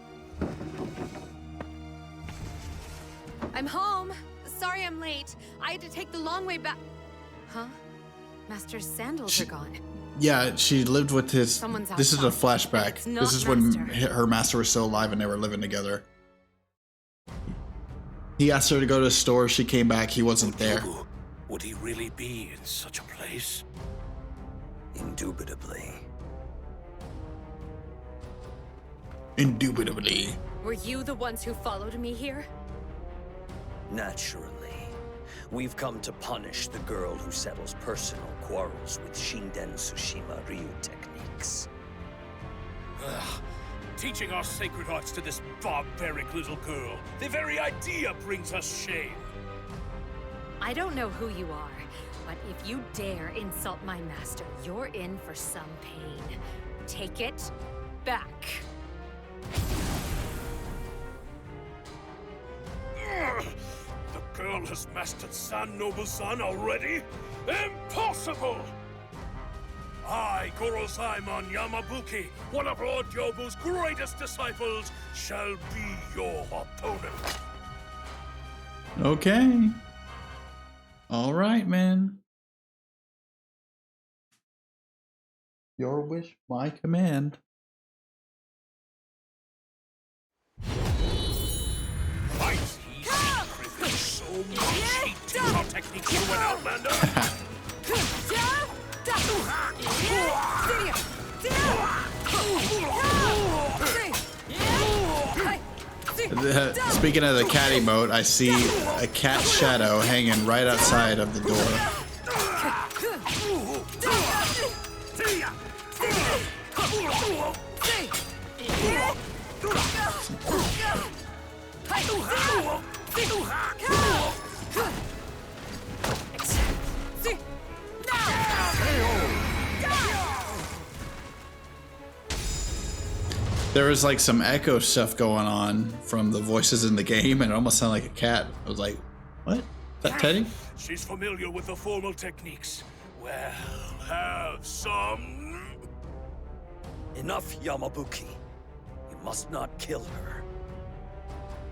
I'm home. Sorry I'm late. I had to take the long way back. Huh? Master's sandals are gone. Yeah, she lived with his... This is a flashback. This is when her master was still alive and they were living together. He asked her to go to the store. She came back. He wasn't there. Would he really be in such a place? Indubitably. Indubitably. Were you the ones who followed me here? Naturally. We've come to punish the girl who settles personal quarrels with Shinden Tsushima Ryu techniques. Ugh. Teaching our sacred arts to this barbaric little girl. The very idea brings us shame. I don't know who you are, but if you dare insult my master, you're in for some pain. Take it back. Ugh. The girl has mastered San Nobu-san already? Impossible! I, Goro-Zaimon Yamabuki, one of Lord Yobu's greatest disciples, shall be your opponent. Okay. All right, man. Your wish, my command. Fight! He's so much he teaches our techniques to an outlander. Speaking of the cat emote, I see a cat shadow hanging right outside of the door. There was like some echo stuff going on from the voices in the game, and it almost sounded like a cat. I was like, what? Is that Teddy? She's familiar with the formal techniques. Well, have some. Enough, Yamabuki. You must not kill her.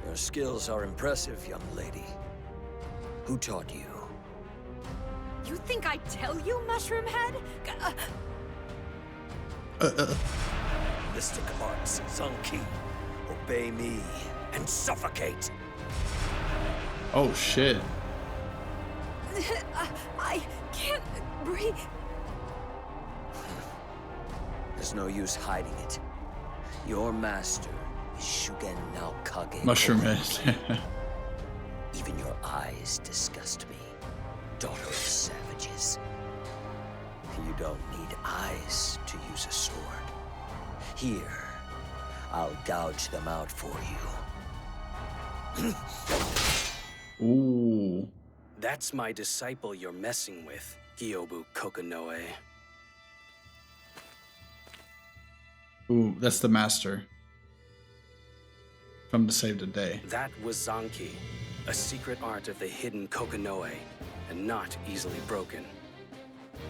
Your skills are impressive, young lady. Who taught you? You think I'd tell you, Mushroom Head? Mystic arts, Zanki. Obey me and suffocate. Oh shit. I can't breathe. There's no use hiding it. Your master is Shugen Naokage. Mushroom Head. Even your eyes disgust me, daughter of savages. You don't need eyes to use a sword. Here, I'll gouge them out for you. Ooh. That's my disciple you're messing with, Gyobu Kokonoe. Ooh, that's the master. From to save the day. That was Zanki, a secret art of the hidden Kokonoe, and not easily broken.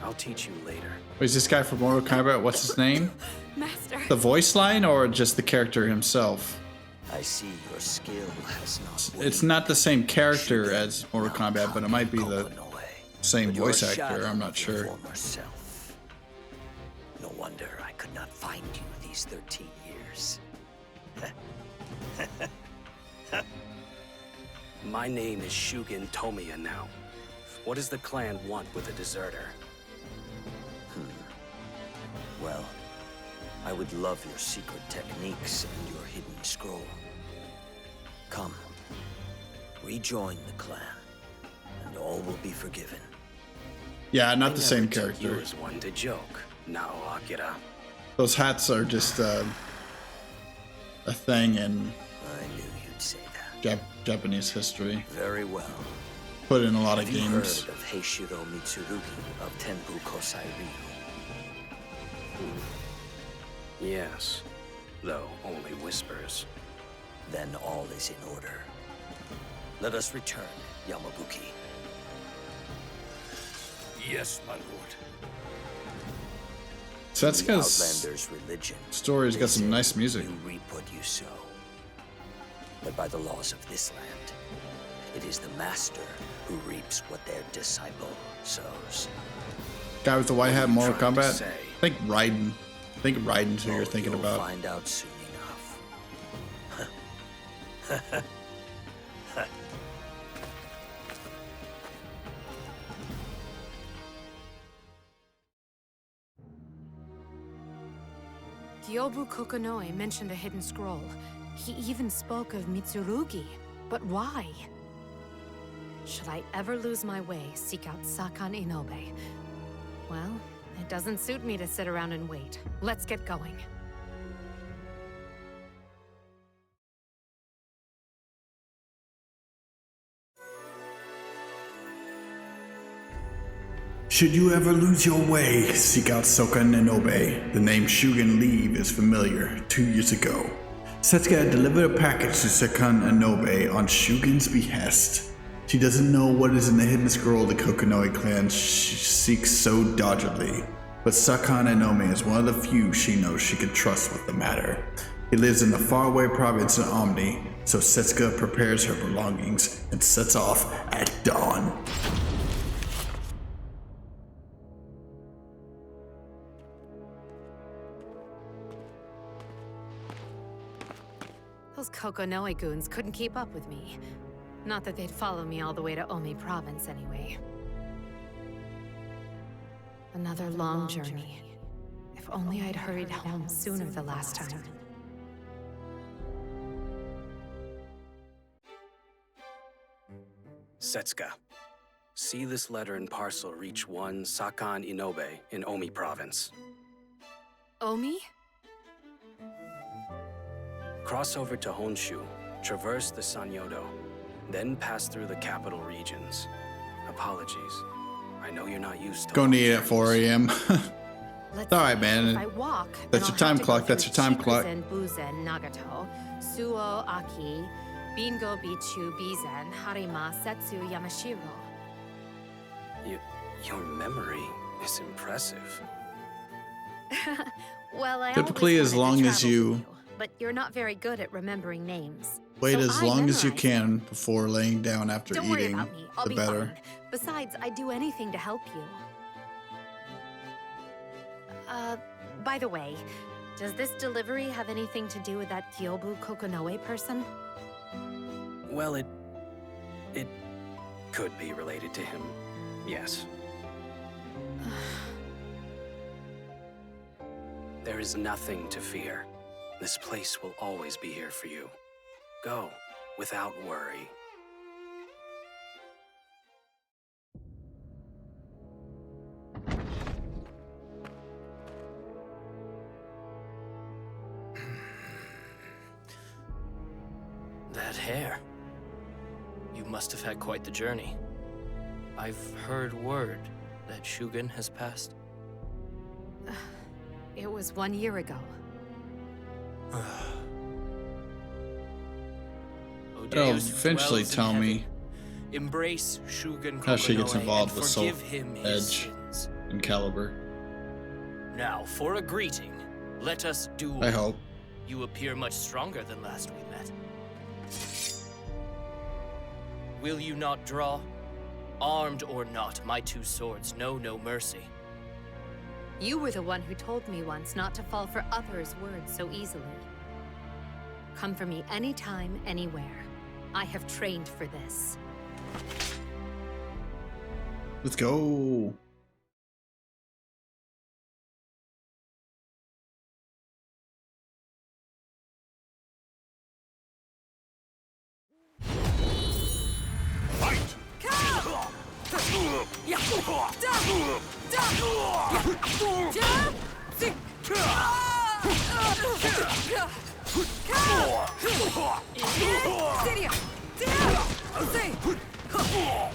I'll teach you later. Wait, is this guy from Mortal Kombat? What's his name? Master. The voice line or just the character himself? I see your skill has not It's not the same character as Mortal Kombat, but it might be the same voice actor. I'm not sure. Self. No wonder I could not find you these 13 years. My name is Shugen Tomiya now. What does the clan want with a deserter? Well, I would love your secret techniques and your hidden scroll. Come, rejoin the clan, and all will be forgiven. Yeah, not I the same never took character. You as one to joke. Now, Akira. Those hats are just a thing in I knew you'd say that. Japanese history. Very well. Put in a lot of Have you games. heard of Heishiro Mitsurugi of Tenbu Kosai Ryu? Yes, though only whispers. Then all is in order. Let us return, Yamabuki. Yes, my lord. Setsuka's Outlander's religion. story's got some nice music. You reap what you sow. But by the laws of this land, it is the master who reaps what their disciple sows. Guy with the white hat, Mortal trying to Kombat. say? I think Raiden. I think Raiden's who you're thinking You'll about. find out soon enough. Gyobu Kokonoe mentioned a hidden scroll. He even spoke of Mitsurugi. But why? Should I ever lose my way, seek out Sakan Inobe? Well, it doesn't suit me to sit around and wait. Let's get going. Should you ever lose your way, seek out Sokan Inobe. The name Shugen Leave is familiar. 2 years ago, Setsuka delivered a package to Sakan Inobe on Shugen's behest. She doesn't know what is in the hidden scroll the Kokonoe clan seeks so doggedly, but Sakan Inobe is one of the few she knows she can trust with the matter. He lives in the faraway province of Omni, so Setsuka prepares her belongings and sets off at dawn. Those Kokonoe goons couldn't keep up with me. Not that they'd follow me all the way to Omi province anyway. Another long journey. If only I'd hurried home sooner the last time. Setsuka. See this letter and parcel reach one Sakan Inobe in Omi province. Omi? Cross over to Honshu, traverse the Sanyodo, then pass through the capital regions. Apologies. I know you're not used to Go need it at 4 a.m. It's alright, man. If I walk, That's your time clock. That's your time clock. Buzen Nagato, Suo Aki, Bingo Bichu Bizen, Harima Setsu Yamashiro. Your memory is impressive. Well, I Typically, always as wanted to long as travel you with you, but you're not very good at remembering names. wait So as I long as you memorize can before laying down after Don't worry eating, about me. I'll the be better. fine. Besides, I'd do anything to help you. By the way, does this delivery have anything to do with that Gyobu Kokonoe person? Well, it could be related to him. Yes. There is nothing to fear. This place will always be here for you. Go, without worry. That hair. You must have had quite the journey. I've heard word that Shugen has passed. It was 1 year ago. It'll eventually tell me Embrace Shugen how she gets Kokonoe involved and with Soul forgive him his Edge sins. and Calibur. Now, for a greeting, let us duel. I hope. You appear much stronger than last we met. Will you not draw? Armed or not, my two swords know no mercy. You were the one who told me once not to fall for others' words so easily. Come for me anytime, anywhere. I have trained for this. Let's go.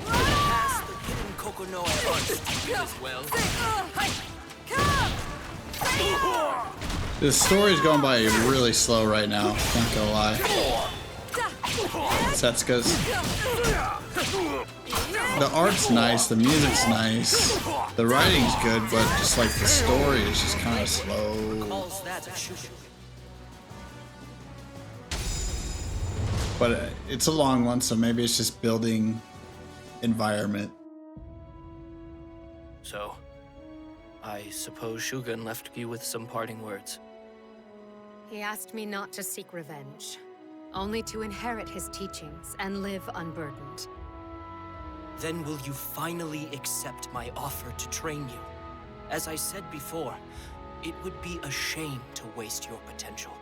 Pass the hidden Kokonoe arts as well. This story's going by really slow right now, not gonna lie. Setsuka's. The art's nice, the music's nice, the writing's good, but just like the story is just kind of slow. But it's a long one, so maybe it's just building environment. So, I suppose Shugen left you with some parting words. He asked me not to seek revenge, only to inherit his teachings and live unburdened. Then will you finally accept my offer to train you? As I said before, it would be a shame to waste your potential.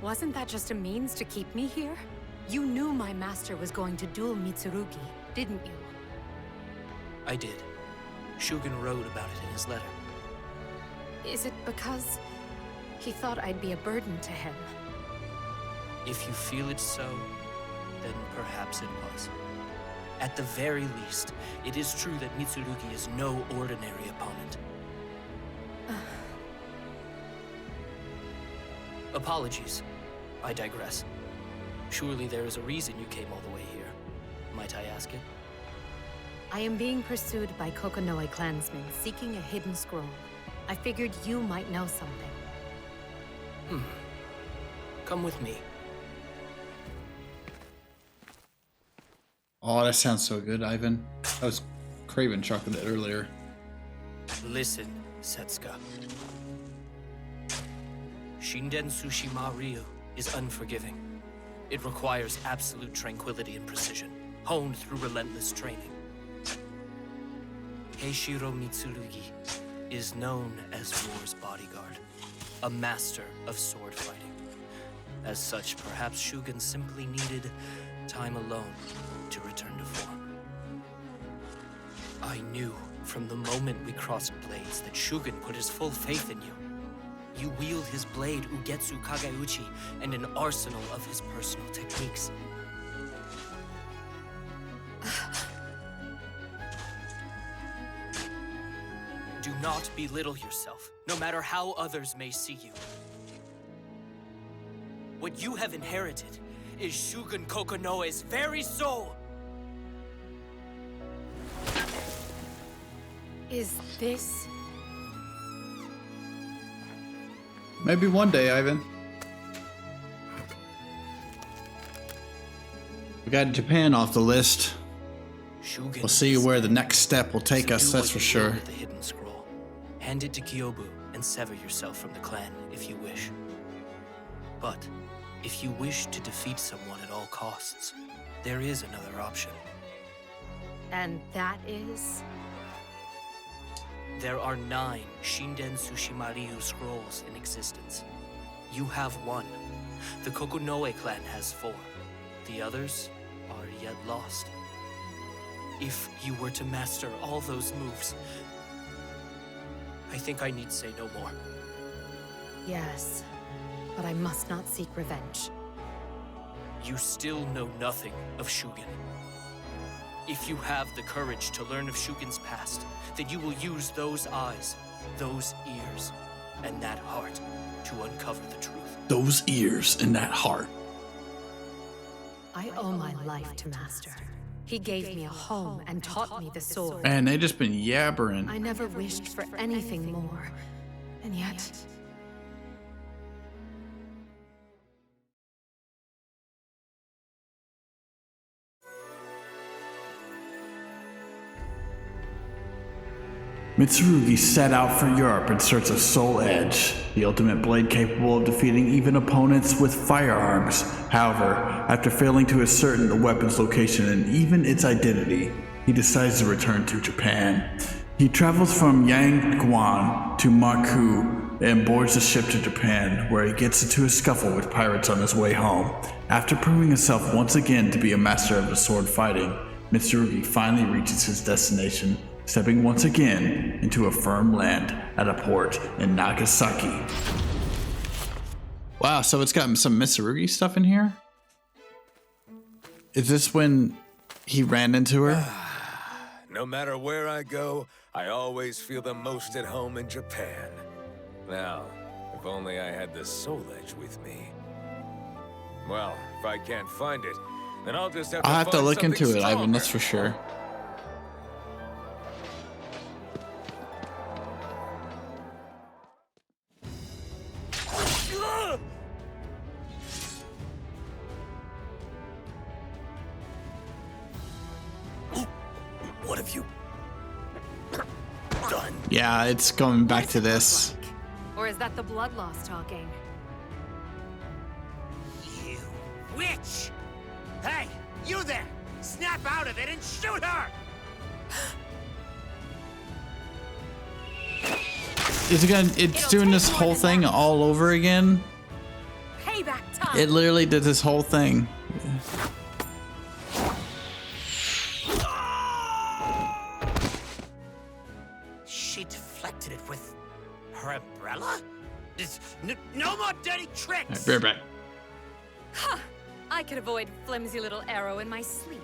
Wasn't that just a means to keep me here? You knew my master was going to duel Mitsurugi, didn't you? I did. Shugen wrote about it in his letter. Is it because he thought I'd be a burden to him? If you feel it so, then perhaps it was. At the very least, it is true that Mitsurugi is no ordinary opponent. Apologies. I digress. Surely there is a reason you came all the way here. Might I ask it? I am being pursued by Kokonoe clansmen seeking a hidden scroll. I figured you might know something. Come with me. Oh, that sounds so good, Ivan. I was craving chocolate earlier. Listen, Setsuka. Shinden Tsushima Ryu is unforgiving. It requires absolute tranquility and precision, honed through relentless training. Heishiro Mitsurugi is known as War's bodyguard, a master of sword fighting. As such, perhaps Shugen simply needed time alone to return to form. I knew from the moment we crossed blades that Shugen put his full faith in you. You wield his blade Ugetsu Kageuchi and an arsenal of his personal techniques. Do not belittle yourself, no matter how others may see you. What you have inherited is Shugen Kokonoe's very soul! Is this... Maybe one day, Ivan. We got Japan off the list. We'll see where the next step will take us, that's for sure. The hidden scroll. Hand it to Kyobu and sever yourself from the clan if you wish. But if you wish to defeat someone at all costs, there is another option. And that is... There are 9 Shinden Tsushima Ryu scrolls in existence. You have 1. The Kokonoe clan has 4. The others are yet lost. If you were to master all those moves, I think I need say no more. Yes, but I must not seek revenge. You still know nothing of Shugen. If you have the courage to learn of Shugen's past, then you will use those eyes, those ears, and that heart to uncover the truth. Those ears and that heart. I owe my life to Master. He gave me a home and taught me the sword. Man, they just been yabbering. I never wished for anything more. And yet... Mitsurugi set out for Europe in search of Soul Edge, the ultimate blade capable of defeating even opponents with firearms. However, after failing to ascertain the weapon's location and even its identity, he decides to return to Japan. He travels from Yangguan to Marku and boards a ship to Japan, where he gets into a scuffle with pirates on his way home. After proving himself once again to be a master of the sword fighting, Mitsurugi finally reaches his destination, stepping once again into a firm land at a port in Nagasaki. Wow, so it's got some Mitsurugi stuff in here? Is this when he ran into her? No matter where I go, I always feel the most at home in Japan. Now, if only I had the Soul Edge with me. Well, if I can't find it, then I'll just have to I'll have to find look into something it, Ivan, stronger. that's for sure. What have you done? Yeah, it's going back to this. Or is that the blood loss talking? You witch! Hey, you there! Snap out of it and shoot her! Is it gonna? It's doing this whole thing all over again. Payback time. It literally did this whole thing. She deflected it with her umbrella? No more dirty tricks! Right, back. Huh. I could avoid flimsy little arrow in my sleep.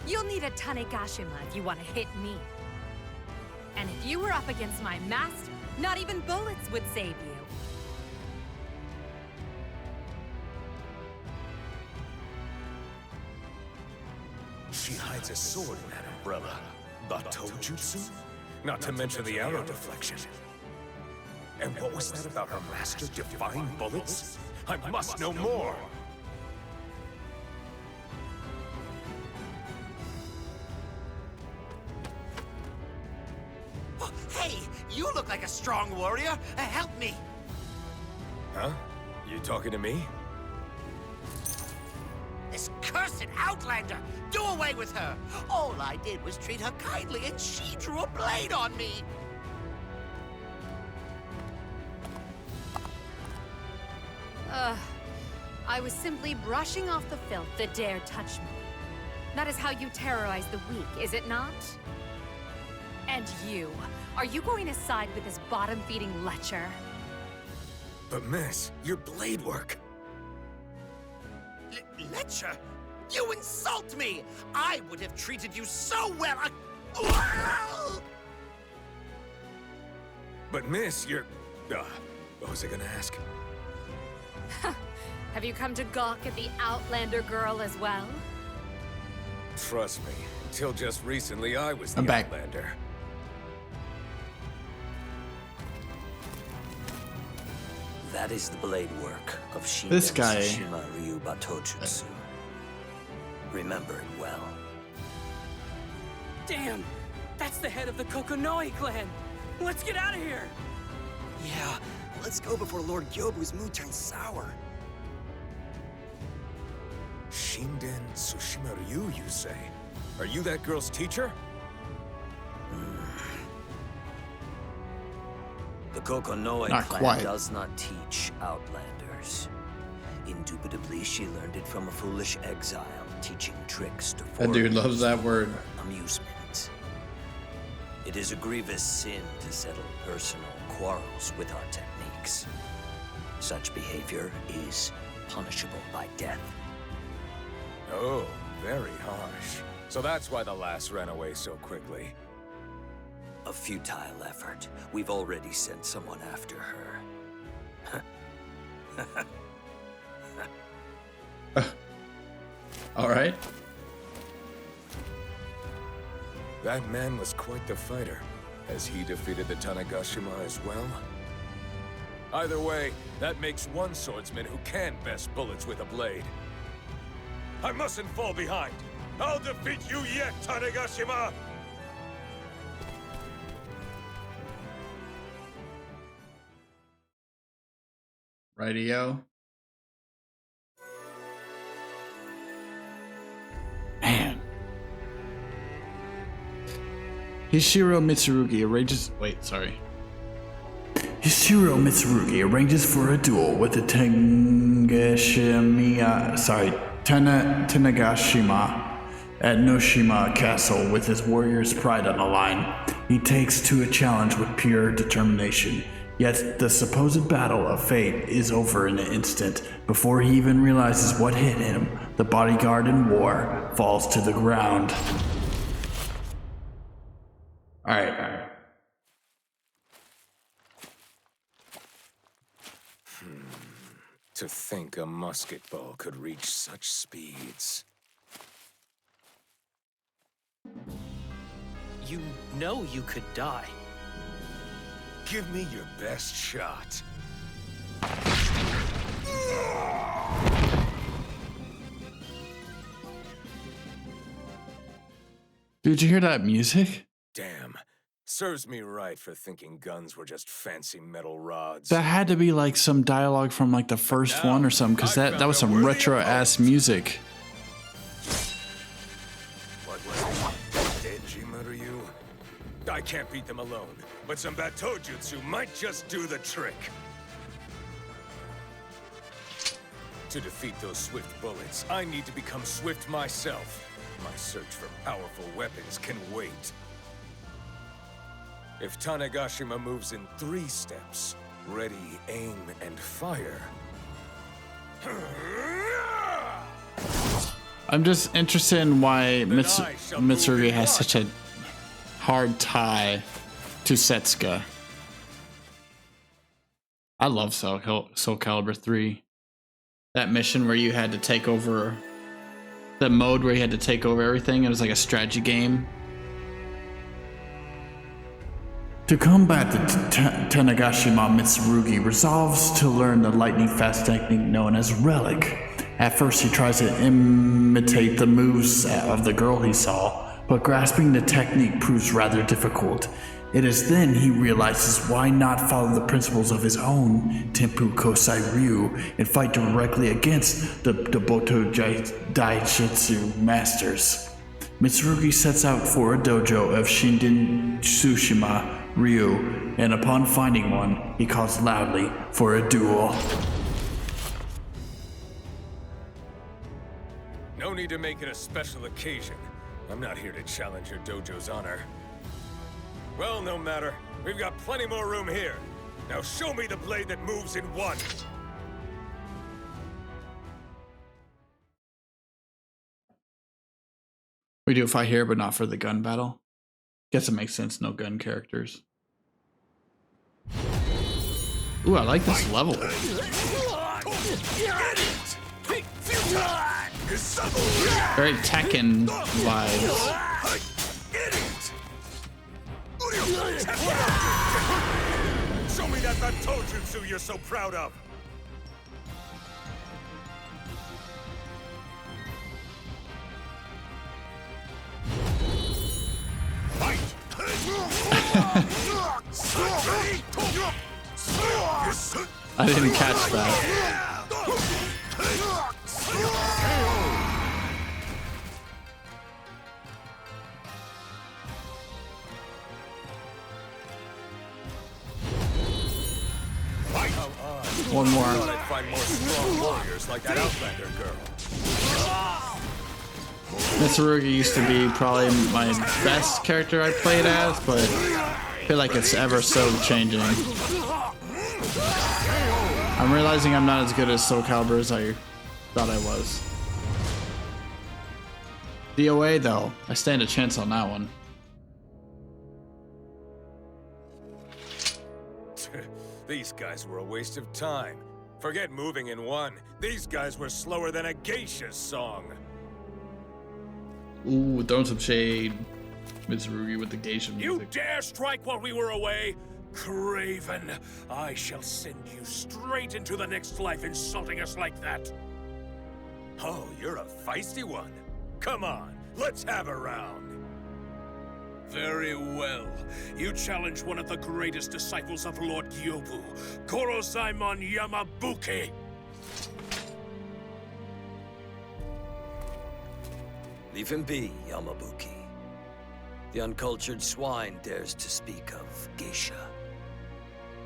You'll need a Tanegashima if you want to hit me. And if you were up against my master, not even bullets would save you. She hides a sword in that umbrella. Bato jutsu? Not to mention the arrow deflection. And what was that about her master defying bullets? I must know more! Oh, hey, you look like a strong warrior. Help me! Huh? You talking to me? This cursed Outlander! Do away with her! All I did was treat her kindly and she drew a blade on me! I was simply brushing off the filth that dared touch me. That is how you terrorize the weak, is it not? And you, are you going to side with this bottom-feeding lecher? But miss, your blade work. Lecher? You insult me! I would have treated you so well. But miss, you're... what was I gonna ask? Have you come to gawk at the Outlander girl as well? Trust me, until just recently I was the I'm back. Outlander. That is the blade work of Shinden This guy. Tsushima Ryu Batojutsu. Remember it well. Damn! That's the head of the Kokonoi clan! Let's get out of here! Yeah, let's go before Lord Gyobu's mood turns sour. Shinden Tsushima Ryu, you say? Are you that girl's teacher? The Kokonoi Not clan quite. does not teach Outlanders. Indubitably, she learned it from a foolish exile, teaching tricks to That dude foreigners loves that for word. amusement. It is a grievous sin to settle personal quarrels with our techniques. Such behavior is punishable by death. Oh, very harsh. So that's why the lass ran away so quickly. A futile effort. We've already sent someone after her. All right. That man was quite the fighter. Has he defeated the Tanegashima as well? Either way, that makes one swordsman who can best bullets with a blade. I mustn't fall behind. I'll defeat you yet, Tanegashima! Radio. Man. Hishiro Mitsurugi arranges. Wait, sorry. Hishiro Mitsurugi arranges for a duel with the Tanagashima at Noshima Castle with his warrior's pride on the line. He takes to a challenge with pure determination. Yet the supposed battle of fate is over in an instant. Before he even realizes what hit him, the bodyguard in war falls to the ground. Alright. To think a musket ball could reach such speeds. You know you could die. Give me your best shot. Did you hear that music? Damn. Serves me right for thinking guns were just fancy metal rods. That had to be like some dialogue from like the first one or something, because that was some retro ass music. What was it? Dejima to you? I can't beat them alone, but some Batojutsu might just do the trick. To defeat those swift bullets, I need to become swift myself. My search for powerful weapons can wait. If Tanagashima moves in 3 steps, ready, aim, and fire. I'm just interested in why Mitsurugi has such a hard tie to Setsuka. I love Soul Calibur 3. That mission where you had to take over, that mode where you had to take over everything. It was like a strategy game. To combat the Tanagashima, Mitsurugi resolves to learn the lightning-fast technique known as Relic. At first he tries to imitate the moves of the girl he saw, but grasping the technique proves rather difficult. It is then he realizes why not follow the principles of his own Tenpu Kosai Ryu and fight directly against the Boto Daijutsu masters. Mitsurugi sets out for a dojo of Shinden Tsushima Ryu, and upon finding one, he calls loudly for a duel. No need to make it a special occasion. I'm not here to challenge your dojo's honor. Well, no matter. We've got plenty more room here. Now show me the blade that moves in one. We do a fight here, but not for the gun battle. Guess it makes sense, no gun characters. Ooh, I like this level. Very Tekken vibes. Show me that Batojutsu you're so proud of. I didn't catch that. One more. I'd find more strong warriors like that Outlander girl. Mitsurugi used to be probably my best character I played as, but I feel like it's ever so changing. I'm realizing I'm not as good as Soul Calibur as I thought I was. DOA though, I stand a chance on that one. These guys were a waste of time. Forget moving in one. These guys were slower than a geisha's song. Ooh, throwing some shade. Mitsurugi with the geisha music. You dare strike while we were away? Craven, I shall send you straight into the next life insulting us like that. Oh, you're a feisty one. Come on, let's have a round. Very well. You challenge one of the greatest disciples of Lord Gyobu, Korozaimon Yamabuki. Leave him be, Yamabuki. The uncultured swine dares to speak of geisha.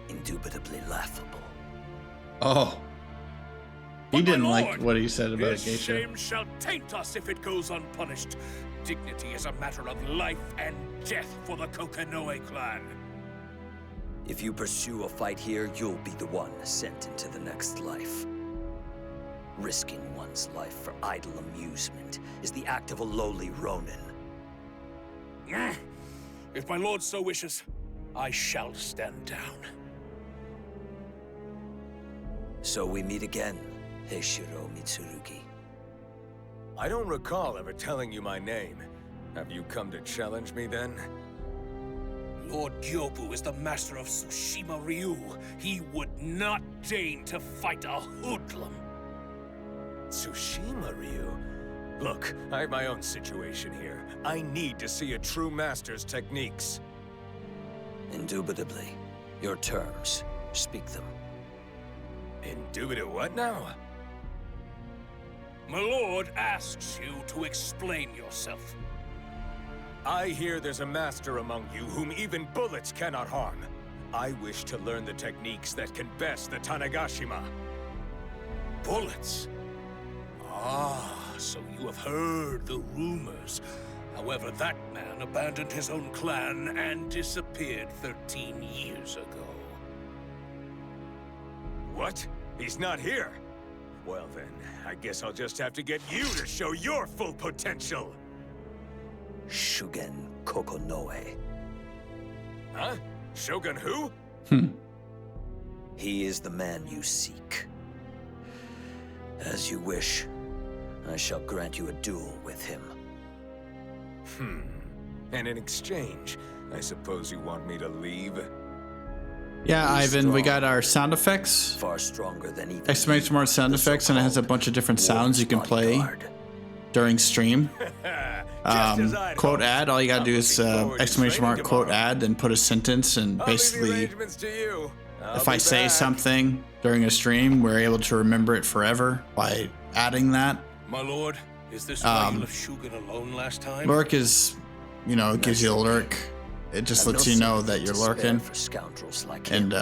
Indubitably laughable. Oh. He didn't like Lord, what he said about his geisha. shame shall taint us if it goes unpunished. Dignity is a matter of life and death for the Kokanoe clan. If you pursue a fight here, you'll be the one sent into the next life. Risking one's life for idle amusement is the act of a lowly Ronin. If my lord so wishes, I shall stand down. So we meet again, Heishiro Mitsurugi. I don't recall ever telling you my name. Have you come to challenge me then? Lord Gyobu is the master of Tsushima Ryu. He would not deign to fight a hoodlum. Tsushima Ryu? Look, I have my own situation here. I need to see a true master's techniques. Indubitably. Your terms. Speak them. Indubitable what now? My lord asks you to explain yourself. I hear there's a master among you whom even bullets cannot harm. I wish to learn the techniques that can best the Tanegashima. Bullets? Ah, so you have heard the rumors. However, that man abandoned his own clan and disappeared 13 years ago. What? He's not here? Well then, I guess I'll just have to get you to show your full potential! Shugen Kokonoe. Huh? Shogun who? He is the man you seek. As you wish, I shall grant you a duel with him. And in exchange, I suppose you want me to leave? Yeah, Ivan, we got our sound effects. Far stronger than even Exclamation mark sound effects, and it has a bunch of different sounds you can play during stream. Quote ad, all you gotta do is exclamation mark quote ad and put a sentence, and basically if I say something during a stream, we're able to remember it forever by adding that. My lord, is this why you left Shugen alone last time? Lurk is, you know, it gives you a lurk. It just lets you know that you're lurking. And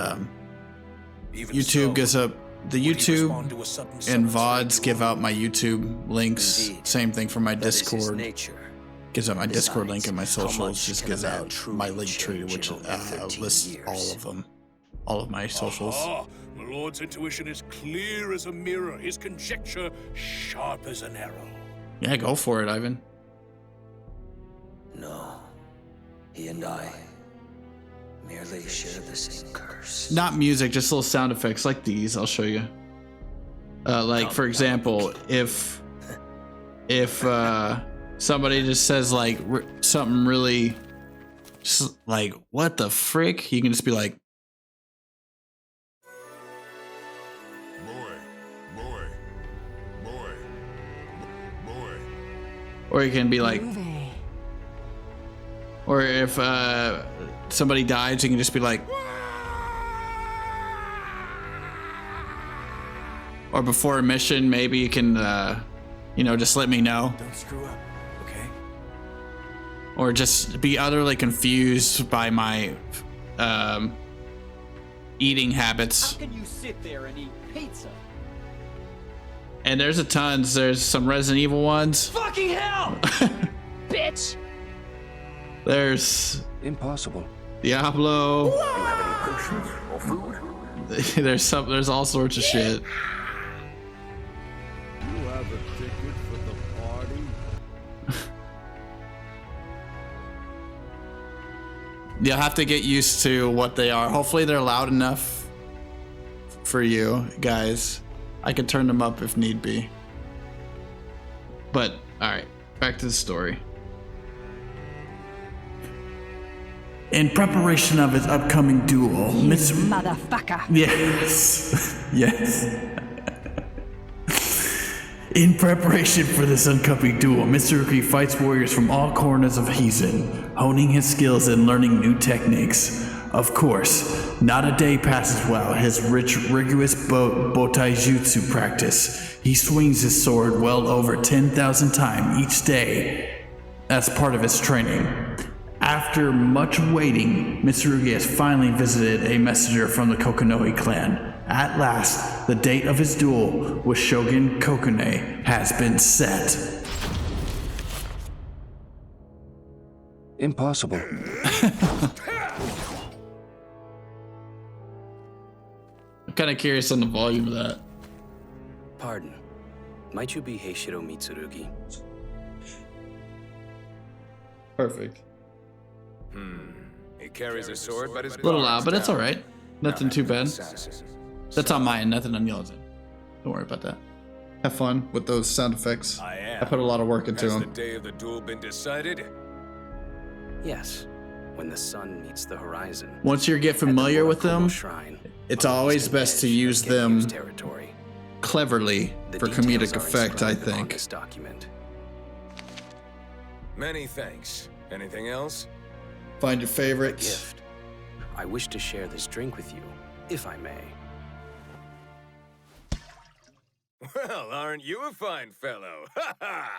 YouTube gives up the YouTube and VODs give out my YouTube links. Same thing for my Discord. Gives out my Discord link and my socials. Just gives out my link tree, which lists all of them, all of my socials. My lord's intuition is clear as a mirror. His conjecture sharp as an arrow. Yeah, go for it, Ivan. No. He and I merely share the same curse. Not music, just little sound effects like these. I'll show you. Like for example, if somebody just says like something really like what the frick, you can just be like, or you can be like, or if somebody dies, you can just be like, or before a mission, maybe you can, you know, just let me know. Don't screw up, okay? Or just be utterly confused by my eating habits. How can you sit there and eat pizza? And there's a tons. There's some Resident Evil ones. Fucking hell! Bitch! There's impossible. Diablo. You have any potions or food? There's all sorts of shit. You have a ticket for the party? You'll have to get used to what they are. Hopefully they're loud enough for you guys. I can turn them up if need be. But all right, back to the story. In preparation of his upcoming duel, Miss Motherfucker. Yes. Yes. In preparation for this upcoming duel, Mitsurugi fights warriors from all corners of Hizen, honing his skills and learning new techniques. Of course, not a day passes without his rigorous Botaijutsu practice. He swings his sword well over 10,000 times each day as part of his training. After much waiting, Mitsurugi has finally visited a messenger from the Kokonoi clan. At last, the date of his duel with Shogun Kokone has been set. Impossible. I'm kind of curious on the volume of that. Pardon. Might you be Heishiro Mitsurugi? Perfect. He carries a sword, but his A little loud, but it's alright. Nothing too bad. That's on my end, nothing on yours end. Don't worry about that. Have fun with those sound effects. I put a lot of work into Has them. the day of the duel been decided? Yes. When the sun meets the horizon. Once you get familiar with them, it's always best to use them cleverly for comedic effect, I think. This document. Many thanks. Anything else? Find your favorites. Gift. I wish to share this drink with you, if I may. Well, aren't you a fine fellow? Ha ha!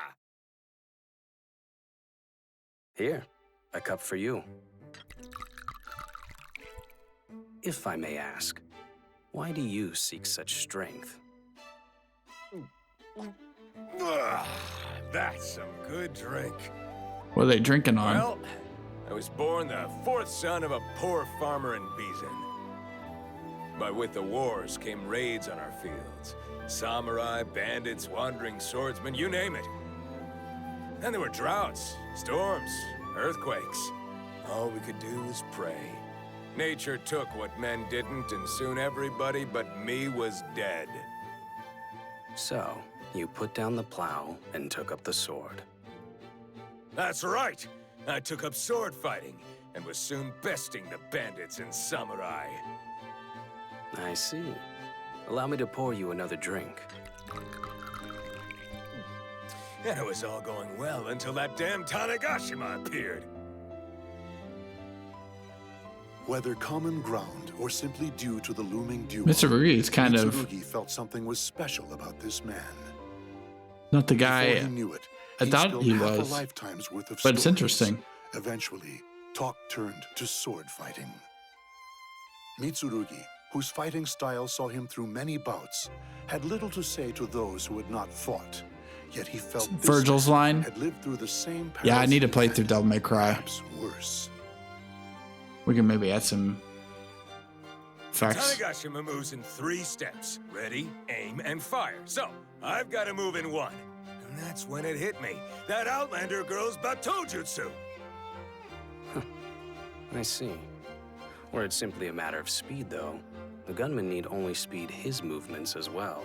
Here, a cup for you. If I may ask, why do you seek such strength? That's some good drink. What are they drinking on? Well, I was born the fourth son of a poor farmer in Bizen. But with the wars came raids on our fields. Samurai, bandits, wandering swordsmen, you name it. And there were droughts, storms, earthquakes. All we could do was pray. Nature took what men didn't, and soon everybody but me was dead. So, you put down the plow and took up the sword. That's right! I took up sword fighting, and was soon besting the bandits and samurai. I see. Allow me to pour you another drink. And it was all going well until that damn Tanegashima appeared. Whether common ground or simply due to the looming duel, Mitsurugi is kind of Mitsurugi felt something was special about this man. not the guy Before he knew it, I thought spilled he half a was. lifetime's worth of But it's stories. interesting. Eventually, talk turned to sword fighting. Mitsurugi, whose fighting style saw him through many bouts, had little to say to those who had not fought. Yet he felt this Virgil's man line. had lived through the same Yeah, I perils need to he play had, through Devil May Cry. perhaps worse. We can maybe add some effects. Tanegashima moves in 3 steps. Ready, aim, and fire. So, I've got to move in 1. And that's when it hit me. That Outlander girl's Batojutsu. I see. Were it simply a matter of speed, though, the gunman need only speed his movements as well.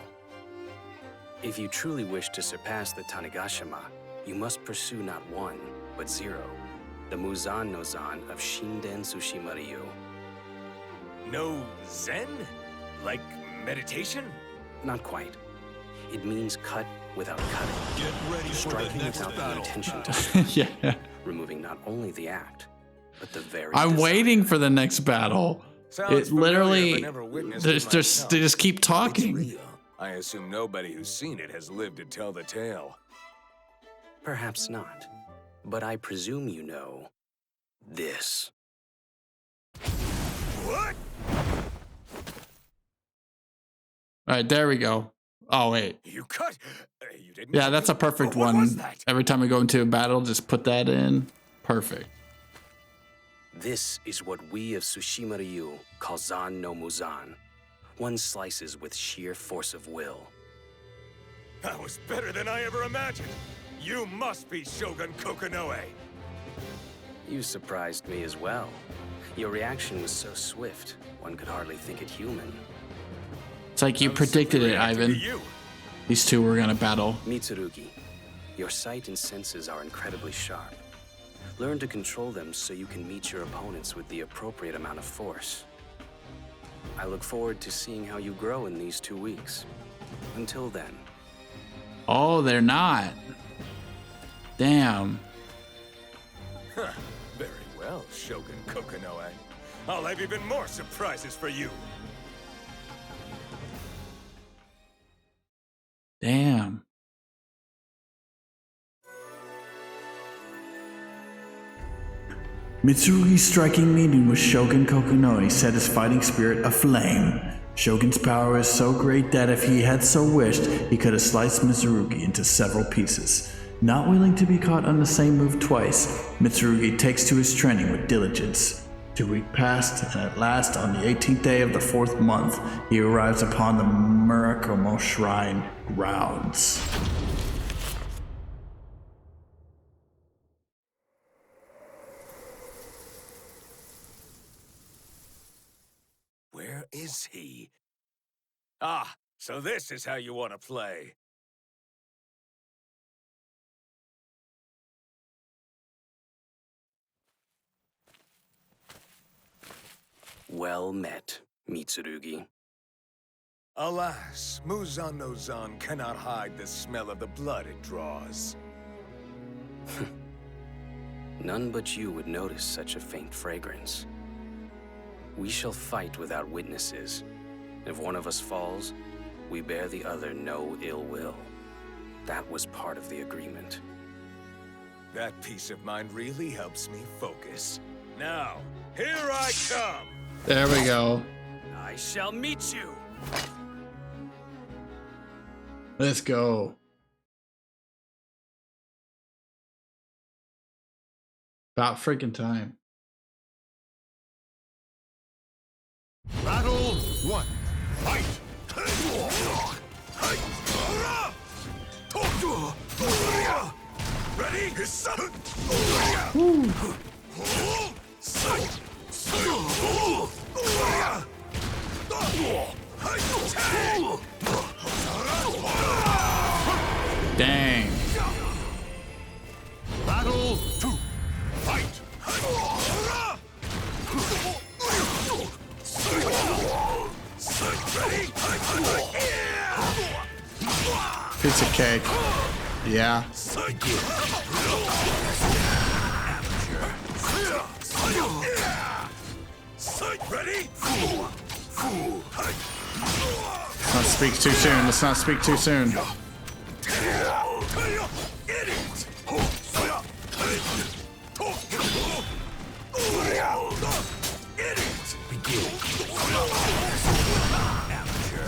If you truly wish to surpass the Tanegashima, you must pursue not 1, but 0. The Muzan no Zan of Shinden Tsushima-ryu. No zen? Like meditation? Not quite. It means cut without cutting. Get ready for the Striking next without the battle. intention to strike. Yeah. Removing not only the act, but the very I'm design. waiting for the next battle. Sounds It literally, familiar, but never witnessed there's it just they just keep talking. I assume nobody who's seen it has lived to tell the tale. Perhaps not. But I presume you know this. What? All right, there we go. Oh wait, You cut? You didn't? yeah, that's a perfect What was one. that? Every time we go into a battle, just put that in. Perfect. This is what we of Tsushima-ryu call Zan no Muzan. One slices with sheer force of will. That was better than I ever imagined. You must be Shogun Kokonoe. You surprised me as well. Your reaction was so swift, one could hardly think it human. It's like you predicted it, Ivan. These two were gonna battle. Mitsurugi, your sight and senses are incredibly sharp. Learn to control them so you can meet your opponents with the appropriate amount of force. I look forward to seeing how you grow in these 2 weeks. Until then, Oh, they're not. Damn. Huh. Very well, Shogun Kokonoe. I'll have even more surprises for you. Damn. Mitsurugi's striking meeting with Shogun Kokonoe set his fighting spirit aflame. Shogun's power is so great that if he had so wished, he could have sliced Mitsurugi into several pieces. Not willing to be caught on the same move twice, Mitsurugi takes to his training with diligence. 2 weeks passed, and at last, on the 18th day of the 4th month, he arrives upon the Murakumo Shrine grounds. Where is he? Ah, so this is how you want to play. Well met, Mitsurugi. Alas, Muzan-no-Zan cannot hide the smell of the blood it draws. None but you would notice such a faint fragrance. We shall fight without witnesses. If one of us falls, we bear the other no ill will. That was part of the agreement. That peace of mind really helps me focus. Now, here I come! There we go. I shall meet you! Let's go. About freaking time. Battle 1. Fight! Ready? Dang. Battle 2. Fight! Pizza cake. Yeah. Ready? Let's not speak too soon. Let's not speak too soon.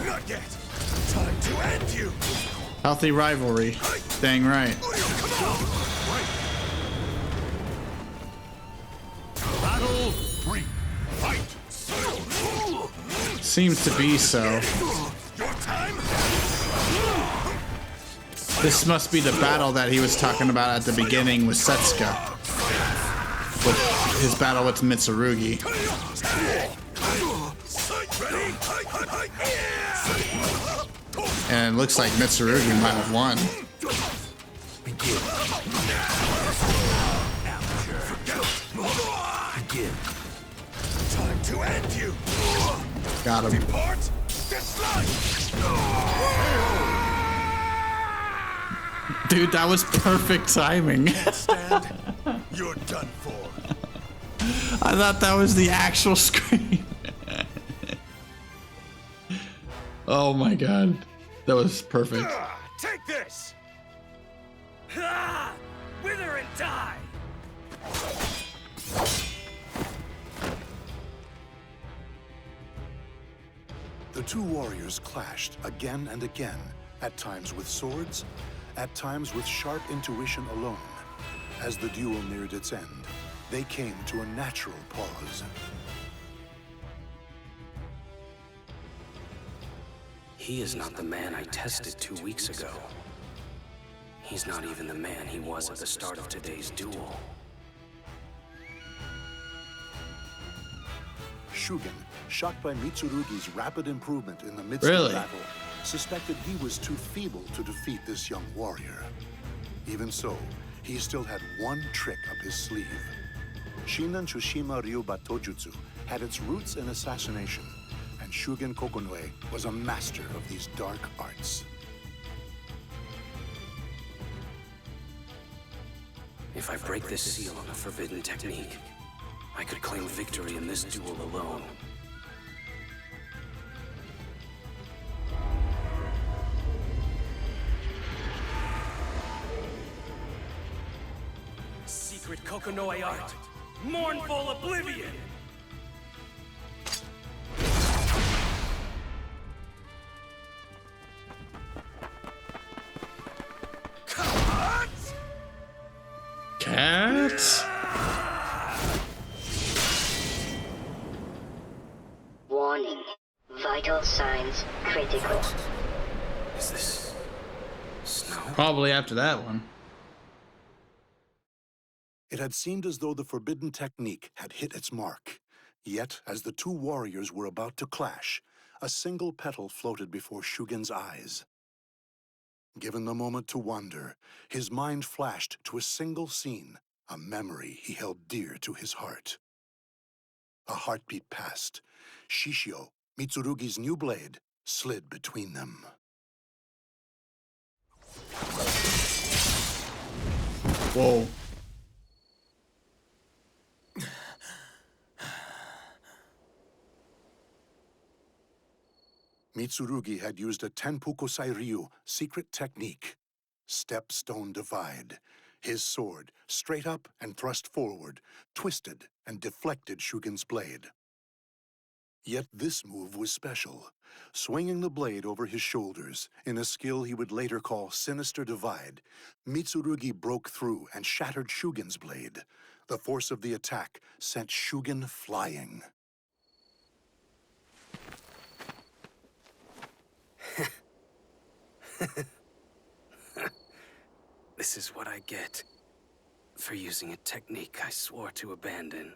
Not yet. Time to end you. Healthy rivalry. Dang right. Battle 3. Fight! Seems to be so. This must be the battle that he was talking about at the beginning with Setsuka. With his battle with Mitsurugi. And it looks like Mitsurugi might have won. Time to end you. Got him. Depart this life. Dude, that was perfect timing. Stand. You're done for. I thought that was the actual scream. Oh my god. That was perfect. Take this. Wither and die! The two warriors clashed again and again, at times with swords, at times with sharp intuition alone. As the duel neared its end, they came to a natural pause. He is not the man I tested 2 weeks ago. He's not even the man he was at the start of today's duel. Shugen, shocked by Mitsurugi's rapid improvement in the midst of Really? the battle, suspected he was too feeble to defeat this young warrior. Even so, he still had one trick up his sleeve. Shinen Tsushima Ryuba Tojutsu had its roots in assassination, and Shugen Kokonoe was a master of these dark arts. If I break this seal on the forbidden technique, I could claim victory in this duel alone. Secret Kokonoe art. Mournful oblivion! Cats? Warning. Vital signs critical. Is this snow? Probably after that one. It had seemed as though the forbidden technique had hit its mark. Yet, as the two warriors were about to clash, a single petal floated before Shugen's eyes. Given the moment to wonder, his mind flashed to a single scene, a memory he held dear to his heart. A heartbeat passed. Shishio, Mitsurugi's new blade, slid between them. Whoa. Mitsurugi had used a Tenpuku Ryu secret technique. Stepstone divide. His sword, straight up and thrust forward, twisted and deflected Shugen's blade. Yet this move was special. Swinging the blade over his shoulders, in a skill he would later call Sinister Divide, Mitsurugi broke through and shattered Shugen's blade. The force of the attack sent Shugen flying. This is what I get for using a technique I swore to abandon.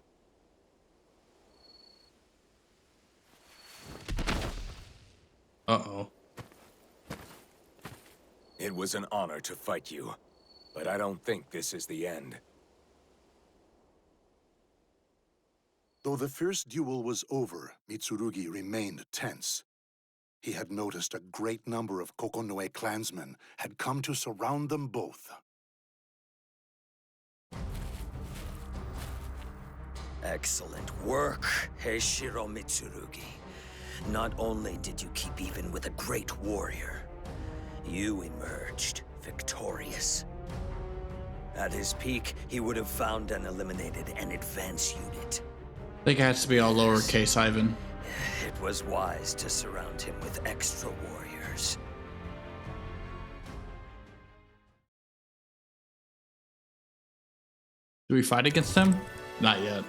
Uh-oh. It was an honor to fight you, but I don't think this is the end. Though the fierce duel was over, Mitsurugi remained tense. He had noticed a great number of Kokonoe clansmen had come to surround them both. Excellent work, Heishiro Mitsurugi. Not only did you keep even with a great warrior, you emerged victorious. At his peak, he would have found and eliminated an advance unit. I think it has to be all lowercase, Ivan. It was wise to surround him with extra warriors. Do we fight against them? Not yet.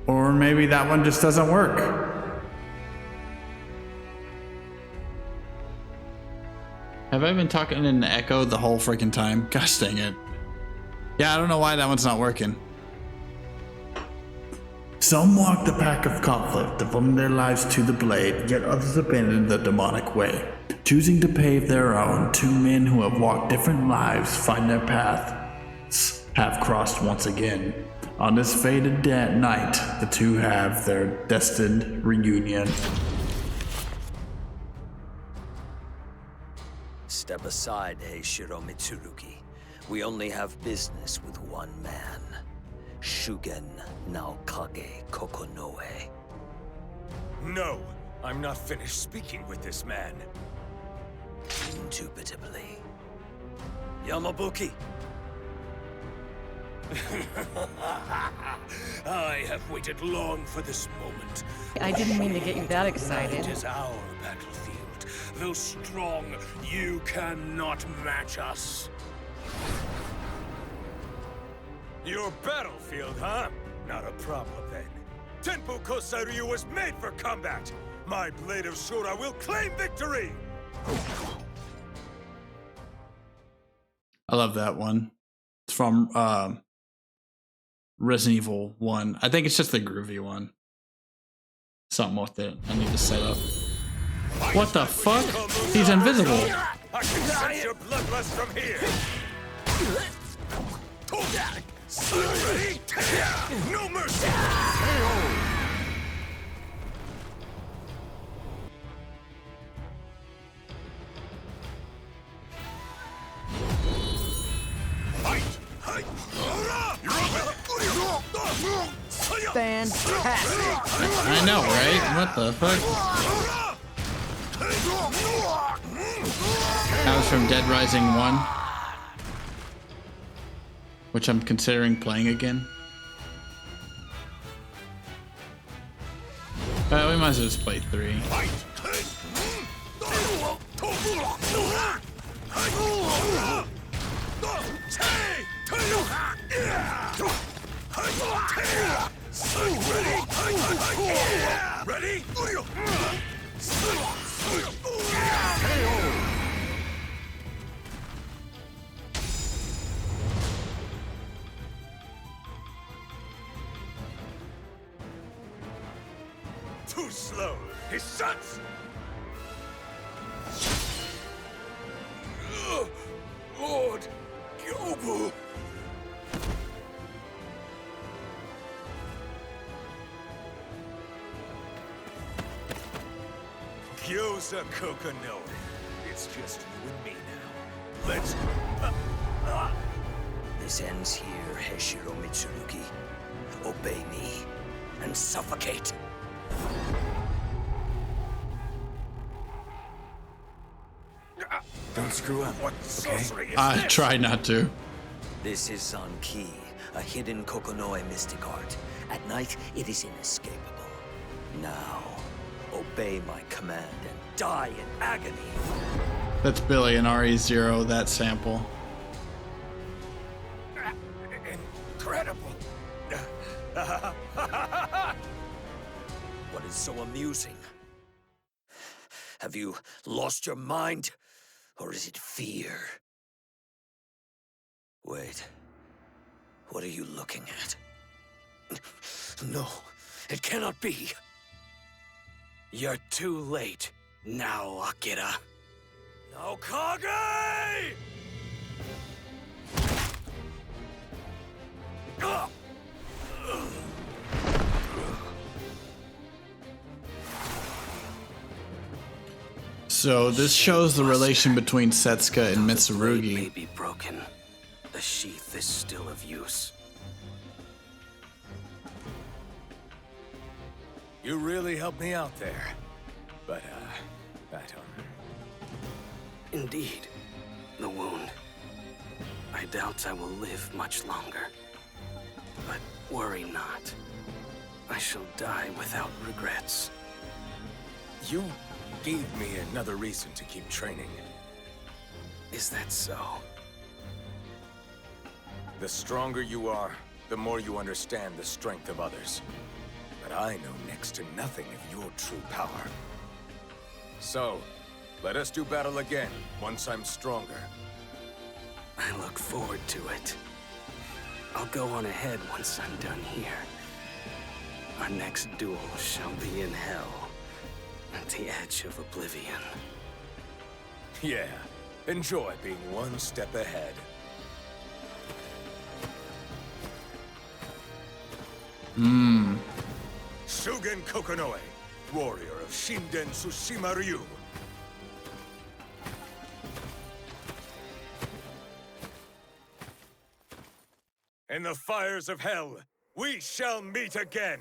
Or maybe that one just doesn't work. Have I been talking in echo the whole freaking time? Gosh dang it. Yeah, I don't know why that one's not working. Some walk the path of conflict, devoting their lives to the blade, yet others abandon the demonic way. Choosing to pave their own, two men who have walked different lives find their paths have crossed once again. On this fated night, the two have their destined reunion. Step aside, Heishiro Mitsurugi. We only have business with one man. Shugen Naokage Kokonoe. No! I'm not finished speaking with this man. Indubitably. Yamabuki! I have waited long for this moment. I didn't mean to get you that excited. It is our battlefield. Though strong, you cannot match us. Your battlefield, huh? Not a problem then. Tenpuku Ryu was made for combat! My Blade of Shura will claim victory! I love that one. It's from Resident Evil 1. I think it's just the groovy one. Something with it. I need to set up. What the fuck? He's invisible. I can sense your bloodlust from here! Ready? No mercy! Fantastic. I know, right? What the fuck? That was from Dead Rising 1, which I'm considering playing again. We might as well just play 3. Ready? Too slow. His sons. Lord Gyobu. Gyoza Kokonoe. It's just you and me now. Let's... This ends here, Heshiro Mitsurugi. Obey me and suffocate. Don't screw up, okay? I try not to. This is Zanki, a hidden Kokonoe mystic art. At night, it is inescapable. Now, obey my command and die in agony. That's Billy and RE0, that sample. Incredible. What is so amusing? Have you lost your mind? Or is it fear? Wait. What are you looking at? No, it cannot be. You're too late now, Akira. No, Kage! So this shows the relation between Setsuka and The blade may Mitsurugi. be broken. The sheath is still of use. You really helped me out there. But, I don't... Indeed, the wound. I doubt I will live much longer. But worry not. I shall die without regrets. You gave me another reason to keep training. Is that so? The stronger you are, the more you understand the strength of others. But I know next to nothing of your true power. So, let us do battle again, once I'm stronger. I look forward to it. I'll go on ahead once I'm done here. Our next duel shall be in hell, at the edge of oblivion. Yeah, enjoy being one step ahead. Shugen Kokonoe, warrior of Shinden Tsushima Ryu. In the fires of hell, we shall meet again!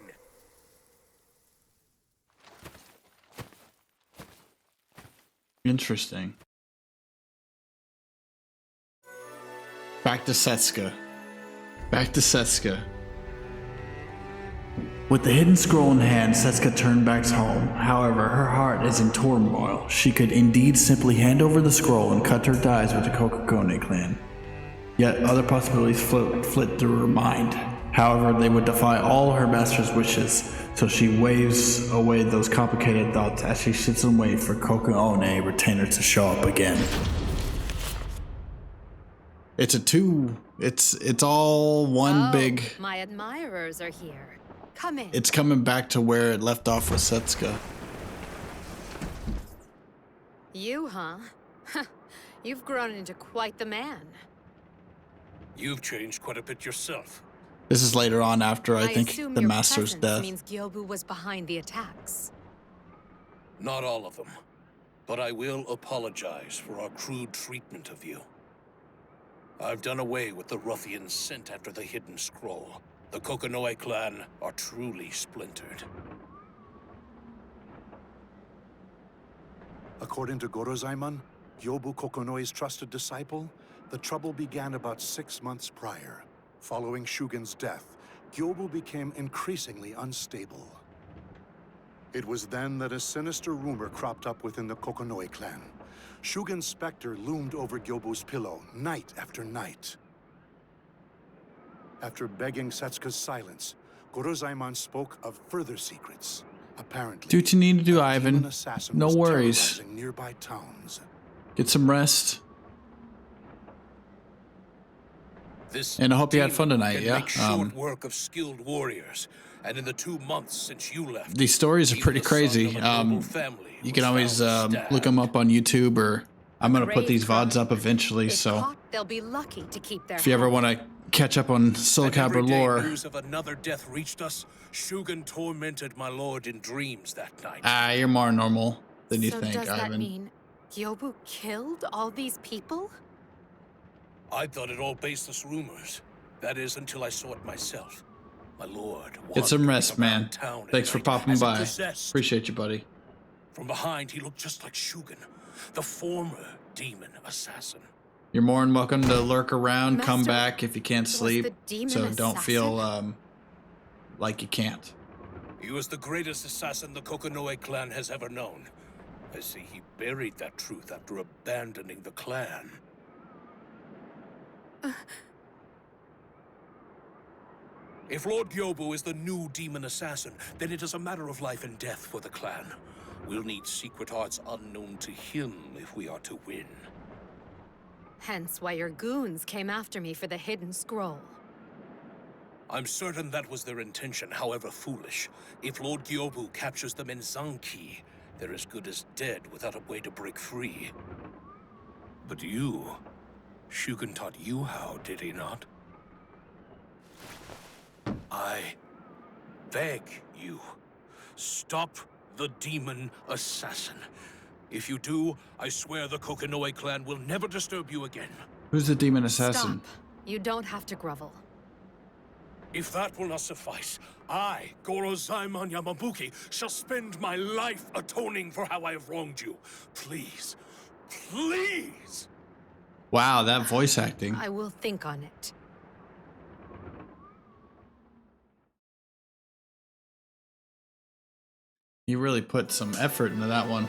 Interesting. Back to Setsuka. Back to Setsuka. With the hidden scroll in hand, Setsuka turned back home. However, her heart is in turmoil. She could indeed simply hand over the scroll and cut her ties with the Kokokone clan. Yet other possibilities flit through her mind. However, they would defy all her master's wishes, so she waves away those complicated thoughts as she sits and waits for Kokokone retainer to show up again. It's a two. It's all one big. My admirers are here. Come in. It's coming back to where it left off with Setsuka. You, huh? You've grown into quite the man. You've changed quite a bit yourself. This is later on after I think assume the your master's presence death. means Gyobu was behind the attacks. Not all of them. But I will apologize for our crude treatment of you. I've done away with the ruffians sent after the hidden scroll. The Kokonoe clan are truly splintered. According to Gorozaimon, Gyobu Kokonoe's trusted disciple, the trouble began about 6 months prior. Following Shugen's death, Gyobu became increasingly unstable. It was then that a sinister rumor cropped up within the Kokonoe clan. Shugen's specter loomed over Gyobu's pillow night after night. After begging Setsuka's silence, Gorozaimon spoke of further secrets. Apparently, Do what you need to do, a Ivan. demon assassin No was worries. terrorizing nearby towns. Get some rest. This And I hope you had demon fun tonight, can yeah? make short work of skilled warriors, and in the 2 months since you left, These stories are pretty crazy. You can always look them up on YouTube, or I'm going to put these VODs up eventually, so They'll be lucky to keep their if you ever want to catch up on Soul And every Calibur day lore, news of another death reached us. Shugen tormented my lord in dreams that night. you're more normal than you so think, does that Ivan. mean Gyobu killed all these people? I thought it all baseless rumors. That is, until I saw it myself. My lord. Get some rest, man. Town Thanks for night popping as if by. possessed. Appreciate you, buddy. From behind, he looked just like Shugen, the former demon assassin. You're more than welcome to lurk around, come Master, back if you can't was sleep. the demon So don't feel assassin? like you can't. He was the greatest assassin the Kokonoe clan has ever known. I see he buried that truth after abandoning the clan. If Lord Gyobu is the new demon assassin, then it is a matter of life and death for the clan. We'll need secret arts unknown to him if we are to win. Hence why your goons came after me for the hidden scroll. I'm certain that was their intention, however foolish. If Lord Gyobu captures them in Zanki, they're as good as dead without a way to break free. But you... Shugen taught you how, did he not? I beg you, stop the demon assassin. If you do, I swear the Kokonoe clan will never disturb you again. Who's the demon assassin? Stop. You don't have to grovel. If that will not suffice, I, Gorozaimon Yamabuki, shall spend my life atoning for how I have wronged you. Please, please! Wow, that voice acting. I will think on it. You really put some effort into that one.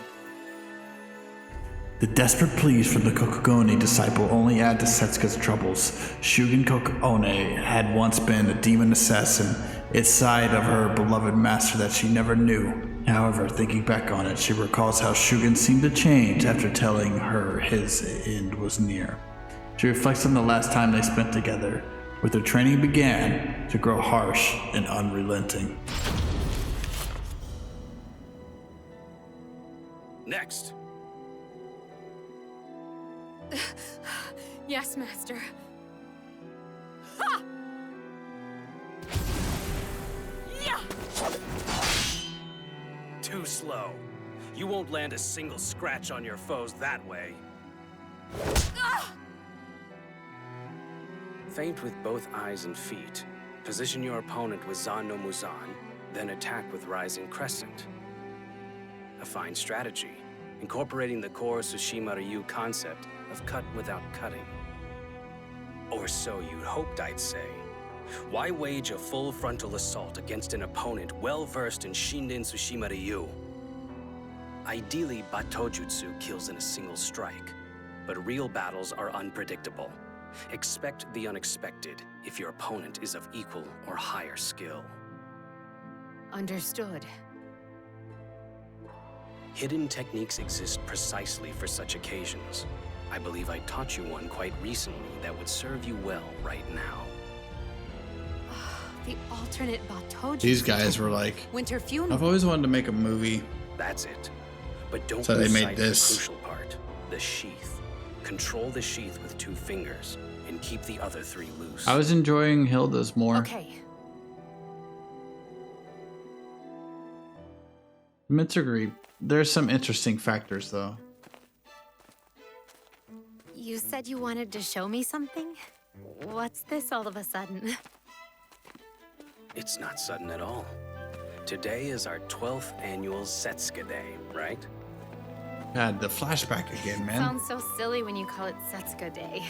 The desperate pleas from the Kokogone disciple only add to Setsuka's troubles. Shugen Kokone had once been a demon assassin, its side of her beloved master that she never knew. However, thinking back on it, she recalls how Shugen seemed to change after telling her his end was near. She reflects on the last time they spent together, where their training began to grow harsh and unrelenting. Next. Yes, Master. Ha! Yeah! Too slow. You won't land a single scratch on your foes that way. Ah! Feint with both eyes and feet. Position your opponent with Zan no Muzan, then attack with Rising Crescent. A fine strategy, incorporating the core Tsushima Ryu concept of cut without cutting. Or so you'd hoped I'd say. Why wage a full frontal assault against an opponent well-versed in Shinden Tsushima Ryu? Ideally, Batojutsu kills in a single strike, but real battles are unpredictable. Expect the unexpected if your opponent is of equal or higher skill. Understood. Hidden techniques exist precisely for such occasions. I believe I taught you one quite recently that would serve you well right now. The alternate Batojutsu. These guys were like, Winter Funeral. I've always wanted to make a movie. That's it. But don't So they lose made sight of this. the crucial part, the sheath. Control the sheath with 2 fingers. and keep the other 3 loose. I was enjoying Hilda's more. Okay. Mitsugree, there's some interesting factors though. You said you wanted to show me something? What's this all of a sudden? It's not sudden at all. Today is our 12th annual Setsuka Day, right? God, the flashback again, man. Sounds so silly when you call it Setsuka Day.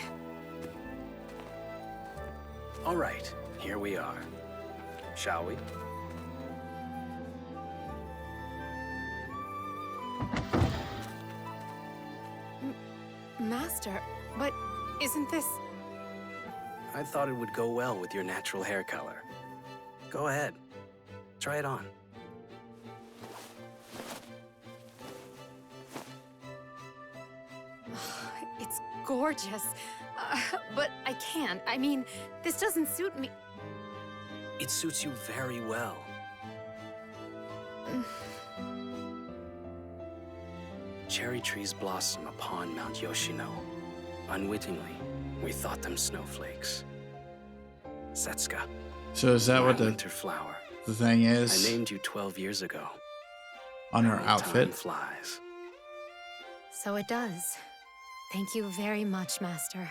All right, here we are. Shall we? Master, but isn't this... I thought it would go well with your natural hair color. Go ahead. Try it on. It's gorgeous. But I can't. I mean, this doesn't suit me. It suits you very well. Cherry trees blossom upon Mount Yoshino. Unwittingly, we thought them snowflakes. Setsuka. So is that what the winter flower. The thing is? I named you 12 years ago. On her Time outfit? flies. So it does. Thank you very much, Master.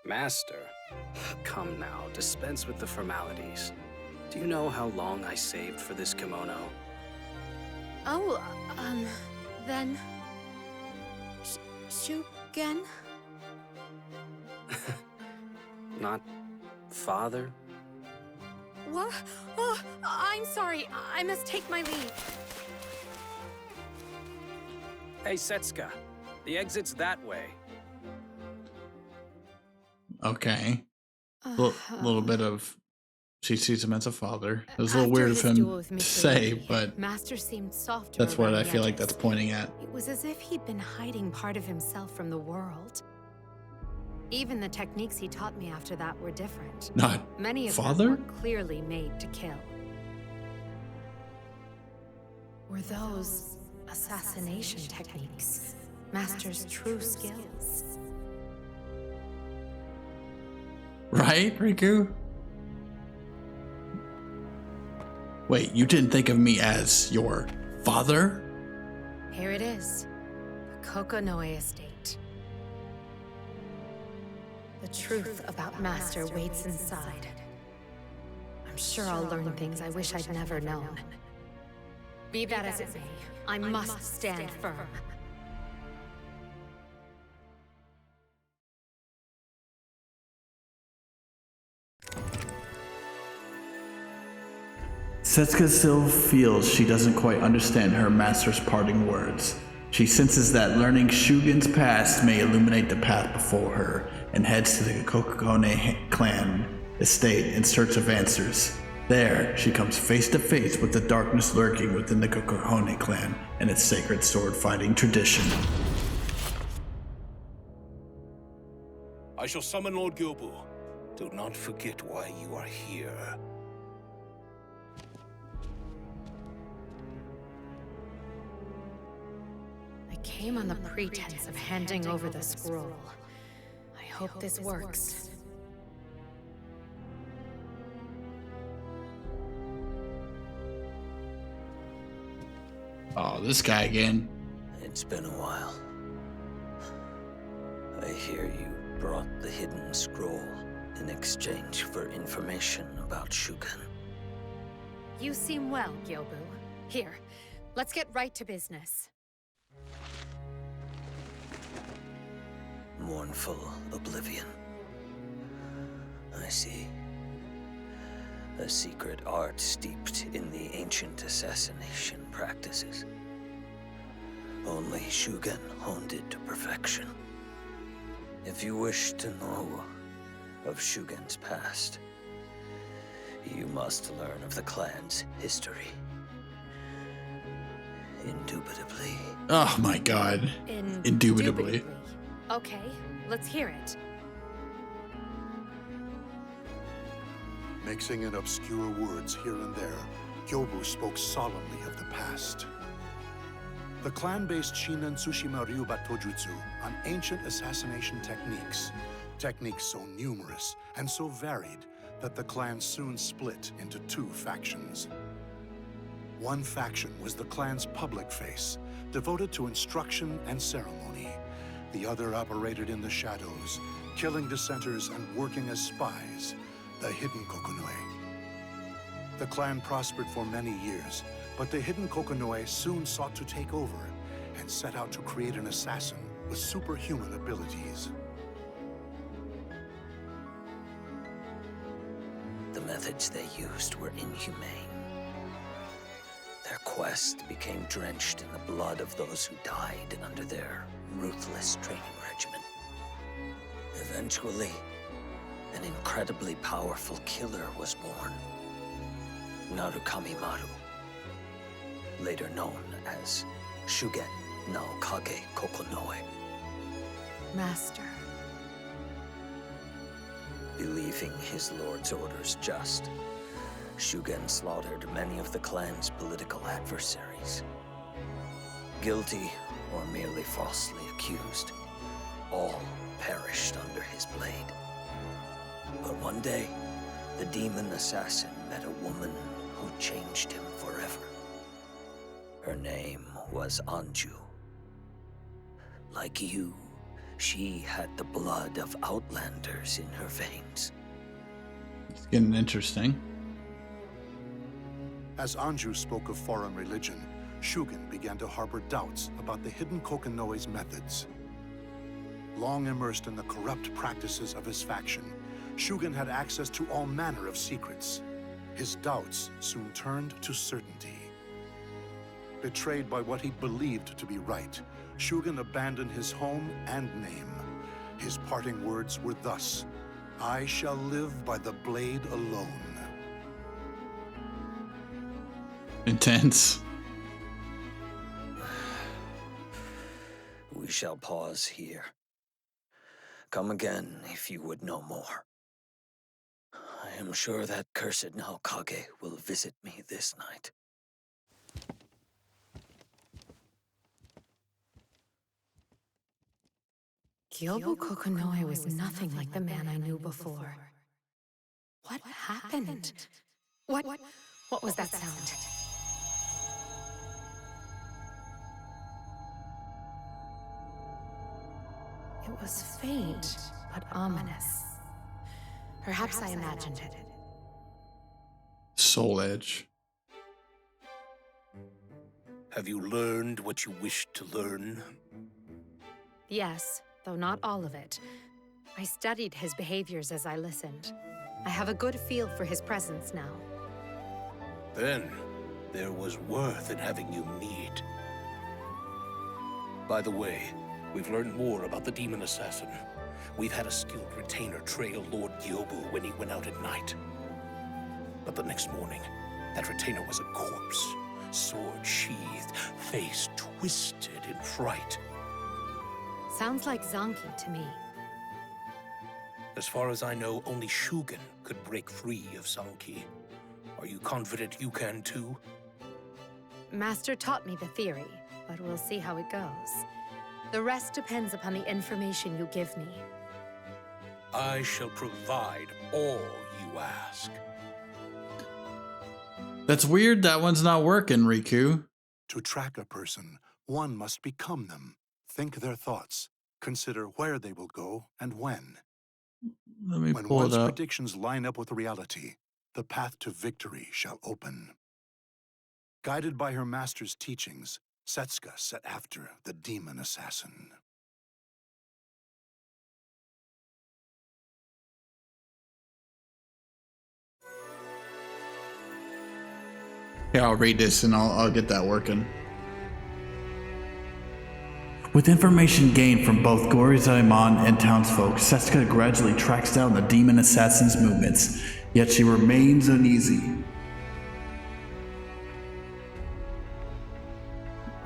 Master? Come now, dispense with the formalities. Do you know how long I saved for this kimono? Oh, then... Shugen? Not father? What? Oh, I'm sorry. I must take my leave. Hey, Setsuka. The exit's that way. Okay. Little bit of she sees him as a father. It was a little weird of him to say, but Master seemed softer. that's what around I the feel like edges. that's pointing at. It was as if he'd been hiding part of himself from the world. Even the techniques he taught me after that were different. Not Many of father? them were clearly made to kill. Were those assassination techniques Master's true skills? Right, Riku? Wait, you didn't think of me as your father? Here it is, the Kokonoe estate. The truth about Master waits inside. I'm sure I'll learn things I wish I'd never known. Be that as it may, I must stand firm. Setsuka still feels she doesn't quite understand her master's parting words. She senses that learning Shugen's past may illuminate the path before her, and heads to the Kokone clan estate in search of answers. There, she comes face to face with the darkness lurking within the Kokone clan and its sacred sword fighting tradition. I shall summon Lord Gyobu. Do not forget why you are here. I came on the pretense of handing over the scroll. I hope this works. Oh, this guy again. It's been a while. I hear you brought the hidden scroll in exchange for information about Shugen. You seem well, Gyobu. Here, let's get right to business. Mournful oblivion. I see. A secret art steeped in the ancient assassination practices. Only Shugen honed it to perfection. If you wish to know of Shugen's past, you must learn of the clan's history. Indubitably. Oh my god. Indubitably. Okay, let's hear it. Mixing in obscure words here and there, Gyobu spoke solemnly of the past. The clan based Shinen Tsushima Ryuba Tojutsu on ancient assassination techniques, techniques so numerous and so varied that the clan soon split into two factions. One faction was the clan's public face, devoted to instruction and ceremony. The other operated in the shadows, killing dissenters and working as spies, the Hidden Kokonoi. The clan prospered for many years, but the Hidden Kokonoi soon sought to take over and set out to create an assassin with superhuman abilities. The methods they used were inhumane. Their quest became drenched in the blood of those who died under their ruthless training regimen. Eventually, an incredibly powerful killer was born. Narukami Maru, later known as Shugen no Kage Kokonoi. Master. Believing his lord's orders just, Shugen slaughtered many of the clan's political adversaries. Guilty or merely falsely accused, all perished under his blade. But one day, the demon assassin met a woman who changed him forever. Her name was Anju. Like you, she had the blood of outlanders in her veins. It's getting interesting. As Anju spoke of foreign religion, Shugen began to harbor doubts about the Hidden Kokonoi's methods. Long immersed in the corrupt practices of his faction, Shugen had access to all manner of secrets. His doubts soon turned to certainty. Betrayed by what he believed to be right, Shugen abandoned his home and name. His parting words were thus: "I shall live by the blade alone." Intense. We shall pause here. Come again if you would know more. I am sure that cursed Naokage will visit me this night. Gyobu Kokonoi was nothing like the man I knew before. What happened? What was that sound? It was faint, but ominous. Perhaps I imagined it. Soul Edge. Have you learned what you wished to learn? Yes, though not all of it. I studied his behaviors as I listened. I have a good feel for his presence now. Then, there was worth in having you meet. By the way, we've learned more about the demon assassin. We've had a skilled retainer trail Lord Gyobu when he went out at night. But the next morning, that retainer was a corpse, sword sheathed, face twisted in fright. Sounds like Zanki to me. As far as I know, only Shugen could break free of Zanki. Are you confident you can too? Master taught me the theory, but we'll see how it goes. The rest depends upon the information you give me. I shall provide all you ask. That's weird that one's not working, Riku. To track a person, one must become them, think their thoughts, consider where they will go and when. Let me When pull one's it up. predictions line up with reality, the path to victory shall open. Guided by her master's teachings, Setsuka set after the demon assassin. Yeah, I'll read this and I'll get that working. With information gained from both Gorizaemon and townsfolk, Setsuka gradually tracks down the demon assassin's movements, yet she remains uneasy.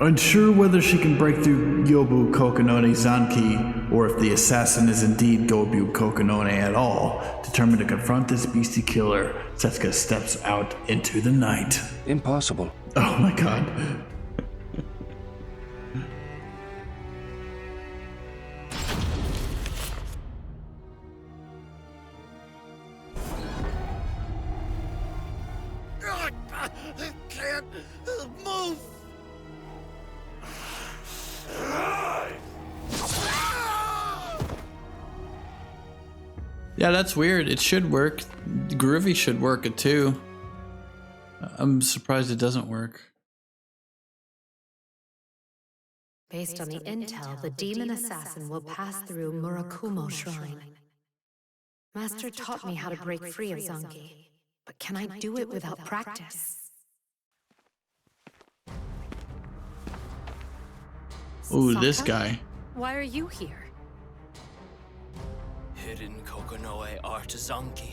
Unsure whether she can break through Gyobu Kokonone Zanki, or if the assassin is indeed Gyobu Kokonone at all, determined to confront this beastie killer, Setsuka steps out into the night. Impossible. Oh my god. Move! Yeah, that's weird. It should work. Groovy should work it too. I'm surprised it doesn't work. Based on the intel, the demon assassin will pass through Murakumo Shrine. Master taught me how to break free of Zanki, but can I do it without practice? Ooh, this guy. Why are you here? Hidden Kokonoe art Zanki.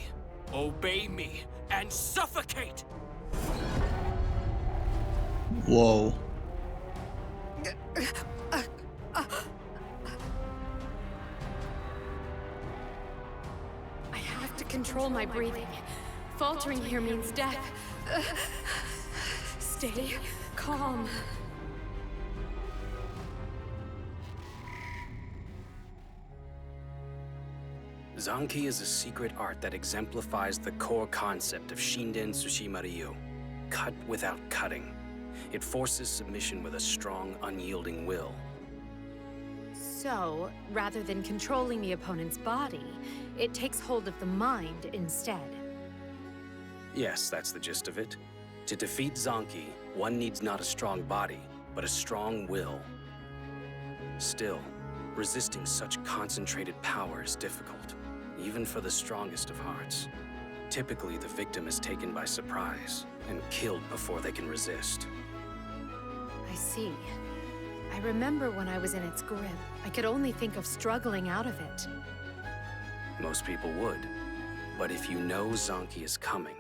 Obey me and suffocate! Whoa. I have to control my breathing. Faltering here means death. Stay calm. Zanki is a secret art that exemplifies the core concept of Shinden Tsushima-ryu. Cut without cutting. It forces submission with a strong, unyielding will. So, rather than controlling the opponent's body, it takes hold of the mind instead. Yes, that's the gist of it. To defeat Zanki, one needs not a strong body, but a strong will. Still, resisting such concentrated power is difficult, even for the strongest of hearts. Typically, the victim is taken by surprise and killed before they can resist. I see. I remember when I was in its grip, I could only think of struggling out of it. Most people would. But if you know Zanki is coming,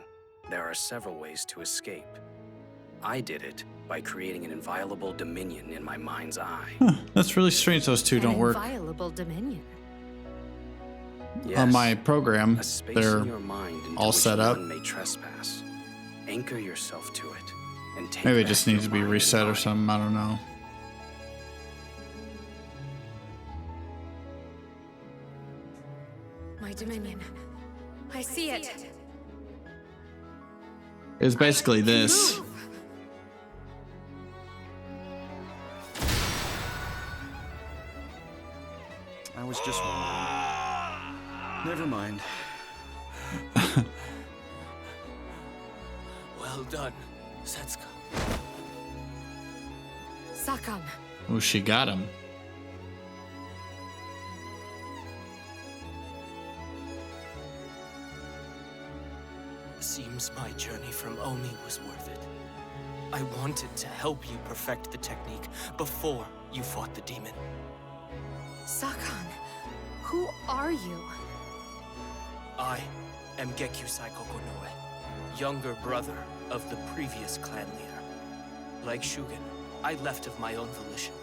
there are several ways to escape. I did it by creating an inviolable dominion in my mind's eye. Huh, that's really strange those two don't work. Inviolable dominion. Yes, on my program. a space They're in your mind into all which set up. none may trespass. Anchor yourself to it and take Maybe it back just your needs to be mind reset and or body. something. I don't know. My dominion. I see it. It was basically this. I was just wondering. Never mind. Well done, Setsuka. Sakon. Oh, she got him. Seems my journey from Omi was worth it. I wanted to help you perfect the technique before you fought the demon. Sakon, who are you? I am Gekyusai Kokonoe, younger brother of the previous clan leader. Like Shugen, I left of my own volition.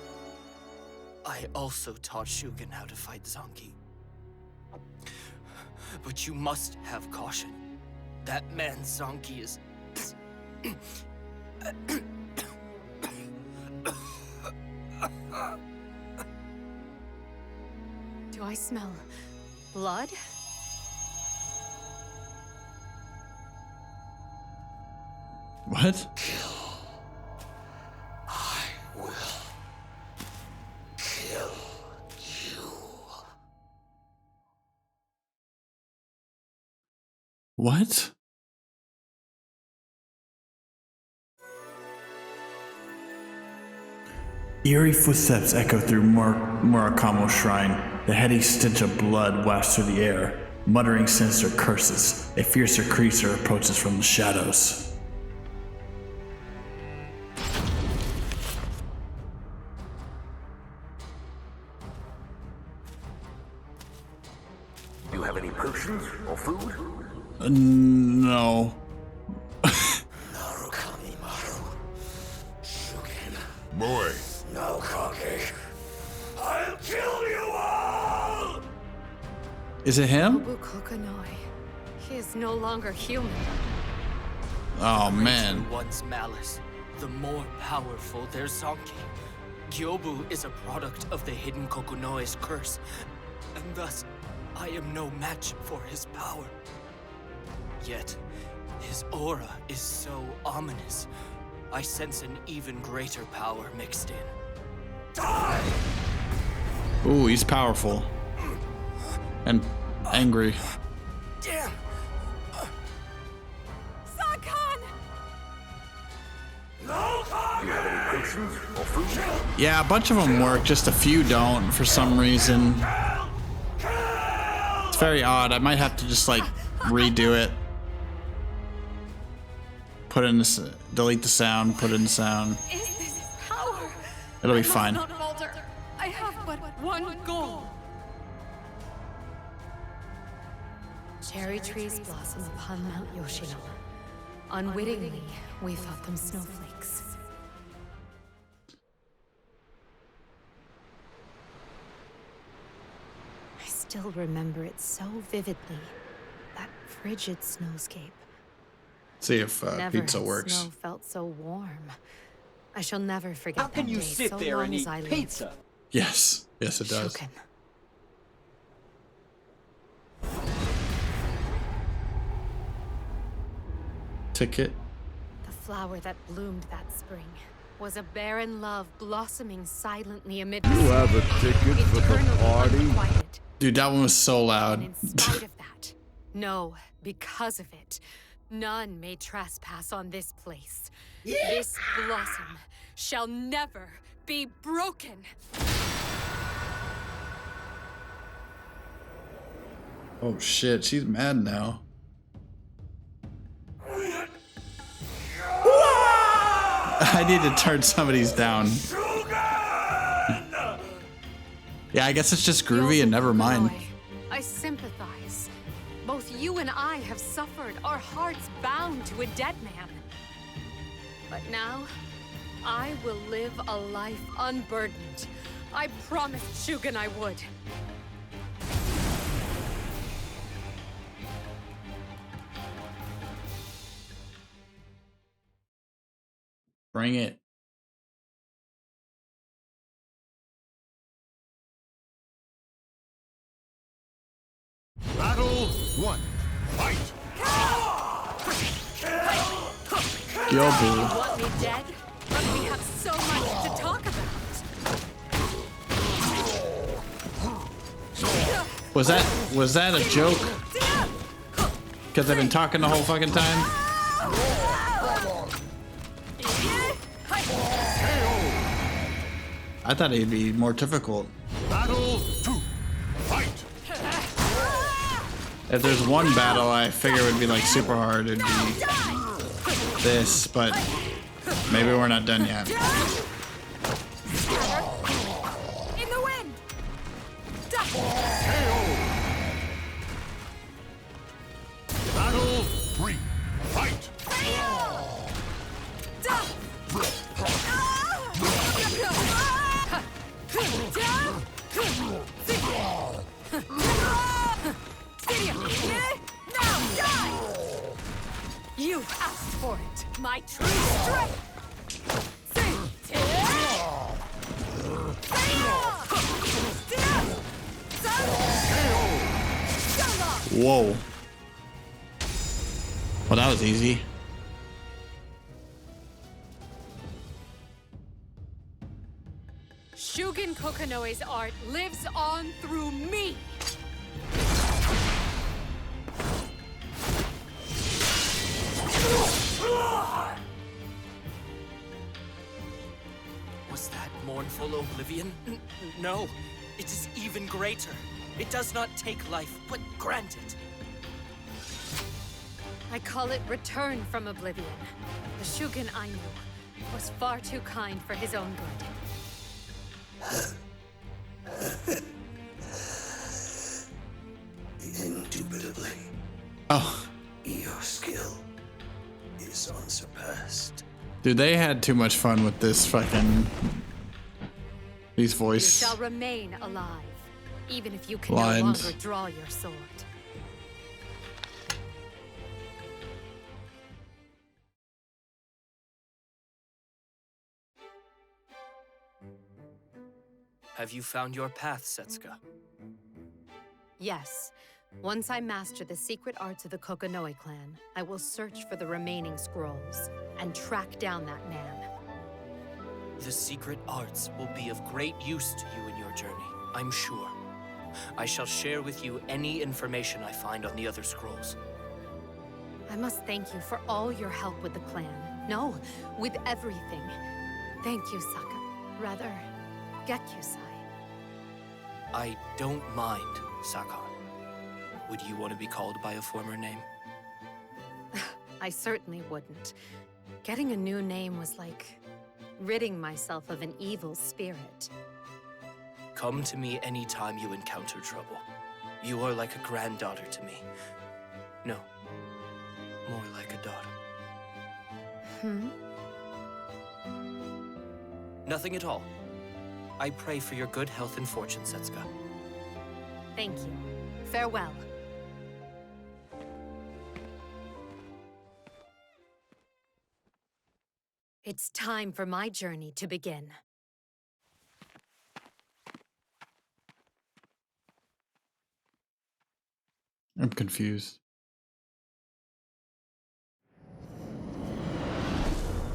I also taught Shugen how to fight Zanki. But you must have caution. That man Zanki is... Do I smell blood? What? I will kill you. What? Eerie footsteps echo through Murakumo Shrine. The heady stench of blood wafts through the air. Muttering sinister curses, a fiercer creature approaches from the shadows. You have any potions or food? No. Boy. No, Crocky. I'll kill you all! Is it him? Nobu Kokonoe. He is no longer human. Oh man. One's malice, the more powerful their Zanki. Gyobu is a product of the hidden Kokonoe's curse, and thus I am no match for his power. Yet, his aura is so ominous. I sense an even greater power mixed in. Ooh, he's powerful. And angry. Damn! Yeah, a bunch of them work, just a few don't for some reason. It's very odd. I might have to just like redo it. Put in this, delete the sound, put in the sound. Is this power? It'll be fine. Not falter. I have but one goal. Cherry trees blossom upon Mount Yoshino. Unwittingly, we thought them snowflakes. I still remember it so vividly. That frigid snowscape. See if Never pizza had works. Snow felt so warm. I shall never forget. How can that you day sit so there long and as eat I lived. pizza? Yes. Yes, it does. Shuken. Ticket. The flower that bloomed that spring was a barren love blossoming silently amid. You have a ticket for the party? Dude, that one was so loud. In spite of that, no, because of it, none may trespass on this place. This blossom shall never be broken. Oh shit, she's mad now. I need to turn some of these down. Yeah, I guess it's just groovy and never mind. I sympathize. Both you and I have suffered, our hearts bound to a dead man. But now, I will live a life unburdened. I promised Shugen I would. Bring it. Battle 1. Fight! Gilbu. You want me dead? But we have so much to talk about. Was that a joke? Because I've been talking the whole fucking time? I thought it'd be more difficult. Battle 2. Fight! If there's one battle I figure would be like super hard, it'd be this, but maybe we're not done yet. In the wind. Battle 3. Fight! You asked for it, my true strength. Whoa. Well, that was easy. Shugen Kokonoe's art lives on through me. Was that mournful oblivion? No, it is even greater. It does not take life, but grant it. I call it return from oblivion. The Shugen I knew was far too kind for his own good. Indubitably. Oh. Your skill is unsurpassed. Dude, they had too much fun with this fucking... These You voice shall remain alive, even if you can lines. no longer draw your sword. Have you found your path, Setsuka? Yes, Once I master the secret arts of the Kokonoe clan, I will search for the remaining scrolls and track down that man. The secret arts will be of great use to you in your journey, I'm sure. I shall share with you any information I find on the other scrolls. I must thank you for all your help with the clan. No, with everything. Thank you, Saka. Rather, Gekusai. I don't mind, Sakon. Would you want to be called by a former name? I certainly wouldn't. Getting a new name was like ridding myself of an evil spirit. Come to me anytime you encounter trouble. You are like a granddaughter to me. No, more like a daughter. Nothing at all. I pray for your good health and fortune, Setsuka. Thank you. Farewell. It's time for my journey to begin. I'm confused.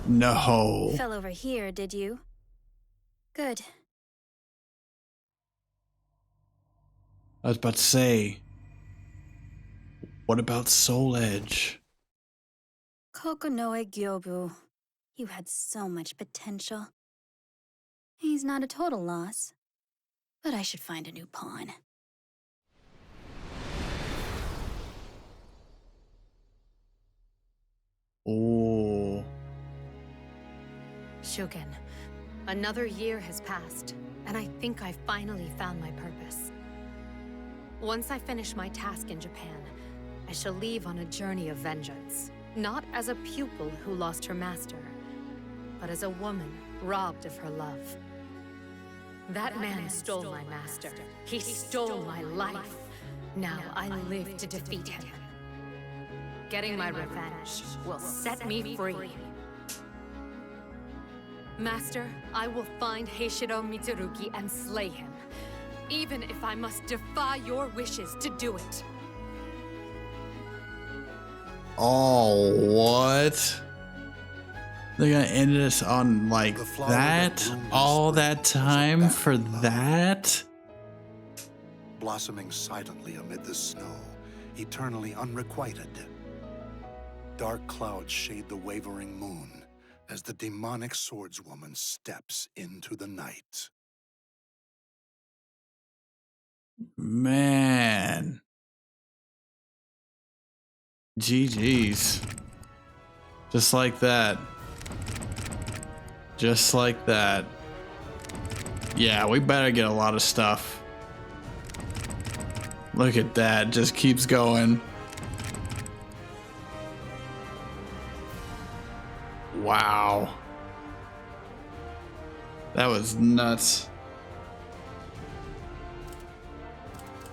No. Fell over here, did you? Good. I was about to say, what about Soul Edge? Kokonoe Gyobu. You had so much potential. He's not a total loss, but I should find a new pawn. Oh. Shugen, another year has passed, and I think I finally found my purpose. Once I finish my task in Japan, I shall leave on a journey of vengeance. Not as a pupil who lost her master, but as a woman robbed of her love. That man stole my master. He stole my life. Now I live to defeat him. Getting my revenge will set me free. Master, I will find Heishiro Mitsurugi and slay him, even if I must defy your wishes to do it. Oh, what? They're gonna end us on like that? All that time for that? Blossoming silently amid the snow, eternally unrequited. Dark clouds shade the wavering moon as the demonic swordswoman steps into the night. Man. GG's. Just like that. Just like that. Yeah, we better get a lot of stuff. Look at that. Just keeps going. Wow. That was nuts.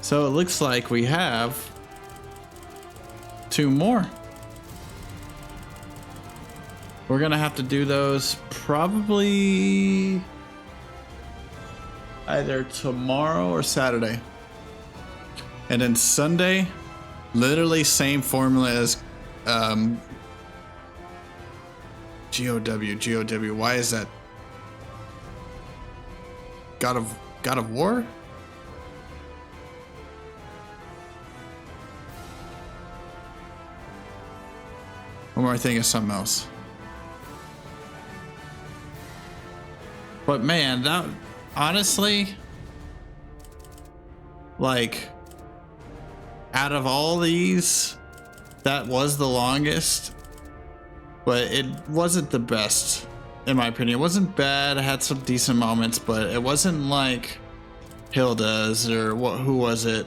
So it looks like we have 2 more. We're gonna have to do those probably either tomorrow or Saturday. And then Sunday, literally same formula as GOW. Why is that? God of War? Or am I thinking of something else? But man, that honestly, like, out of all these, that was the longest, but it wasn't the best, in my opinion. It wasn't bad. It had some decent moments, but it wasn't like Hilda's or what? Who was it?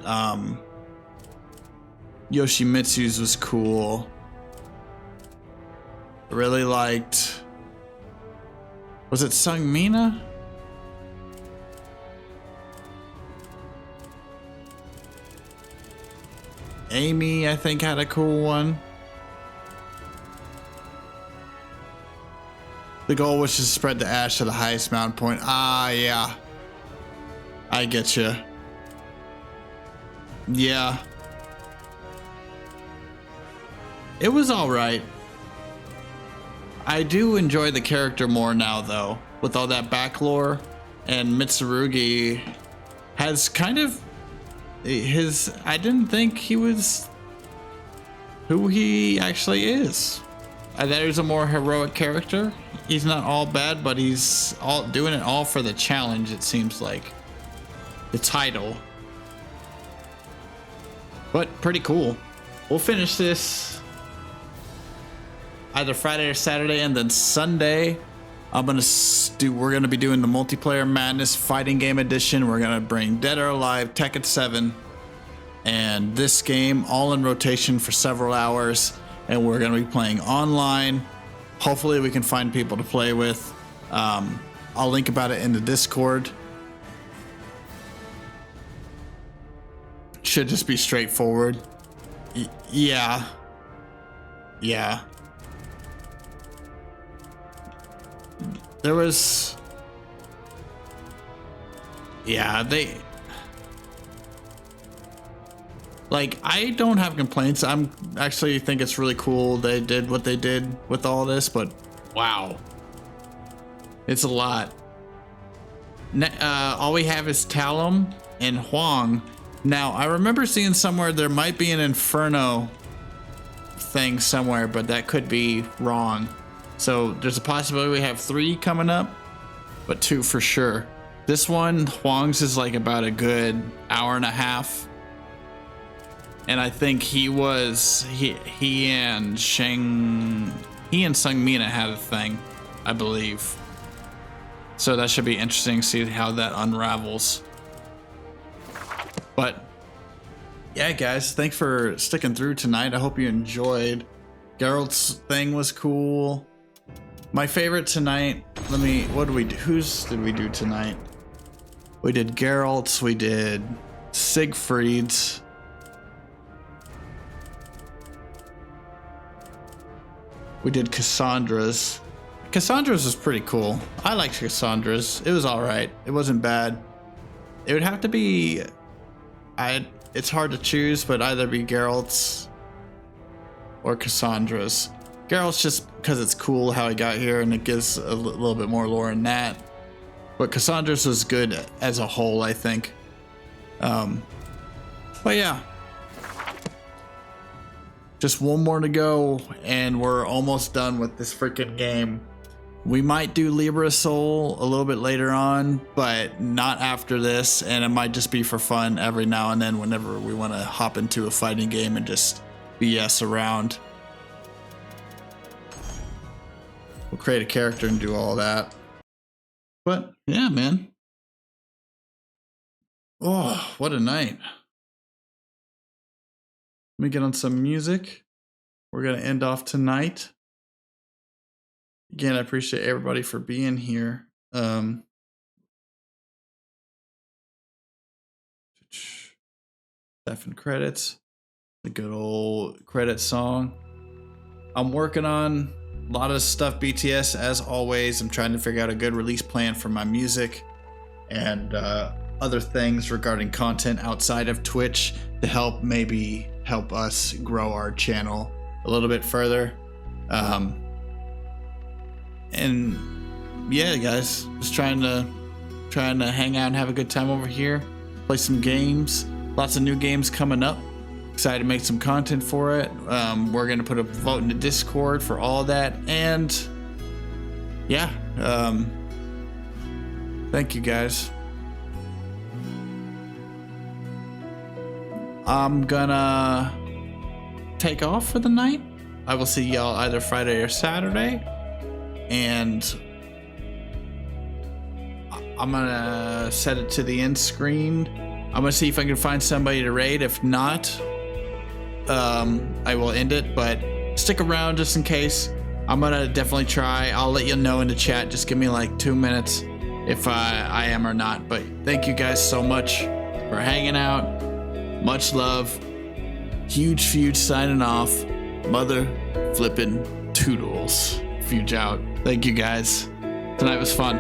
Yoshimitsu's was cool. I really liked. Was it Sung Mina? Amy, I think, had a cool one. The goal was to spread the ash to the highest mountain point. Ah, yeah. I get you. Yeah. It was all right. I do enjoy the character more now, though, with all that back lore, and Mitsurugi has kind of I didn't think he was who he actually is. I thought he was a more heroic character. He's not all bad, but he's all doing it all for the challenge, it seems like. The title. But pretty cool. We'll finish this either Friday or Saturday, and then Sunday we're gonna be doing the Multiplayer Madness Fighting Game Edition. We're gonna bring Dead or Alive, Tekken 7, and this game all in rotation for several hours, and we're gonna be playing online. Hopefully we can find people to play with. I'll link about it in the Discord. Should just be straightforward. Yeah. There was... Yeah, they... Like, I don't have complaints. I'm actually think it's really cool they did what they did with all this, but wow. It's a lot. All we have is Talum and Huang. Now, I remember seeing somewhere there might be an Inferno thing somewhere, but that could be wrong. So there's a possibility we have 3 coming up, but 2 for sure. This one, Huang's, is like about a good hour and a half. And I think he and Sungmina had a thing, I believe. So that should be interesting to see how that unravels. But yeah, guys, thanks for sticking through tonight. I hope you enjoyed. Geralt's thing was cool. My favorite tonight, what did we do? Whose did we do tonight? We did Geralt's, we did Siegfried's. We did Cassandra's. Cassandra's was pretty cool. I liked Cassandra's. It was all right. It wasn't bad. It would have to be... It's hard to choose, but either be Geralt's or Cassandra's. Geralt's just because it's cool how he got here and it gives a little bit more lore in that. But Cassandra's was good as a whole, I think. But yeah. Just one more to go and we're almost done with this freaking game. We might do Libra Soul a little bit later on, but not after this, and it might just be for fun every now and then whenever we want to hop into a fighting game and just BS around. We'll create a character and do all that. But yeah, man. Oh, what a night. Let me get on some music. We're going to end off tonight. Again, I appreciate everybody for being here. Stuff and credits. The good old credit song. I'm working on a lot of stuff BTS as always. I'm trying to figure out a good release plan for my music and other things regarding content outside of Twitch to help us grow our channel a little bit further. And yeah, guys, just trying to hang out and have a good time over here, play some games, lots of new games coming up. Excited to make some content for it. We're gonna put a vote in the Discord for all of that, and yeah, thank you guys. I'm gonna take off for the night. I will see y'all either Friday or Saturday. And I'm gonna set it to the end screen. I'm gonna see if I can find somebody to raid. If not, I will end it, but stick around just in case. I'm gonna definitely try. I'll let you know in the chat. Just give me like 2 minutes if I am or not. But thank you guys so much for hanging out. Much love. Huge signing off. Mother flippin' toodles. Fuge out. Thank you guys. Tonight was fun.